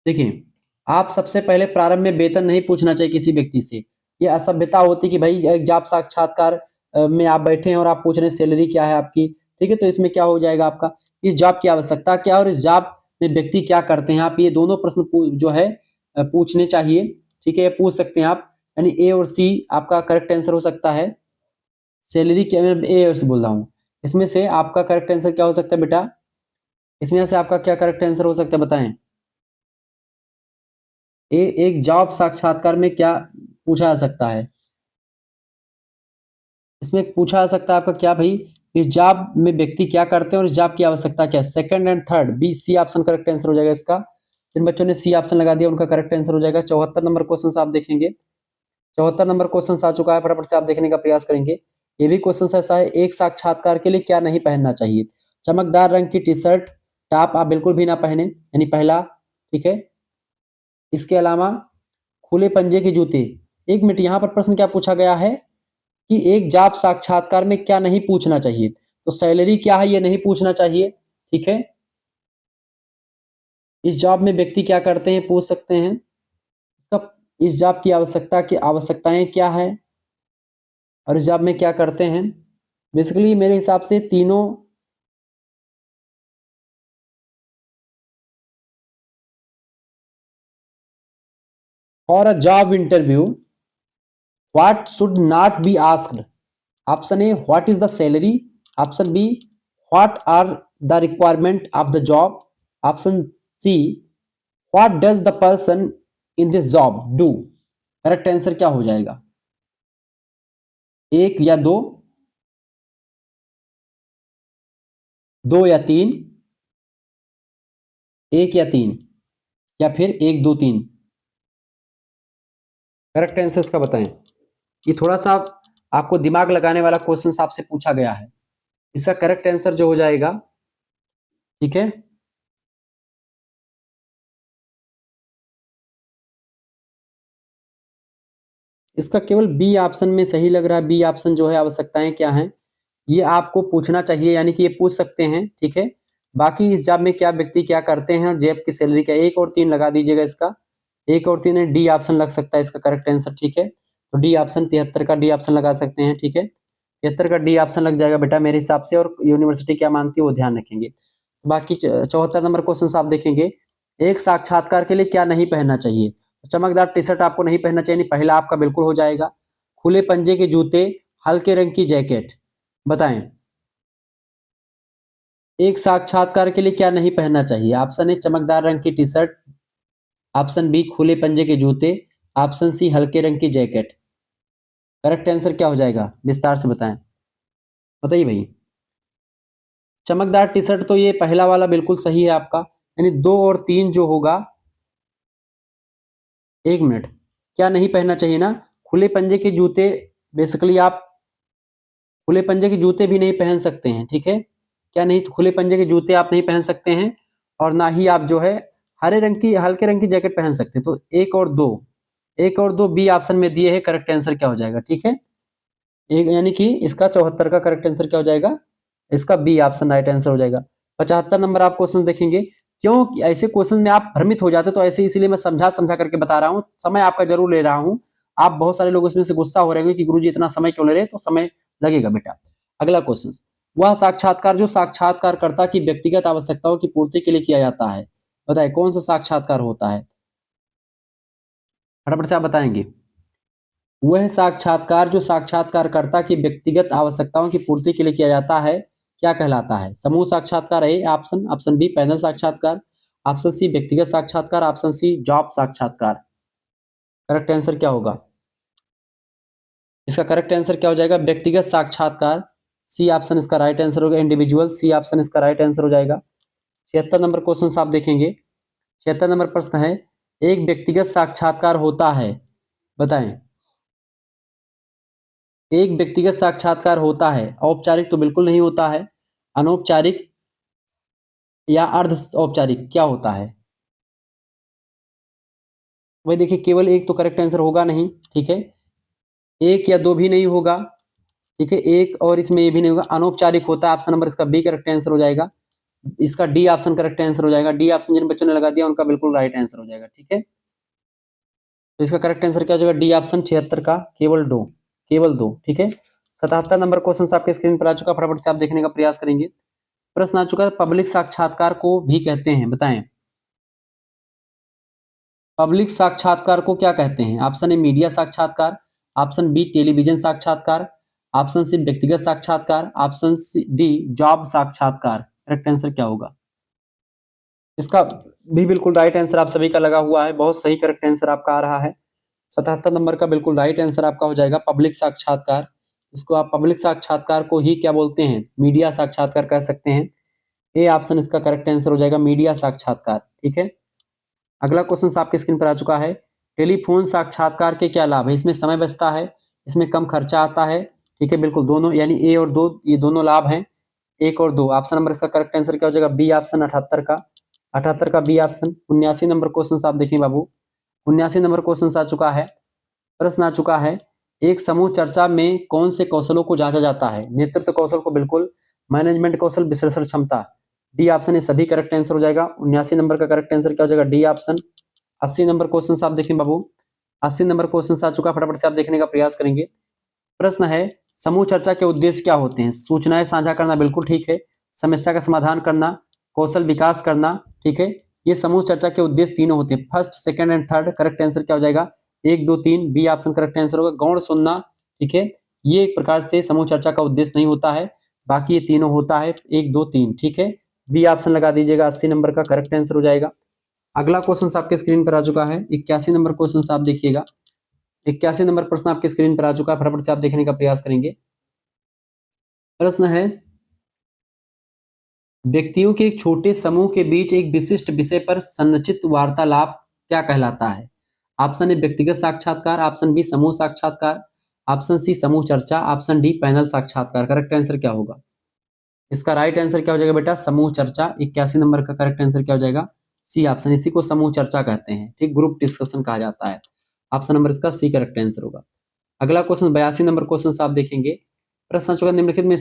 देखिए, आप सबसे पहले प्रारंभ में वेतन नहीं पूछना चाहिए किसी व्यक्ति से। ये असभ्यता होती कि भाई एक जॉब साक्षात्कार में आप बैठे हैं और आप पूछ रहे हैं सैलरी क्या है आपकी, ठीक है? तो इसमें क्या हो जाएगा आपका, इस जॉब की आवश्यकता क्या है और इस जॉब में व्यक्ति क्या करते हैं, आप ये दोनों प्रश्न जो है पूछने चाहिए, ठीक है? ये पूछ सकते हैं आप, यानी ए और सी आपका करेक्ट आंसर हो सकता है। सैलरी क्या, मैं ए और सी बोल रहा हूँ, इसमें से आपका करेक्ट आंसर क्या हो सकता है बेटा? इसमें से आपका क्या करेक्ट आंसर हो सकता है बताएं? एक जॉब साक्षात्कार में क्या पूछा जा सकता है? इसमें पूछा जा सकता है आपका क्या भाई, इस जॉब में व्यक्ति क्या करते हैं और इस जॉब की आवश्यकता क्या है? Second and third, B C option correct answer हो जाएगा इसका। जिन बच्चों ने सी ऑप्शन लगा दिया उनका करेक्ट आंसर हो जाएगा। 74 नंबर क्वेश्चन आप देखेंगे, 74 नंबर क्वेश्चन आ चुका है, फटाफट से आप देखने का प्रयास करेंगे। ये भी क्वेश्चन ऐसा है, एक साक्षात्कार के लिए क्या नहीं पहनना चाहिए? चमकदार रंग की टी शर्ट, टॉप आप बिल्कुल भी ना पहने, यानी पहला, ठीक है? इसके अलावा खुले पंजे के जूते। एक मिनट, यहाँ पर प्रश्न क्या पूछा गया है कि एक जॉब साक्षात्कार में क्या नहीं पूछना चाहिए? तो सैलरी क्या है ये नहीं पूछना चाहिए, ठीक है? इस जॉब में व्यक्ति क्या करते हैं पूछ सकते हैं। इसका, इस जॉब की आवश्यकताएं क्या है और इस जॉब में क्या करते हैं? बेसिकली मेरे हिसाब से तीनों, for a job interview what should not be asked. Option A what is the salary, option B what are the requirement of the job, option C what does the person in this job do. Correct answer क्या हो जाएगा? एक या दो, दो या तीन, एक या तीन, या फिर एक दो तीन? करेक्ट आंसर इसका बताएं। ये थोड़ा सा आपको दिमाग लगाने वाला क्वेश्चन आपसे पूछा गया है। इसका करेक्ट आंसर जो हो जाएगा, ठीक है, इसका केवल बी ऑप्शन में सही लग रहा है। बी ऑप्शन जो है आवश्यकताएं क्या हैं ये आपको पूछना चाहिए, यानी कि ये पूछ सकते हैं, ठीक है? बाकी इस जॉब में क्या व्यक्ति क्या करते हैं, जेब की सैलरी क्या, एक और तीन लगा दीजिएगा इसका। एक और तीन है, डी ऑप्शन लग सकता है इसका करेक्ट आंसर, ठीक है? तो डी ऑप्शन 73 का डी ऑप्शन लगा सकते हैं, ठीक है? 73 का डी ऑप्शन लग जाएगा बेटा मेरे हिसाब से, और यूनिवर्सिटी क्या मानती है वो ध्यान रखेंगे। बाकी 74 नंबर क्वेश्चन आप देखेंगे, एक साक्षात्कार के लिए क्या नहीं पहनना चाहिए? चमकदार टी शर्ट आपको नहीं पहनना चाहिए, पहला आपका बिल्कुल हो जाएगा। खुले पंजे के जूते, हल्के रंग की जैकेट, बताएं। एक साक्षात्कार के लिए क्या नहीं पहनना चाहिए? ऑप्शन ए चमकदार रंग की टी शर्ट, ऑप्शन बी खुले पंजे के जूते, ऑप्शन सी हल्के रंग की जैकेट। करेक्ट आंसर क्या हो जाएगा विस्तार से बताएं, बताइए भाई। चमकदार टी शर्ट तो ये पहला वाला बिल्कुल सही है आपका, यानी दो और तीन जो होगा। एक मिनट, क्या नहीं पहनना चाहिए ना? खुले पंजे के जूते, बेसिकली आप खुले पंजे के जूते भी नहीं पहन सकते हैं, ठीक है? क्या नहीं, तो खुले पंजे के जूते आप नहीं पहन सकते हैं, और ना ही आप जो है हरे रंग की हल्के रंग की जैकेट पहन सकते हैं। तो एक और दो, एक और दो बी ऑप्शन में दिए हैं, करेक्ट आंसर क्या हो जाएगा, ठीक है? एक, यानी कि इसका 74 का करेक्ट आंसर क्या हो जाएगा? इसका बी ऑप्शन राइट आंसर हो जाएगा। 75 नंबर आप क्वेश्चन देखेंगे, क्यों ऐसे क्वेश्चन में आप भ्रमित हो जाते, तो ऐसे इसलिए मैं समझा समझा करके बता रहा हूँ, समय आपका जरूर ले रहा हूँ। आप बहुत सारे लोग इसमें से गुस्सा हो रहे होंगे कि गुरुजी इतना समय क्यों ले रहे हैं, तो समय लगेगा बेटा। अगला क्वेश्चन, वह साक्षात्कार जो साक्षात्कारकर्ता की व्यक्तिगत आवश्यकताओं की पूर्ति के लिए किया जाता है, बताए कौन सा साक्षात्कार होता है? फटाफट से आप बताएंगे। वह साक्षात्कार जो साक्षात्कारकर्ता की व्यक्तिगत आवश्यकताओं की पूर्ति के लिए किया जाता है क्या कहलाता है? समूह साक्षात्कार A option, option B panel साक्षात्कार, ऑप्शन सी व्यक्तिगत साक्षात्कार, ऑप्शन सी जॉब साक्षात्कार। करेक्ट आंसर क्या होगा? इसका करेक्ट आंसर क्या हो जाएगा? व्यक्तिगत साक्षात्कार, सी ऑप्शन इसका राइट आंसर होगा। इंडिविजुअल, सी ऑप्शन इसका राइट आंसर हो जाएगा। 76 नंबर क्वेश्चन आप देखेंगे, 76 नंबर प्रश्न है, एक व्यक्तिगत साक्षात्कार होता है, बताएं। एक व्यक्तिगत साक्षात्कार होता है, औपचारिक तो बिल्कुल नहीं होता है, अनौपचारिक या अर्ध औपचारिक क्या होता है? वही देखिए, केवल एक तो करेक्ट आंसर होगा नहीं, ठीक है, एक या दो भी नहीं होगा, ठीक है, एक और इसमें ये भी नहीं होगा, अनौपचारिक होता है। ऑप्शन नंबर इसका बी करेक्ट आंसर हो जाएगा। इसका डी ऑप्शन करेक्ट आंसर हो जाएगा। डी ऑप्शन जिन बच्चों ने लगा दिया उनका बिल्कुल राइट आंसर हो जाएगा, ठीक है। तो इसका करेक्ट आंसर क्या हो जाएगा? डी ऑप्शन 76 का केवल दो, केवल दो, ठीक है। 77 नंबर क्वेश्चन आपके स्क्रीन पर आ चुका, फटाफट से आप देखने का प्रयास करेंगे। प्रश्न आ चुका है, पब्लिक साक्षात्कार को भी कहते हैं, बताएं। पब्लिक साक्षात्कार को क्या कहते हैं? ऑप्शन ए मीडिया साक्षात्कार, ऑप्शन बी टेलीविजन साक्षात्कार, ऑप्शन सी व्यक्तिगत साक्षात्कार, ऑप्शन सी डी जॉब साक्षात्कार। करेक्ट आंसर क्या होगा? इसका भी बिल्कुल राइट आंसर आप सभी का लगा हुआ है, बहुत सही करेक्ट आंसर आपका आ रहा है। 77 नंबर का बिल्कुल राइट आंसर आपका हो जाएगा पब्लिक साक्षात्कार। इसको आप पब्लिक साक्षात्कार को ही क्या बोलते हैं? मीडिया साक्षात्कार कह सकते हैं। ए ऑप्शन इसका करेक्ट आंसर हो जाएगा, मीडिया साक्षात्कार, ठीक है। अगला क्वेश्चन आपके स्क्रीन पर आ चुका है, टेलीफोन साक्षात्कार के क्या लाभ है? इसमें समय बचता है, इसमें कम खर्चा आता है, ठीक है, बिल्कुल दोनों, यानी ए और दो, ये दोनों लाभ हैं, एक और दो। ऑप्शन नंबर इसका करेक्ट आंसर क्या हो जाएगा? बी ऑप्शन 78 का, 78 का बी ऑप्शन। 79 नंबर क्वेश्चन आप देखें बाबू, 79 नंबर क्वेश्चन आ चुका है। प्रश्न आ चुका है, एक समूह चर्चा में कौन से कौशलों को जांचा जाता है? नेतृत्व कौशल को बिल्कुल, मैनेजमेंट कौशल, विश्लेषण क्षमता। डी ऑप्शन ये सभी करेक्ट आंसर हो जाएगा। 79 नंबर का करेक्ट आंसर क्या हो जाएगा? D option. 80 नंबर क्वेश्चन आप देखें बाबू, 80 नंबर क्वेश्चन आ चुका, फटाफट से आप देखने का प्रयास करेंगे। प्रश्न है, समूह चर्चा के उद्देश्य क्या होते हैं? सूचनाएं साझा करना, बिल्कुल ठीक है। समस्या का समाधान करना, कौशल विकास करना, ठीक है। ये समूह चर्चा के उद्देश्य तीनों होते हैं, first, second and third. Correct answer क्या हो जाएगा? एक, दो, तीन, बी ऑप्शन करेक्ट आंसर होगा। गौण सुनना, ठीक है, ये एक प्रकार से समूह चर्चा का उद्देश्य नहीं होता है, बाकी ये तीनों होता है, एक, दो, तीन, ठीक है। बी ऑप्शन लगा दीजिएगा, 80 नंबर का करेक्ट आंसर हो जाएगा। अगला क्वेश्चन आपके स्क्रीन पर आ चुका है, 81 नंबर क्वेश्चन आप देखिएगा। 81 नंबर प्रश्न आपके स्क्रीन पर आ चुका है, फटाफट से आप देखने का प्रयास करेंगे। प्रश्न है, व्यक्तियों के एक छोटे समूह के बीच एक विशिष्ट विषय पर संरचित वार्तालाप क्या कहलाता है? ऑप्शन ए व्यक्तिगत साक्षात्कार, ऑप्शन बी समूह साक्षात्कार, ऑप्शन सी समूह चर्चा, ऑप्शन डी पैनल साक्षात्कार। करेक्ट आंसर क्या होगा? इसका राइट आंसर क्या हो जाएगा बेटा? समूह चर्चा। 81 नंबर का करेक्ट आंसर क्या हो जाएगा? सी ऑप्शन, इसी को समूह चर्चा कहते हैं, ठीक, ग्रुप डिस्कशन कहा जाता है। ऑप्शन नंबर इसका सी करेक्ट आंसर होगा। अगला क्वेश्चन 82 नंबर क्वेश्चन आप देखेंगे। प्रश्न चुका, निम्नलिखित में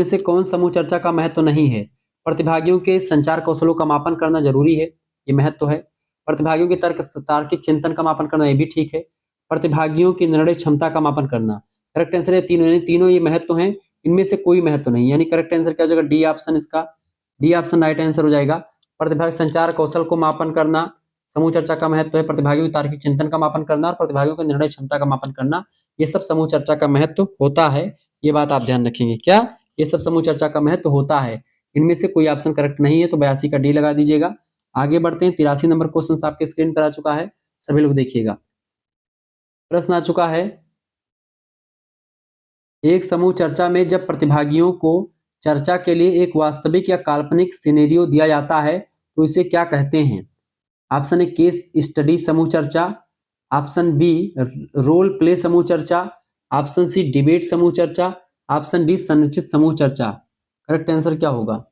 से कौन समूह चर्चा का महत्व नहीं है? प्रतिभागियों के संचार कौशलों का मापन करना जरूरी है, ये महत्व है। प्रतिभागियों के तार्किक चिंतन का मापन करना, ये भी ठीक है। प्रतिभागियों की निर्णय क्षमता का मापन करना। करेक्ट आंसर है तीनों, यानी तीनों ये महत्व हैं, इनमें से कोई महत्व नहीं, यानी करेक्ट आंसर क्या हो जाएगा? डी ऑप्शन इसका, डी ऑप्शन राइट आंसर हो जाएगा। प्रतिभागी संचार कौशल को मापन करना समूह चर्चा का महत्व है, प्रतिभागियों के तार्किक चिंतन का मापन करना और प्रतिभागियों की निर्णय क्षमता का मापन करना, ये सब समूह चर्चा का महत्व होता है। ये बात आप ध्यान रखेंगे, क्या ये सब समूह चर्चा का महत्व होता है? इनमें से कोई ऑप्शन करेक्ट नहीं है, तो 82 का डी लगा दीजिएगा। आगे बढ़ते हैं, 83 नंबर क्वेश्चन आपके स्क्रीन पर आ चुका है, सभी लोग देखिएगा। प्रश्न आ चुका है, एक समूह चर्चा में जब प्रतिभागियों को चर्चा के लिए एक वास्तविक या काल्पनिक सिनेरियो दिया जाता है तो इसे क्या कहते हैं? ऑप्शन ए केस स्टडी समूह चर्चा, ऑप्शन बी रोल प्ले समूह चर्चा, ऑप्शन सी डिबेट समूह चर्चा, ऑप्शन डी संरचित समूह चर्चा। करेक्ट आंसर क्या होगा?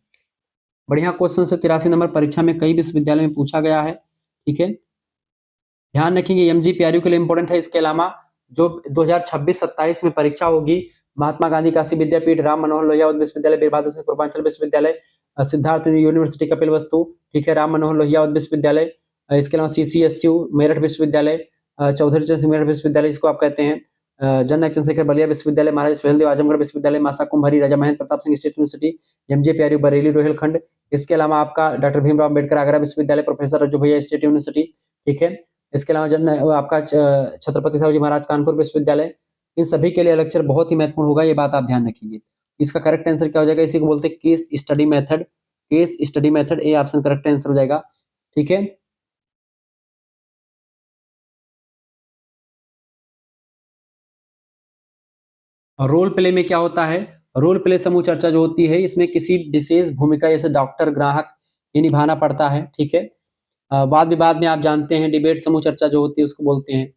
बढ़िया क्वेश्चन से 83 नंबर परीक्षा में कई विश्वविद्यालय में पूछा गया है, ठीक है, ध्यान रखेंगे। एमजीपीआरयू के लिए इंपॉर्टेंट है। इसके अलावा जो 2026-27 में परीक्षा होगी, महात्मा गांधी काशी विद्यापीठ, राम मनोहर लोहिया विश्वविद्यालय, वीर बहादुर सिंह पूर्वांचल विश्वविद्यालय, सिद्धार्थ यूनिवर्सिटी कपिल वस्तु, ठीक है, राम मनोहर लोहिया विश्वविद्यालय, इसके अलावा सीसीएसयू मेरठ विश्वविद्यालय, चौधरी चरण सिंह मेरठ विश्वविद्यालय इसको आप कहते हैं, जन चंद्रशेखर बलिया विश्वविद्यालय, महाराज सुहेलदेव आजमगढ़ विश्वविद्यालय, मासा कुंभरी Raja Mahendra Pratap Singh state university, MJPRU Bareilly Rohilkhand. इसके अलावा आपका डॉक्टर भीमराव अम्बेडकर आगरा विश्वविद्यालय, प्रोफेसर रज्जू भैया स्टेट यूनिवर्सिटी, ठीक है। इसके अलावा जन आपका छत्रपति शिवाजी महाराज कानपुर विश्वविद्यालय। इन सभी के लिए लेक्चर बहुत ही महत्वपूर्ण होगा, ये बात आप ध्यान रखिए। इसका करेक्ट आंसर क्या हो जाएगा? इसी को बोलते हैं case study method, case study method, A option correct answer हो जाएगा, ठीक है। रोल प्ले में क्या होता है? रोल प्ले समूह चर्चा जो होती है, इसमें किसी विशेष भूमिका जैसे डॉक्टर, ग्राहक, ये निभाना पड़ता है, ठीक है। वाद विवाद में आप जानते हैं डिबेट समूह चर्चा जो होती है उसको बोलते हैं,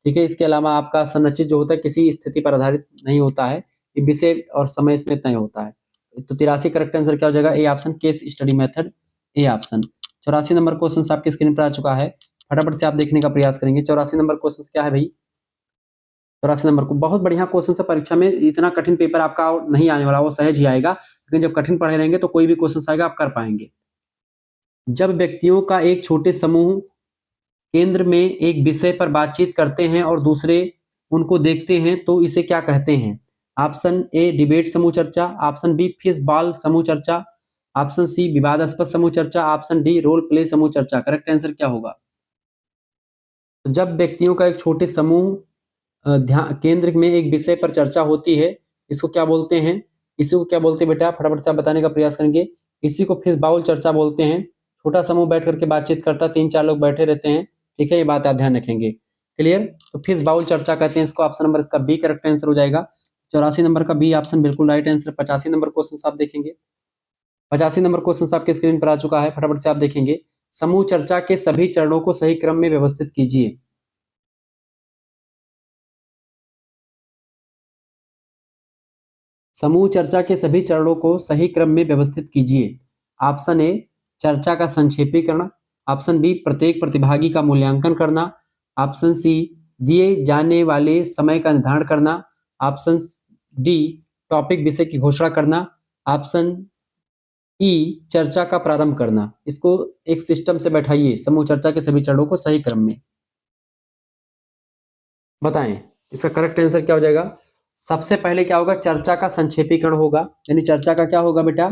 ठीक है। इसके अलावा आपका संरचित जो होता है किसी स्थिति पर आधारित नहीं होता है, ये विषय और समय इसमें तय होता है। तो 83 करेक्ट आंसर क्या हो जाएगा? A option, case study method, A option. 84 number question आपकी स्क्रीन पर आ चुका है, फटाफट से आप देखने का प्रयास करेंगे। 84 नंबर क्वेश्चन क्या है भाई? 84 नंबर को बहुत बढ़िया क्वेश्चन है। परीक्षा में इतना कठिन पेपर आपका नहीं आने वाला, वो सहज ही आएगा, लेकिन जब कठिन पढ़े रहेंगे तो कोई भी क्वेश्चन आएगा आप कर पाएंगे। जब व्यक्तियों का एक छोटे समूह केंद्र में एक विषय पर बातचीत करते हैं और दूसरे उनको देखते हैं तो इसे क्या कहते हैं? ऑप्शन ए डिबेट समूह चर्चा, ऑप्शन बी फिश बॉल समूह चर्चा, ऑप्शन सी विवादास्पद समूह चर्चा, ऑप्शन डी रोल प्ले समूह चर्चा। करेक्ट आंसर क्या होगा? तो जब व्यक्तियों का एक छोटे समूह ध्यान केंद्र में एक विषय पर चर्चा होती है, इसको क्या बोलते हैं? इसी को क्या बोलते हैं बेटा? फटाफट से आप बताने का प्रयास करेंगे। इसी को फिश बाउल चर्चा बोलते हैं। छोटा समूह बैठ करके बातचीत करता है, 3-4 लोग बैठे रहते हैं, ठीक है, ये बात आप ध्यान रखेंगे। क्लियर? तो फिश बाउल चर्चा कहते हैं इसको। ऑप्शन नंबर इसका बी करेक्ट आंसर हो जाएगा। 84 नंबर का बी ऑप्शन बिल्कुल राइट आंसर। 85 नंबर क्वेश्चन आप देखेंगे। 85 नंबर क्वेश्चन आपके स्क्रीन पर आ चुका है, फटाफट से आप देखेंगे। समूह चर्चा के सभी चरणों को सही क्रम में व्यवस्थित कीजिए। समूह चर्चा के सभी चरणों को सही क्रम में व्यवस्थित कीजिए। ऑप्शन ए चर्चा का संक्षेपीकरण, ऑप्शन बी प्रत्येक प्रतिभागी का मूल्यांकन करना, ऑप्शन सी दिए जाने वाले समय का निर्धारण करना, ऑप्शन डी टॉपिक विषय की घोषणा करना, ऑप्शन ई चर्चा का प्रारंभ करना। इसको एक सिस्टम से बैठाइए, समूह चर्चा के सभी चरणों को सही क्रम में बताएं। इसका करेक्ट आंसर क्या हो जाएगा? सबसे पहले क्या होगा? चर्चा का संक्षेपीकरण होगा, यानी चर्चा का क्या होगा बेटा?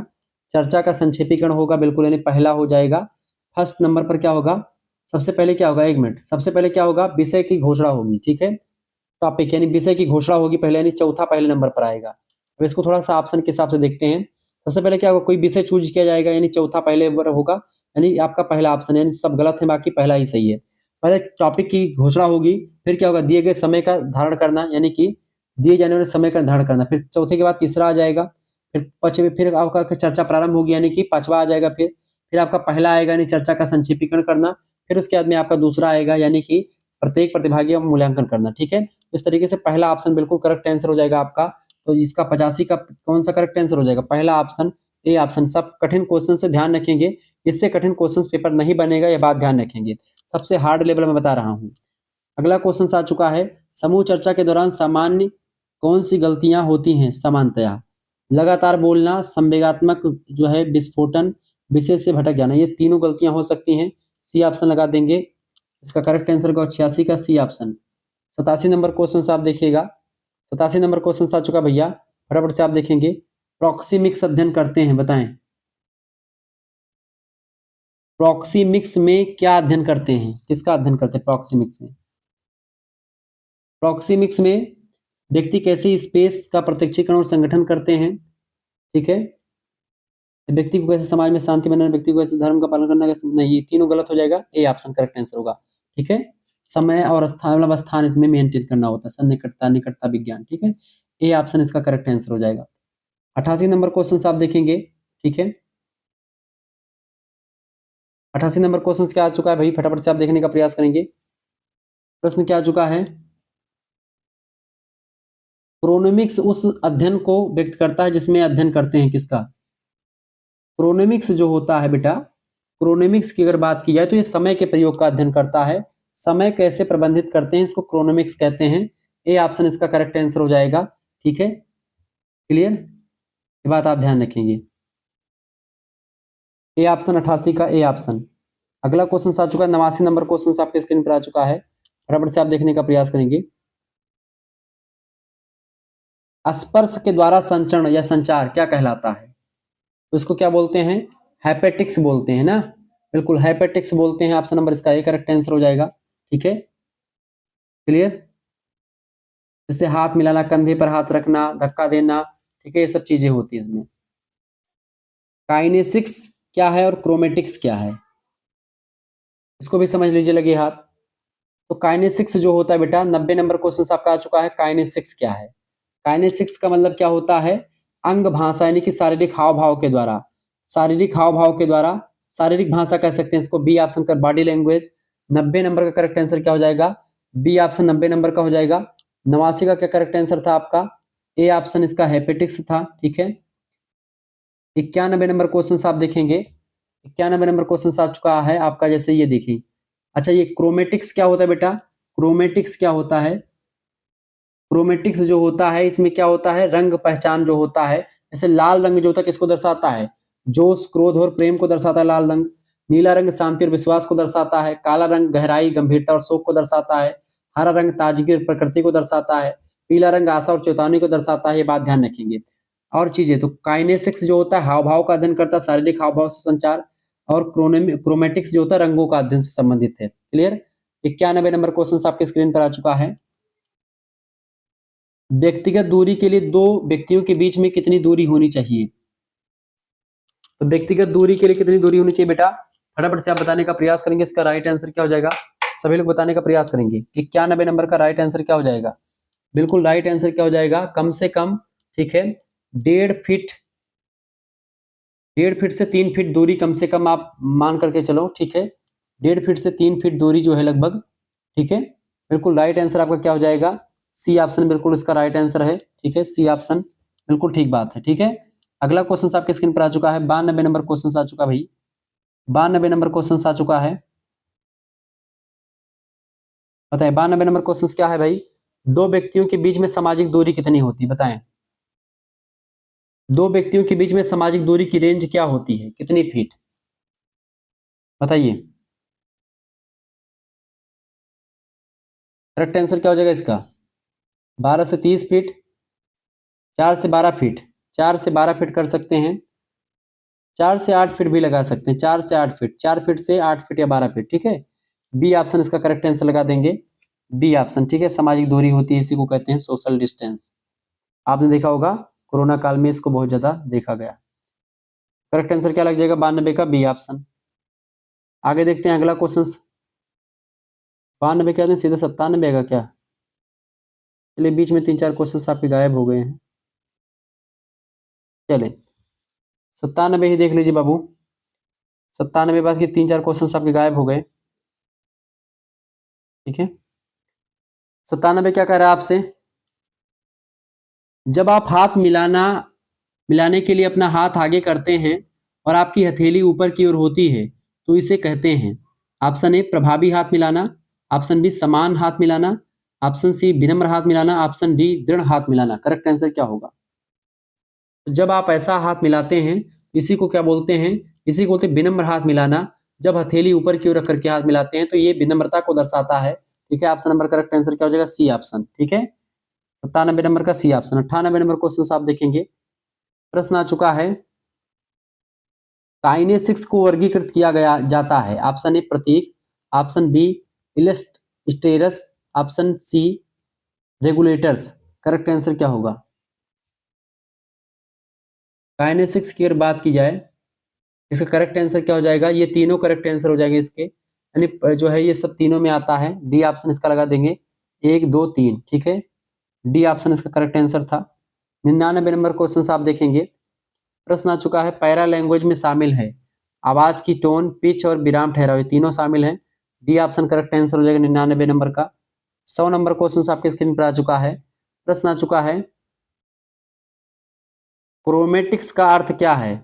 चर्चा का संक्षेपीकरण होगा, बिल्कुल, यानी पहला हो जाएगा। फर्स्ट नंबर पर क्या होगा? सबसे पहले क्या होगा? 1 मिनट। सबसे पहले क्या होगा? विषय की घोषणा होगी, ठीक है, टॉपिक यानी विषय की घोषणा होगी पहले, यानी चौथा पहले नंबर पर आएगा। अब इसको थोड़ा सा ऑप्शन के हिसाब से देखते हैं। सबसे पहले क्या होगा? कोई विषय चूज किया जाएगा, यानी चौथा पहले नंबर होगा, यानी आपका पहला ऑप्शन, यानी सब गलत है, बाकी पहला ही सही है। पहले टॉपिक की घोषणा होगी, फिर क्या होगा? दिए गए समय का धारण करना, यानी कि दिए जाने वाले समय का निर्धारण करना, फिर चौथे के बाद तीसरा आ जाएगा, फिर पांचवें, फिर आपका चर्चा प्रारंभ होगी, यानी कि पांचवा आ जाएगा, फिर आपका पहला आएगा, यानी चर्चा का संक्षेपीकरण करना, फिर उसके बाद में आपका दूसरा आएगा, यानी कि प्रत्येक प्रतिभागी का मूल्यांकन करना, ठीक है। इस तरीके से पहला ऑप्शन बिल्कुल करेक्ट आंसर हो जाएगा आपका। तो इसका 85 का कौन सा करेक्ट आंसर हो जाएगा? पहला ऑप्शन, ए ऑप्शन। सब कठिन क्वेश्चन से ध्यान रखेंगे, इससे कठिन क्वेश्चन पेपर नहीं बनेगा, यह बात ध्यान रखेंगे। सबसे हार्ड लेवल में बता रहा हूँ। अगला क्वेश्चन आ चुका है, समूह चर्चा के दौरान सामान्य कौन सी गलतियां होती हैं? सामान्यतया लगातार बोलना, संवेगात्मक जो है विस्फोटन, विषय से भटक जाना, ये तीनों गलतियां हो सकती हैं। सी ऑप्शन लगा देंगे। इसका करेक्ट आंसर का 86 का सी ऑप्शन। 87 नंबर क्वेश्चन आप देखिएगा। 87 नंबर क्वेश्चन आ चुका भैया, फटाफट से आप देखेंगे। प्रॉक्सिमिक्स अध्ययन करते हैं, बताएं। प्रॉक्सिमिक्स में क्या अध्ययन करते हैं? किसका अध्ययन करते हैं प्रॉक्सिमिक्स में? प्रॉक्सिमिक्स में व्यक्ति कैसे स्पेस का प्रत्यक्षीकरण और संगठन करते हैं, ठीक है। व्यक्ति को कैसे समाज में शांति बनाना, व्यक्ति को कैसे धर्म का पालन करना, कैसे नहीं, ये तीनों गलत हो जाएगा। ए ऑप्शन करेक्ट आंसर होगा, ठीक है। समय और स्थान, मतलब स्थान इसमें मेंटेन करना होता है, सन्निकटता, निकटता विज्ञान, ठीक है। ए ऑप्शन इसका करेक्ट आंसर हो जाएगा। 88 नंबर क्वेश्चन आप देखेंगे, ठीक है। 88 नंबर क्वेश्चन क्या आ चुका है भाई? फटाफट से आप देखने का प्रयास करेंगे। प्रश्न क्या आ चुका है? क्रोनोमिक्स उस अध्ययन को व्यक्त करता है जिसमें अध्ययन करते हैं किसका? क्रोनोमिक्स जो होता है बेटा, क्रोनोमिक्स की अगर बात की जाए तो ये समय के प्रयोग का अध्ययन करता है। समय कैसे प्रबंधित करते हैं, इसको क्रोनोमिक्स कहते हैं। ए ऑप्शन इसका करेक्ट आंसर हो जाएगा, ठीक है। क्लियर? ये बात आप ध्यान रखेंगे। ए ऑप्शन 88 का ए ऑप्शन। अगला क्वेश्चन आ चुका है, 89 नंबर क्वेश्चन आपके स्क्रीन पर आ चुका है, फटाफट से आप देखने का प्रयास करेंगे। स्पर्श के द्वारा संचरण या संचार क्या कहलाता है? तो इसको क्या बोलते हैं? हैपेटिक्स बोलते हैं ना, बिल्कुल हैपेटिक्स बोलते हैं। ऑप्शन नंबर इसका ए करेक्ट आंसर हो जाएगा, ठीक है। क्लियर? जैसे हाथ मिलाना, कंधे पर हाथ रखना, धक्का देना, ठीक है, ये सब चीजें होती है इसमें। काइनेसिक्स क्या है और क्रोमेटिक्स क्या है, इसको भी समझ लीजिए, लगे हाथ। तो काइनेसिक्स जो होता है बेटा, 90 नंबर क्वेश्चन आपका आ चुका है। काइनेसिक्स क्या है? काइनेसिक्स का मतलब क्या होता है? अंग भाषा, यानी कि शारीरिक हाव भाव के द्वारा, शारीरिक हाव भाव के द्वारा, शारीरिक भाषा कह सकते हैं इसको। बी ऑप्शन का बॉडी लैंग्वेज। 90 नंबर का करेक्ट आंसर क्या हो जाएगा? बी ऑप्शन 90 नंबर का हो जाएगा। 89 का क्या करेक्ट आंसर था आपका? ए ऑप्शन इसका हेपेटिक्स था। ठीक है, 91 नंबर क्वेश्चन आप देखेंगे, 91 नंबर क्वेश्चन आ चुका है आपका। जैसे ये देखिए, अच्छा ये क्रोमेटिक्स क्या होता है बेटा, क्रोमेटिक्स क्या होता है, क्रोमेटिक्स जो होता है इसमें क्या होता है, रंग पहचान जो होता है। जैसे लाल रंग जो होता है किसको दर्शाता है, जोश क्रोध और प्रेम को दर्शाता है लाल रंग। नीला रंग शांति और विश्वास को दर्शाता है। काला रंग गहराई गंभीरता और शोक को दर्शाता है। हरा रंग ताजगी और प्रकृति को दर्शाता है। पीला रंग आशा और चेतावनी को दर्शाता है। ये बात ध्यान रखेंगे। और चीजें तो काइनेसिक्स जो होता है हाव भाव का अध्ययन करता है, शारीरिक हाव भाव से संचार। और क्रोमेटिक्स जो होता है रंगों का अध्ययन से संबंधित है। क्लियर, 91 नंबर क्वेश्चन आपके स्क्रीन पर आ चुका है। व्यक्तिगत दूरी के लिए दो व्यक्तियों के बीच में कितनी दूरी होनी चाहिए, तो व्यक्तिगत दूरी के लिए कितनी दूरी होनी चाहिए बेटा, फटाफट से आप बताने का प्रयास करेंगे। इसका राइट आंसर क्या हो जाएगा, सभी लोग बताने का प्रयास करेंगे। 91 नंबर का राइट आंसर क्या हो जाएगा, बिल्कुल राइट आंसर क्या हो जाएगा, कम से कम। ठीक है, 1.5 फीट, 1.5 फीट से 3 फीट दूरी कम से कम आप मान करके चलो। ठीक है, 1.5 फीट से 3 फीट दूरी जो है लगभग। ठीक है, बिल्कुल राइट आंसर आपका क्या हो जाएगा, सी ऑप्शन बिल्कुल इसका राइट आंसर है। ठीक है, सी ऑप्शन बिल्कुल ठीक बात है। ठीक है, अगला क्वेश्चन आपके स्क्रीन पर आ चुका है। 92 नंबर क्वेश्चन आ चुका भाई, 92 नंबर क्वेश्चन आ चुका है। बताएं 92 नंबर क्वेश्चन क्या है भाई, दो व्यक्तियों के बीच में सामाजिक दूरी कितनी होती है, बताएं। दो व्यक्तियों के बीच में सामाजिक दूरी की रेंज क्या होती है, कितनी फीट, बताइए। करेक्ट आंसर क्या हो जाएगा इसका, 12 से 30 फीट, 4 से 12 फीट, 4 से 12 फीट कर सकते हैं, 4 से 8 फीट भी लगा सकते हैं, 4 से 8 फीट, 4 फीट से 8 फीट या 12 फीट। ठीक है, बी ऑप्शन इसका करेक्ट आंसर लगा देंगे, बी ऑप्शन। ठीक है, सामाजिक दूरी होती है, इसी को कहते हैं सोशल डिस्टेंस। आपने देखा होगा कोरोना काल में इसको बहुत ज्यादा देखा गया। करेक्ट आंसर क्या लग जाएगा 92 का, बी ऑप्शन। आगे देखते हैं अगला क्वेश्चन। 92 क्या सीधे 97 आएगा क्या, चलिए बीच में 3-4 क्वेश्चन आपके गायब हो गए हैं। चले 97 ही देख लीजिए बाबू, 97 बाद के 3-4 क्वेश्चन आपके गायब हो गए। ठीक है, 97 क्या कह रहा है आपसे, जब आप हाथ मिलाने के लिए अपना हाथ आगे करते हैं और आपकी हथेली ऊपर की ओर होती है तो इसे कहते हैं। ऑप्शन ए प्रभावी हाथ मिलाना, ऑप्शन बी समान हाथ मिलाना, ऑप्शन सी विनम्र हाथ मिलाना, ऑप्शन डी दृढ़ हाथ मिलाना। करेक्ट आंसर क्या होगा, तो जब आप ऐसा हाथ मिलाते हैं इसी को क्या बोलते हैं, इसी को बोलते हैं विनम्र हाथ मिलाना। जब हथेली ऊपर की ओर रख करके हाथ मिलाते हैं तो ये विनम्रता को दर्शाता है। ठीक है, ऑप्शन नंबर करेक्ट आंसर क्या हो जाएगा, सी ऑप्शन। ठीक है, 97 नंबर का सी ऑप्शन। 98 नंबर क्वेश्चन आप देखेंगे, प्रश्न आ चुका है, काइनेसिक्स को वर्गीकृत किया गया जाता है। ऑप्शन ए प्रतीक, option B illustrators, option C regulators. Correct answer क्या होगा, काइनेसिक्स की अगर बात की जाए इसका करेक्ट आंसर क्या हो जाएगा, ये तीनों करेक्ट आंसर हो जाएंगे इसके, यानी जो है ये सब तीनों में आता है। डी ऑप्शन इसका लगा देंगे, 1 2 3। ठीक है, डी ऑप्शन इसका करेक्ट आंसर था। 99 नंबर क्वेश्चन आप देखेंगे, प्रश्न आ चुका है, पैरा लैंग्वेज में शामिल है आवाज की टोन, पिच और विराम ठहराव, ये तीनों शामिल हैं। डी ऑप्शन करेक्ट आंसर हो जाएगा 99 नंबर का। 100 नंबर क्वेश्चन आपके स्क्रीन पर आ चुका है, प्रश्न आ चुका है, क्रोमेटिक्स का अर्थ क्या है।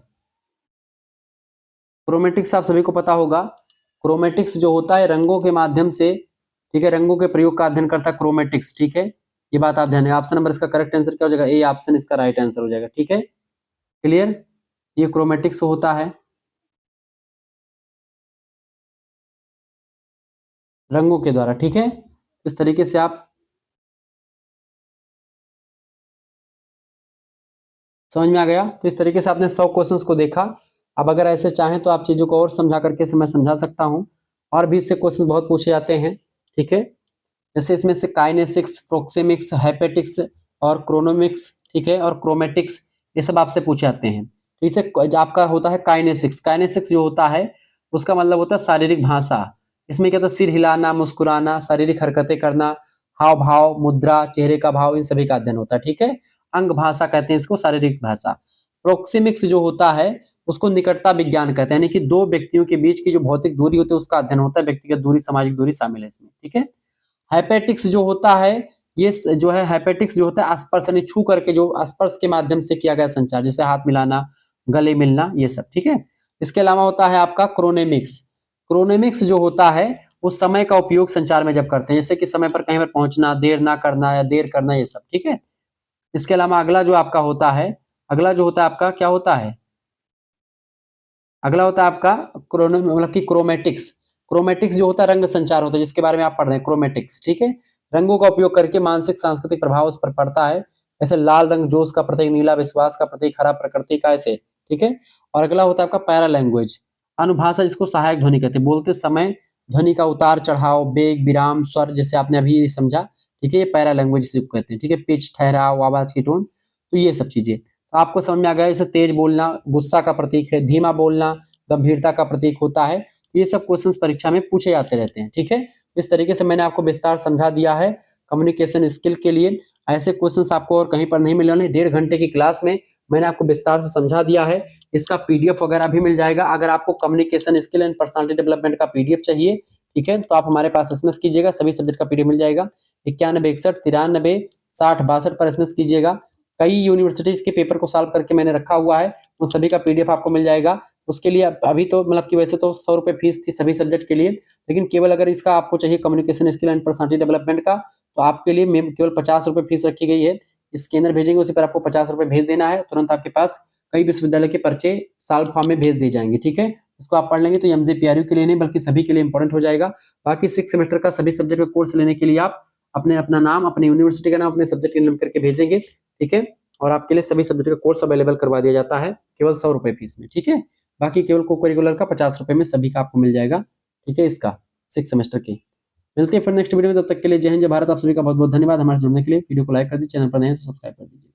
क्रोमेटिक्स आप सभी को पता होगा, क्रोमेटिक्स जो होता है रंगों के माध्यम से, ठीक है, रंगों के प्रयोग का अध्ययन करता है क्रोमेटिक्स। ठीक है, ये बात आप ध्यान, ऑप्शन नंबर इसका करेक्ट आंसर क्या हो जाएगा, ए ऑप्शन इसका राइट आंसर हो जाएगा। ठीक है, क्लियर, ये क्रोमेटिक्स होता है रंगों के द्वारा। ठीक है, इस तरीके से आप समझ में आ गया। तो इस तरीके से आपने 100 क्वेश्चंस को देखा। अब अगर ऐसे चाहें तो आप चीजों को और समझा करके मैं समझा सकता हूं, और भी इससे क्वेश्चन बहुत पूछे जाते हैं। ठीक है, जैसे इसमें से काइनेसिक्स, प्रोक्सेमिक्स, हैपेटिक्स और क्रोनोमिक्स, ठीक है, और क्रोमेटिक्स, ये सब आपसे पूछे जाते हैं। तो इसे आपका होता है काइनेसिक्स। काइनेसिक्स जो होता है उसका मतलब होता है शारीरिक भाषा। इसमें क्या होता है, सिर हिलाना, मुस्कुराना, शारीरिक हरकतें करना, हाव भाव, मुद्रा, चेहरे का भाव, इन सभी का अध्ययन होता है। ठीक है, अंग भाषा कहते हैं इसको, शारीरिक भाषा। प्रोक्सेमिक्स जो होता है उसको निकटता विज्ञान कहते हैं, यानी कि दो व्यक्तियों के बीच की जो भौतिक दूरी होती है उसका अध्ययन होता है। व्यक्तिगत दूरी, सामाजिक दूरी शामिल है इसमें। ठीक है, हाइपेटिक्स जो होता है ये जो है हैपेटिक्स जो होता है स्पर्श यानी छू करके जो स्पर्श के माध्यम से किया गया संचार, जैसे हाथ मिलाना, गले मिलना, ये सब, ठीक है। इसके अलावा होता है आपका क्रोनेमिक्स। क्रोनेमिक्स जो होता है वो समय का उपयोग संचार में जब करते हैं, जैसे कि समय पर कहीं पर पहुंचना, देर ना करना या देर करना, ये सब, ठीक है। इसके अलावा अगला जो आपका होता है, अगला जो होता है आपका क्या होता है, अगला होता है आपका क्रोनो मतलब कि क्रोमेटिक्स। क्रोमेटिक्स जो होता है रंग संचार होता है, जिसके बारे में आप पढ़ रहे हैं, क्रोमेटिक्स, ठीक है। रंगों का उपयोग करके मानसिक सांस्कृतिक प्रभाव उस पर पड़ता है, जैसे लाल रंग जोश का प्रतीक, नीला विश्वास का प्रतीक, हरा प्रकृति का, ऐसे, ठीक है। और अगला होता है आपका पैरा लैंग्वेज, अनुभाषा, जिसको सहायक ध्वनि कहते हैं, बोलते समय ध्वनि का उतार चढ़ाव, बेग विराम, स्वर, जैसे आपने अभी समझा, ठीक है, ये पैरा लैंग्वेज इसे कहते हैं, ठीक है। पिच, ठहराव, आवाज की टोन, तो ये सब चीजें आपको समझ में आ गया। जैसे तेज बोलना गुस्सा का प्रतीक है, धीमा बोलना गंभीरता का प्रतीक होता है। ये सब क्वेश्चंस परीक्षा में पूछे जाते रहते हैं, ठीक है। इस तरीके से मैंने आपको विस्तार समझा दिया है कम्युनिकेशन स्किल के लिए। ऐसे क्वेश्चंस आपको और कहीं पर नहीं मिलने वाले। 1.5 घंटे की क्लास में मैंने आपको विस्तार से समझा दिया है। इसका पीडीएफ वगैरह भी मिल जाएगा। अगर आपको communication skill and personality development का पीडीएफ चाहिए, ठीक है, तो आप हमारे पास एसएमएस कीजिएगा, सभी सब्जेक्ट का पीडीएफ मिल जाएगा। 9161 93 60 62 पर एसएमएस कीजिएगा। कई यूनिवर्सिटीज के पेपर को सॉल्व करके मैंने रखा हुआ है, उन सभी का पीडीएफ आपको मिल जाएगा। उसके लिए अभी तो मतलब कि वैसे तो 100 रुपए फीस थी सभी सब्जेक्ट के लिए, लेकिन केवल अगर इसका आपको चाहिए communication skill and personality development का, तो आपके लिए केवल 50 रुपए फीस रखी गई है। स्कैनर भेजेंगे, उसी पर आपको 50 रुपए भेज देना है, तुरंत आपके पास कई विश्वविद्यालय के पर्चे सॉल्व फॉर्म में भेज दिए जाएंगे, ठीक है। इसको आप पढ़ लेंगे तो एमजेपीआरयू के लिए नहीं बल्कि सभी के लिए इंपॉर्टेंट हो जाएगा। बाकी 6 सेमेस्टर का सभी सब्जेक्ट का कोर्स लेने के लिए आप अपना नाम, अपनी यूनिवर्सिटी का नाम, अपने सब्जेक्ट का नाम करके भेजेंगे, ठीक है। और आपके लिए सभी सब्जेक्ट का कोर्स अवेलेबल करवा दिया जाता है केवल 100 रुपए फीस में, ठीक है। बाकी केवल को करिकुलर का 50 रुपए में सभी का आपको मिल जाएगा, ठीक है, इसका 6 सेमेस्टर की। मिलते हैं फिर नेक्स्ट वीडियो में, तब तक के लिए जय हिंद जय भारत। आप सभी का बहुत बहुत धन्यवाद हमारे जुड़ने के लिए। वीडियो को लाइक कर दीजिए, चैनल पर नए हैं तो सब्सक्राइब कर दीजिए।